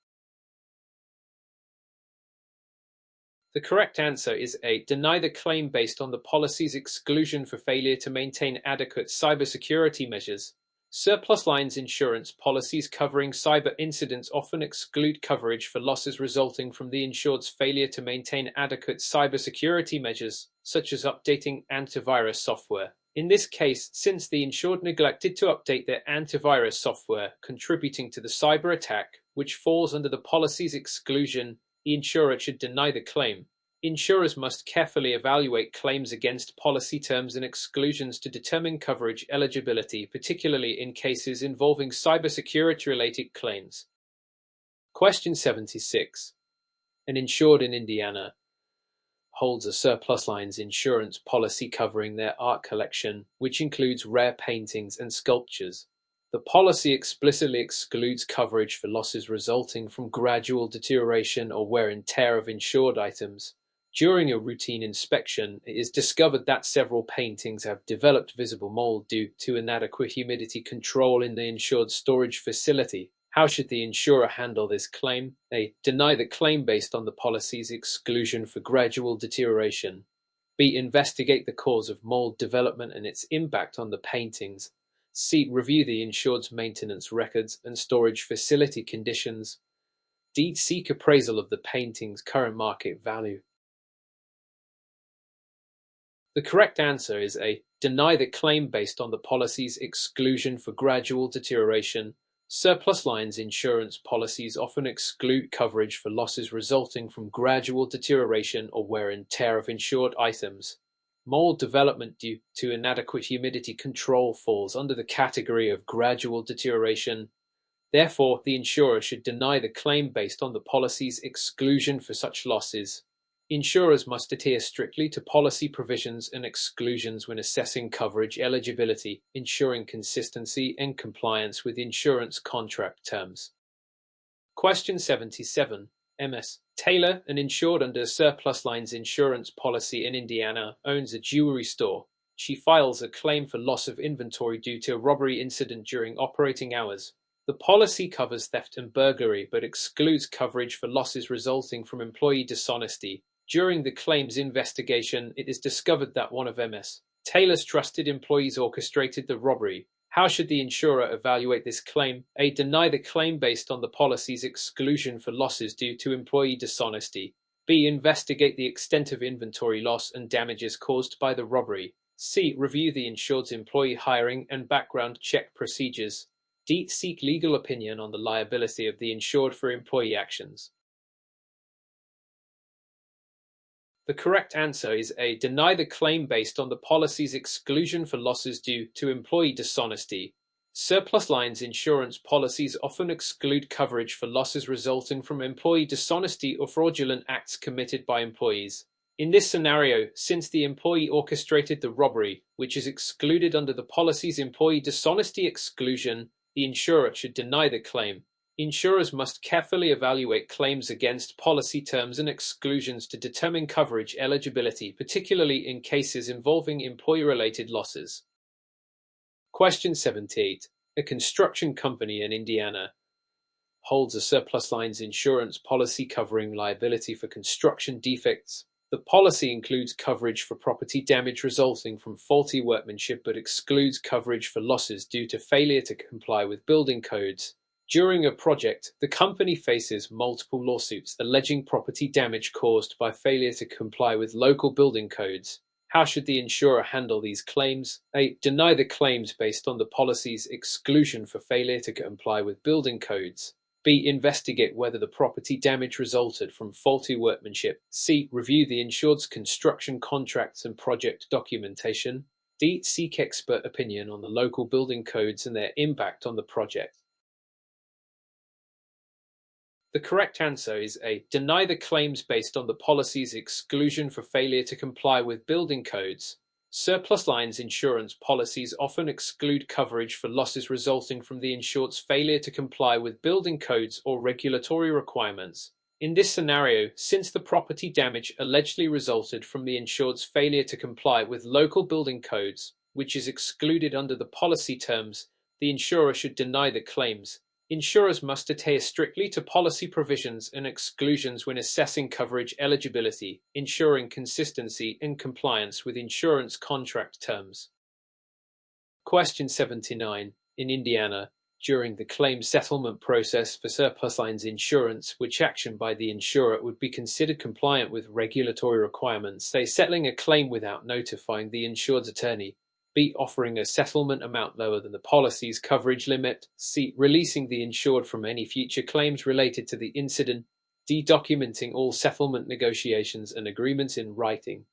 The correct answer is A. Deny the claim based on the policy's exclusion for failure to maintain adequate cybersecurity measures. Surplus lines insurance policies covering cyber incidents often exclude coverage for losses resulting from the insured's failure to maintain adequate cybersecurity measures, such as updating antivirus software. In this case, since the insured neglected to update their antivirus software, contributing to the cyber attack, which falls under the policy's exclusion, the insurer should deny the claim. Insurers must carefully evaluate claims against policy terms and exclusions to determine coverage eligibility, particularly in cases involving cybersecurity-related claims. Question 76. An insured in Indiana holds a surplus lines insurance policy covering their art collection, which includes rare paintings and sculptures. The policy explicitly excludes coverage for losses resulting from gradual deterioration or wear and tear of insured items. During a routine inspection, it is discovered that several paintings have developed visible mold due to inadequate humidity control in the insured storage facility. How should the insurer handle this claim? A. Deny the claim based on the policy's exclusion for gradual deterioration. B. Investigate the cause of mold development and its impact on the paintings. C. Review the insured's maintenance records and storage facility conditions. D. Seek appraisal of the painting's current market value. The correct answer is A. Deny the claim based on the policy's exclusion for gradual deterioration. Surplus lines insurance policies often exclude coverage for losses resulting from gradual deterioration or wear and tear of insured items. Mold development due to inadequate humidity control falls under the category of gradual deterioration. Therefore, the insurer should deny the claim based on the policy's exclusion for such losses. Insurers must adhere strictly to policy provisions and exclusions when assessing coverage eligibility, ensuring consistency and compliance with insurance contract terms. Question 77. MS. Taylor, an insured under Surplus Lines insurance policy in Indiana, owns a jewelry store. She files a claim for loss of inventory due to a robbery incident during operating hours. The policy covers theft and burglary but excludes coverage for losses resulting from employee dishonesty. During the claims investigation, it is discovered that one of MS. Taylor's trusted employees orchestrated the robbery. How should the insurer evaluate this claim? A. Deny the claim based on the policy's exclusion for losses due to employee dishonesty. B. Investigate the extent of inventory loss and damages caused by the robbery. C. Review the insured's employee hiring and background check procedures. D. Seek legal opinion on the liability of the insured for employee actions. The correct answer is A. Deny the claim based on the policy's exclusion for losses due to employee dishonesty. Surplus lines insurance policies often exclude coverage for losses resulting from employee dishonesty or fraudulent acts committed by employees. In this scenario, since the employee orchestrated the robbery, which is excluded under the policy's employee dishonesty exclusion, the insurer should deny the claim. Insurers must carefully evaluate claims against policy terms and exclusions to determine coverage eligibility, particularly in cases involving employee-related losses. Question 78. A construction company in Indiana holds a surplus lines insurance policy covering liability for construction defects. The policy includes coverage for property damage resulting from faulty workmanship but excludes coverage for losses due to failure to comply with building codes. During a project, the company faces multiple lawsuits alleging property damage caused by failure to comply with local building codes. How should the insurer handle these claims? A. Deny the claims based on the policy's exclusion for failure to comply with building codes. B. Investigate whether the property damage resulted from faulty workmanship. C. Review the insured's construction contracts and project documentation. D. Seek expert opinion on the local building codes and their impact on the project. The correct answer is A. Deny the claims based on the policy's exclusion for failure to comply with building codes. Surplus lines insurance policies often exclude coverage for losses resulting from the insured's failure to comply with building codes or regulatory requirements. In this scenario, since the property damage allegedly resulted from the insured's failure to comply with local building codes, which is excluded under the policy terms, the insurer should deny the claims. Insurers must adhere strictly to policy provisions and exclusions when assessing coverage eligibility, ensuring consistency and compliance with insurance contract terms. Question 79. In Indiana, during the claim settlement process for surplus lines insurance, which action by the insurer would be considered compliant with regulatory requirements? Say, settling a claim without notifying the insured's attorney. B. Offering a settlement amount lower than the policy's coverage limit. C. Releasing the insured from any future claims related to the incident. D. Documenting all settlement negotiations and agreements in writing.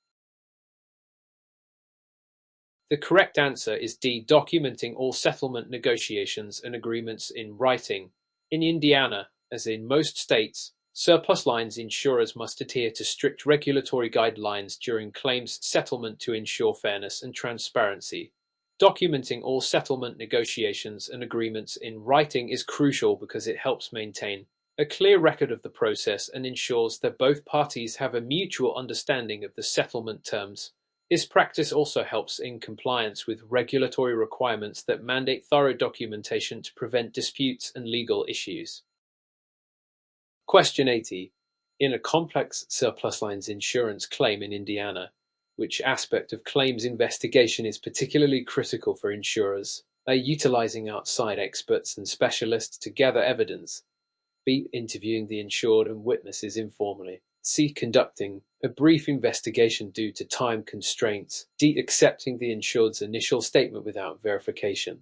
The correct answer is D. Documenting all settlement negotiations and agreements in writing. In Indiana, as in most states, surplus lines insurers must adhere to strict regulatory guidelines during claims settlement to ensure fairness and transparency. Documenting all settlement negotiations and agreements in writing is crucial because it helps maintain a clear record of the process and ensures that both parties have a mutual understanding of the settlement terms. This practice also helps in compliance with regulatory requirements that mandate thorough documentation to prevent disputes and legal issues. Question 80. In a complex surplus lines insurance claim in Indiana, which aspect of claims investigation is particularly critical for insurers? A. Utilizing outside experts and specialists to gather evidence. B. Interviewing the insured and witnesses informally. C. Conducting a brief investigation due to time constraints. D. Accepting the insured's initial statement without verification.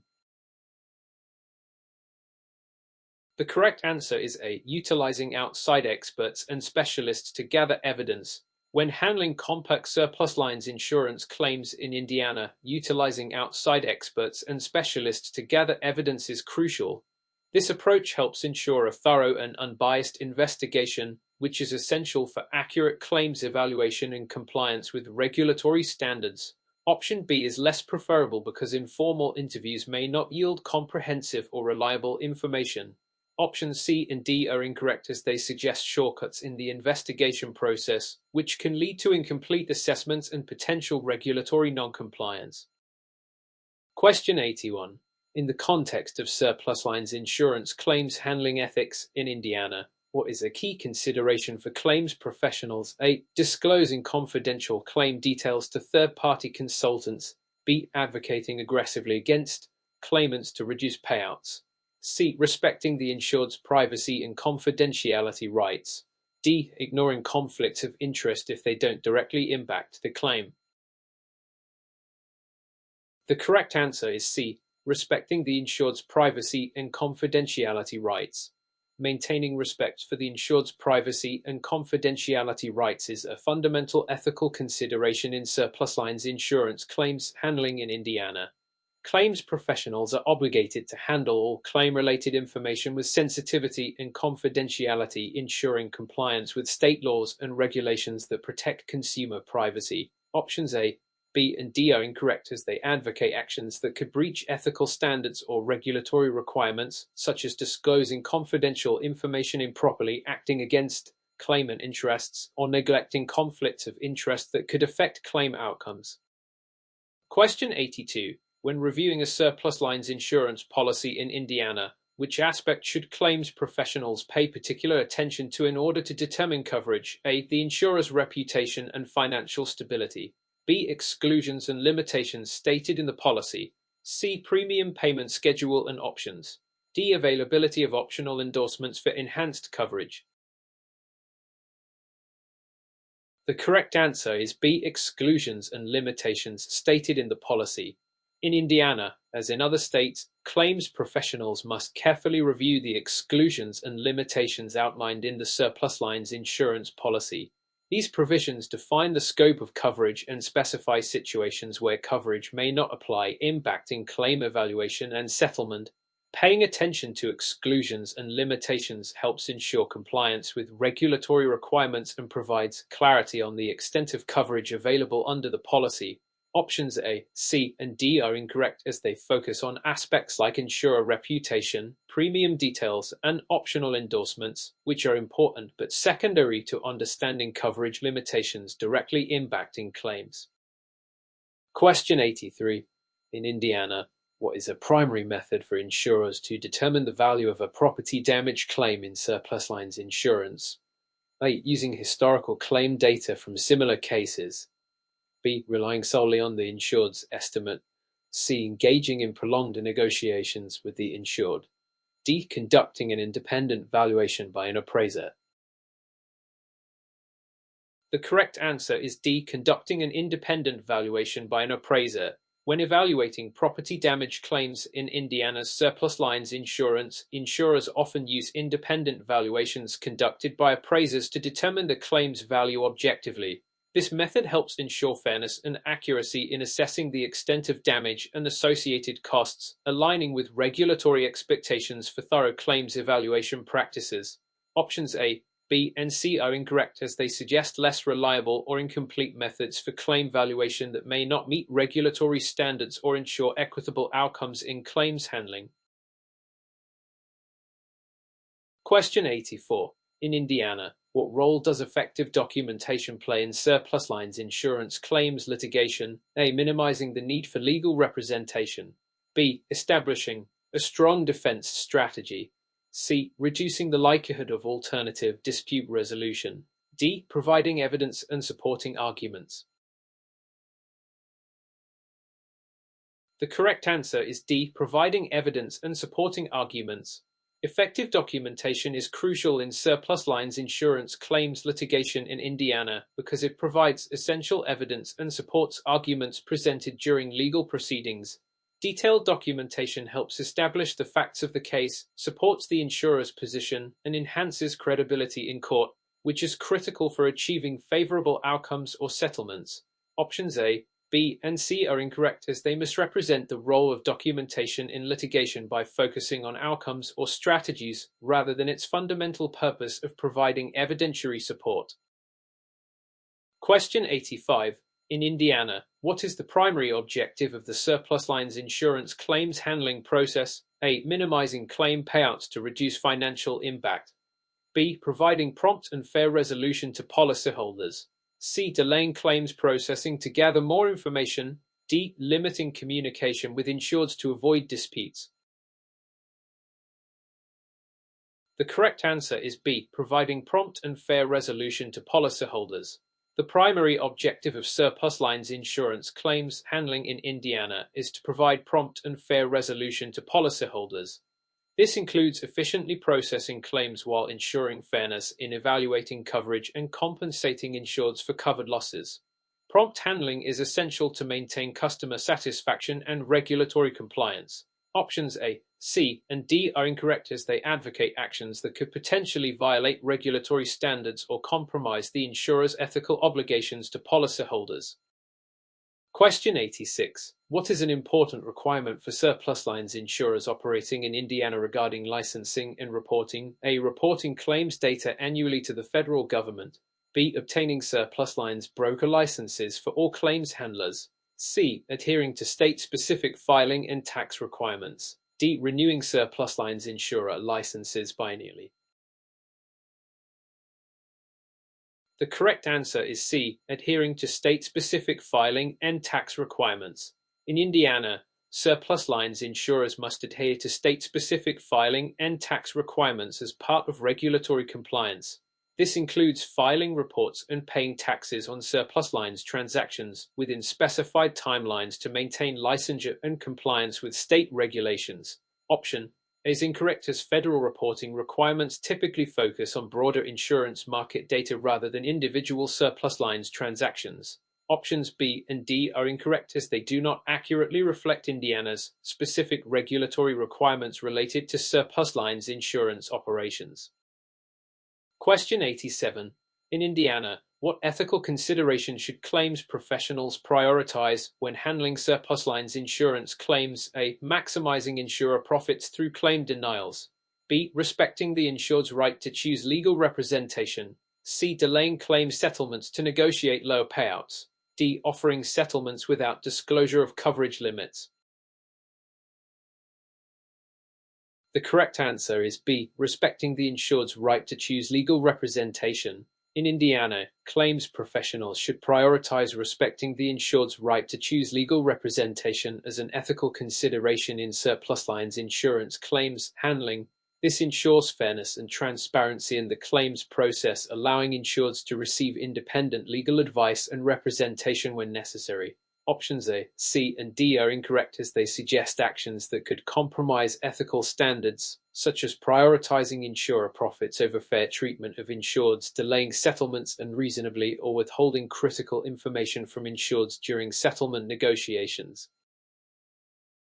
The correct answer is A. Utilizing outside experts and specialists to gather evidence. When handling complex surplus lines insurance claims in Indiana, utilizing outside experts and specialists to gather evidence is crucial. This approach helps ensure a thorough and unbiased investigation, which is essential for accurate claims evaluation and compliance with regulatory standards. Option B is less preferable because informal interviews may not yield comprehensive or reliable information. Options C and D are incorrect as they suggest shortcuts in the investigation process, which can lead to incomplete assessments and potential regulatory noncompliance. Question 81. In the context of surplus lines insurance claims handling ethics in Indiana, what is a key consideration for claims professionals? A. Disclosing confidential claim details to third-party consultants. B. Advocating aggressively against claimants to reduce payouts. C. Respecting the insured's privacy and confidentiality rights. D. Ignoring conflicts of interest if they don't directly impact the claim. The correct answer is C. Respecting the insured's privacy and confidentiality rights. Maintaining respect for the insured's privacy and confidentiality rights is a fundamental ethical consideration in surplus lines insurance claims handling in Indiana. Claims professionals are obligated to handle all claim-related information with sensitivity and confidentiality, ensuring compliance with state laws and regulations that protect consumer privacy. Options A, B, and D are incorrect as they advocate actions that could breach ethical standards or regulatory requirements, such as disclosing confidential information improperly, acting against claimant interests, or neglecting conflicts of interest that could affect claim outcomes. Question 82. When reviewing a surplus lines insurance policy in Indiana, which aspect should claims professionals pay particular attention to in order to determine coverage? A. The insurer's reputation and financial stability. B. Exclusions and limitations stated in the policy. C. Premium payment schedule and options. D. Availability of optional endorsements for enhanced coverage. The correct answer is B. Exclusions and limitations stated in the policy. In Indiana, as in other states, claims professionals must carefully review the exclusions and limitations outlined in the surplus lines insurance policy. These provisions define the scope of coverage and specify situations where coverage may not apply, impacting claim evaluation and settlement. Paying attention to exclusions and limitations helps ensure compliance with regulatory requirements and provides clarity on the extent of coverage available under the policy. Options A, C, and D are incorrect as they focus on aspects like insurer reputation, premium details, and optional endorsements, which are important but secondary to understanding coverage limitations directly impacting claims. Question 83. In Indiana, what is a primary method for insurers to determine the value of a property damage claim in surplus lines insurance? A. Using historical claim data from similar cases. B. Relying solely on the insured's estimate. C. Engaging in prolonged negotiations with the insured. D. Conducting an independent valuation by an appraiser. The correct answer is D. Conducting an independent valuation by an appraiser. When evaluating property damage claims in Indiana's surplus lines insurance, insurers often use independent valuations conducted by appraisers to determine the claim's value objectively. This method helps ensure fairness and accuracy in assessing the extent of damage and associated costs, aligning with regulatory expectations for thorough claims evaluation practices. Options A, B, and C are incorrect as they suggest less reliable or incomplete methods for claim valuation that may not meet regulatory standards or ensure equitable outcomes in claims handling. Question 84. In Indiana, what role does effective documentation play in surplus lines insurance claims litigation? A. Minimizing the need for legal representation. B. Establishing a strong defense strategy. C. Reducing the likelihood of alternative dispute resolution. D. Providing evidence and supporting arguments. The correct answer is D. Providing evidence and supporting arguments. Effective documentation is crucial in surplus lines insurance claims litigation in Indiana because it provides essential evidence and supports arguments presented during legal proceedings. Detailed documentation helps establish the facts of the case, supports the insurer's position, and enhances credibility in court, which is critical for achieving favorable outcomes or settlements. Options A, B, and C are incorrect as they misrepresent the role of documentation in litigation by focusing on outcomes or strategies rather than its fundamental purpose of providing evidentiary support. Question 85. In Indiana, what is the primary objective of the surplus lines insurance claims handling process? A. Minimizing claim payouts to reduce financial impact. B. Providing prompt and fair resolution to policyholders. C. Delaying claims processing to gather more information. D. Limiting communication with insureds to avoid disputes. The correct answer is B. Providing prompt and fair resolution to policyholders. The primary objective of surplus lines insurance claims handling in Indiana is to provide prompt and fair resolution to policyholders. This includes efficiently processing claims while ensuring fairness in evaluating coverage and compensating insureds for covered losses. Prompt handling is essential to maintain customer satisfaction and regulatory compliance. Options A, C, and D are incorrect as they advocate actions that could potentially violate regulatory standards or compromise the insurer's ethical obligations to policyholders. Question 86. What is an important requirement for surplus lines insurers operating in Indiana regarding licensing and reporting? A. Reporting claims data annually to the federal government. B. Obtaining surplus lines broker licenses for all claims handlers. C. Adhering to state-specific filing and tax requirements. D. Renewing surplus lines insurer licenses biennially. The correct answer is C. Adhering to state-specific filing and tax requirements. In Indiana, surplus lines insurers must adhere to state-specific filing and tax requirements as part of regulatory compliance. This includes filing reports and paying taxes on surplus lines transactions within specified timelines to maintain licensure and compliance with state regulations. Option A is incorrect as federal reporting requirements typically focus on broader insurance market data rather than individual surplus lines transactions. Options B and D are incorrect as they do not accurately reflect Indiana's specific regulatory requirements related to surplus lines insurance operations. Question 87. In Indiana, what ethical consideration should claims professionals prioritize when handling surplus lines insurance claims? A. Maximizing insurer profits through claim denials. B. Respecting the insured's right to choose legal representation. C. Delaying claim settlements to negotiate lower payouts. D. Offering settlements without disclosure of coverage limits. The correct answer is B. Respecting the insured's right to choose legal representation. In Indiana, claims professionals should prioritize respecting the insured's right to choose legal representation as an ethical consideration in surplus lines insurance claims handling. This ensures fairness and transparency in the claims process, allowing insureds to receive independent legal advice and representation when necessary. Options A, C, and D are incorrect as they suggest actions that could compromise ethical standards, such as prioritizing insurer profits over fair treatment of insureds, delaying settlements unreasonably, or withholding critical information from insureds during settlement negotiations.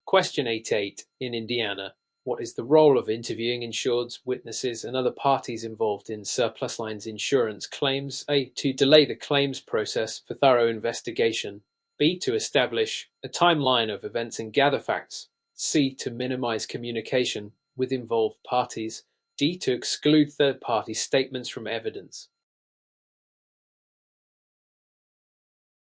Question 88. In Indiana, what is the role of interviewing insureds, witnesses, and other parties involved in surplus lines insurance claims? A. To delay the claims process for thorough investigation. B. To establish a timeline of events and gather facts. C. To minimize communication with involved parties. D. To exclude third-party statements from evidence.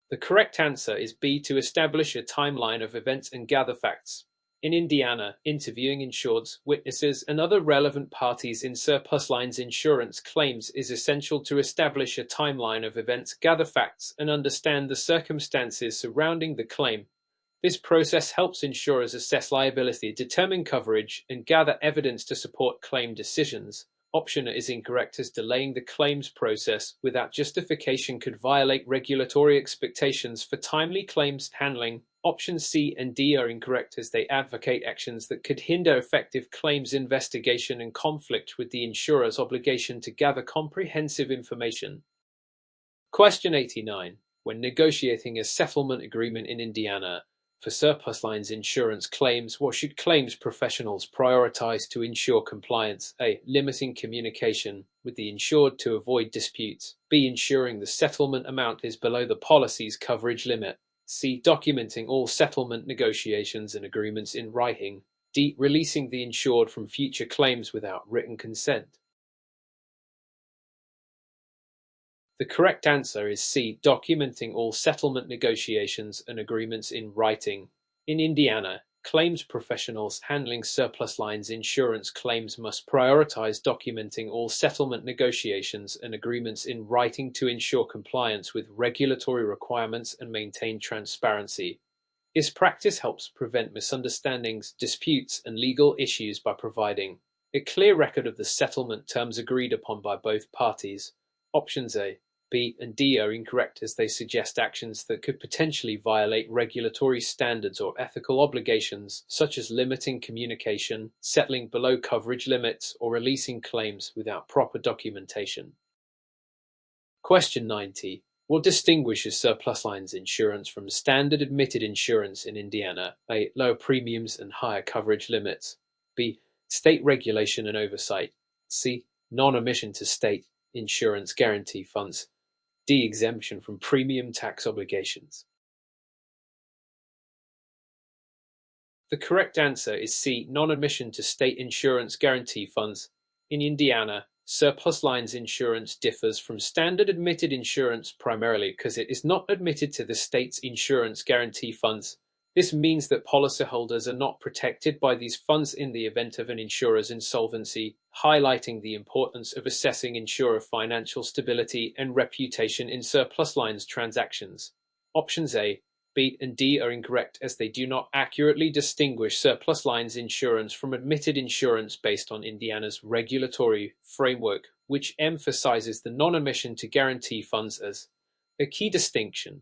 The correct answer is B. To establish a timeline of events and gather facts. In Indiana, interviewing insureds, witnesses, and other relevant parties in surplus lines insurance claims is essential to establish a timeline of events, gather facts, and understand the circumstances surrounding the claim. This process helps insurers assess liability, determine coverage, and gather evidence to support claim decisions. Option is incorrect, as delaying the claims process without justification could violate regulatory expectations for timely claims handling. Options C and D are incorrect, as they advocate actions that could hinder effective claims investigation and conflict with the insurer's obligation to gather comprehensive information. Question 89. When negotiating a settlement agreement in Indiana for surplus lines insurance claims, what should claims professionals prioritize to ensure compliance? A. Limiting communication with the insured to avoid disputes. B. Ensuring the settlement amount is below the policy's coverage limit. C. Documenting all settlement negotiations and agreements in writing. D. Releasing the insured from future claims without written consent. The correct answer is C. Documenting all settlement negotiations and agreements in writing. In Indiana, claims professionals handling surplus lines insurance claims must prioritize documenting all settlement negotiations and agreements in writing to ensure compliance with regulatory requirements and maintain transparency. This practice helps prevent misunderstandings, disputes, and legal issues by providing a clear record of the settlement terms agreed upon by both parties. Options A, B, and D are incorrect, as they suggest actions that could potentially violate regulatory standards or ethical obligations, such as limiting communication, settling below coverage limits, or releasing claims without proper documentation. Question 90. What distinguishes surplus lines insurance from standard admitted insurance in Indiana? A. Lower premiums and higher coverage limits. B. State regulation and oversight. C. Non-admission to state insurance guarantee funds. D. Exemption from premium tax obligations. The correct answer is C. Non-admission to state insurance guarantee funds. In Indiana, surplus lines insurance differs from standard admitted insurance primarily because it is not admitted to the state's insurance guarantee funds. This means that policyholders are not protected by these funds in the event of an insurer's insolvency, highlighting the importance of assessing insurer financial stability and reputation in surplus lines transactions. Options A, B, and D are incorrect, as they do not accurately distinguish surplus lines insurance from admitted insurance based on Indiana's regulatory framework, which emphasizes the non-admission to guarantee funds as a key distinction.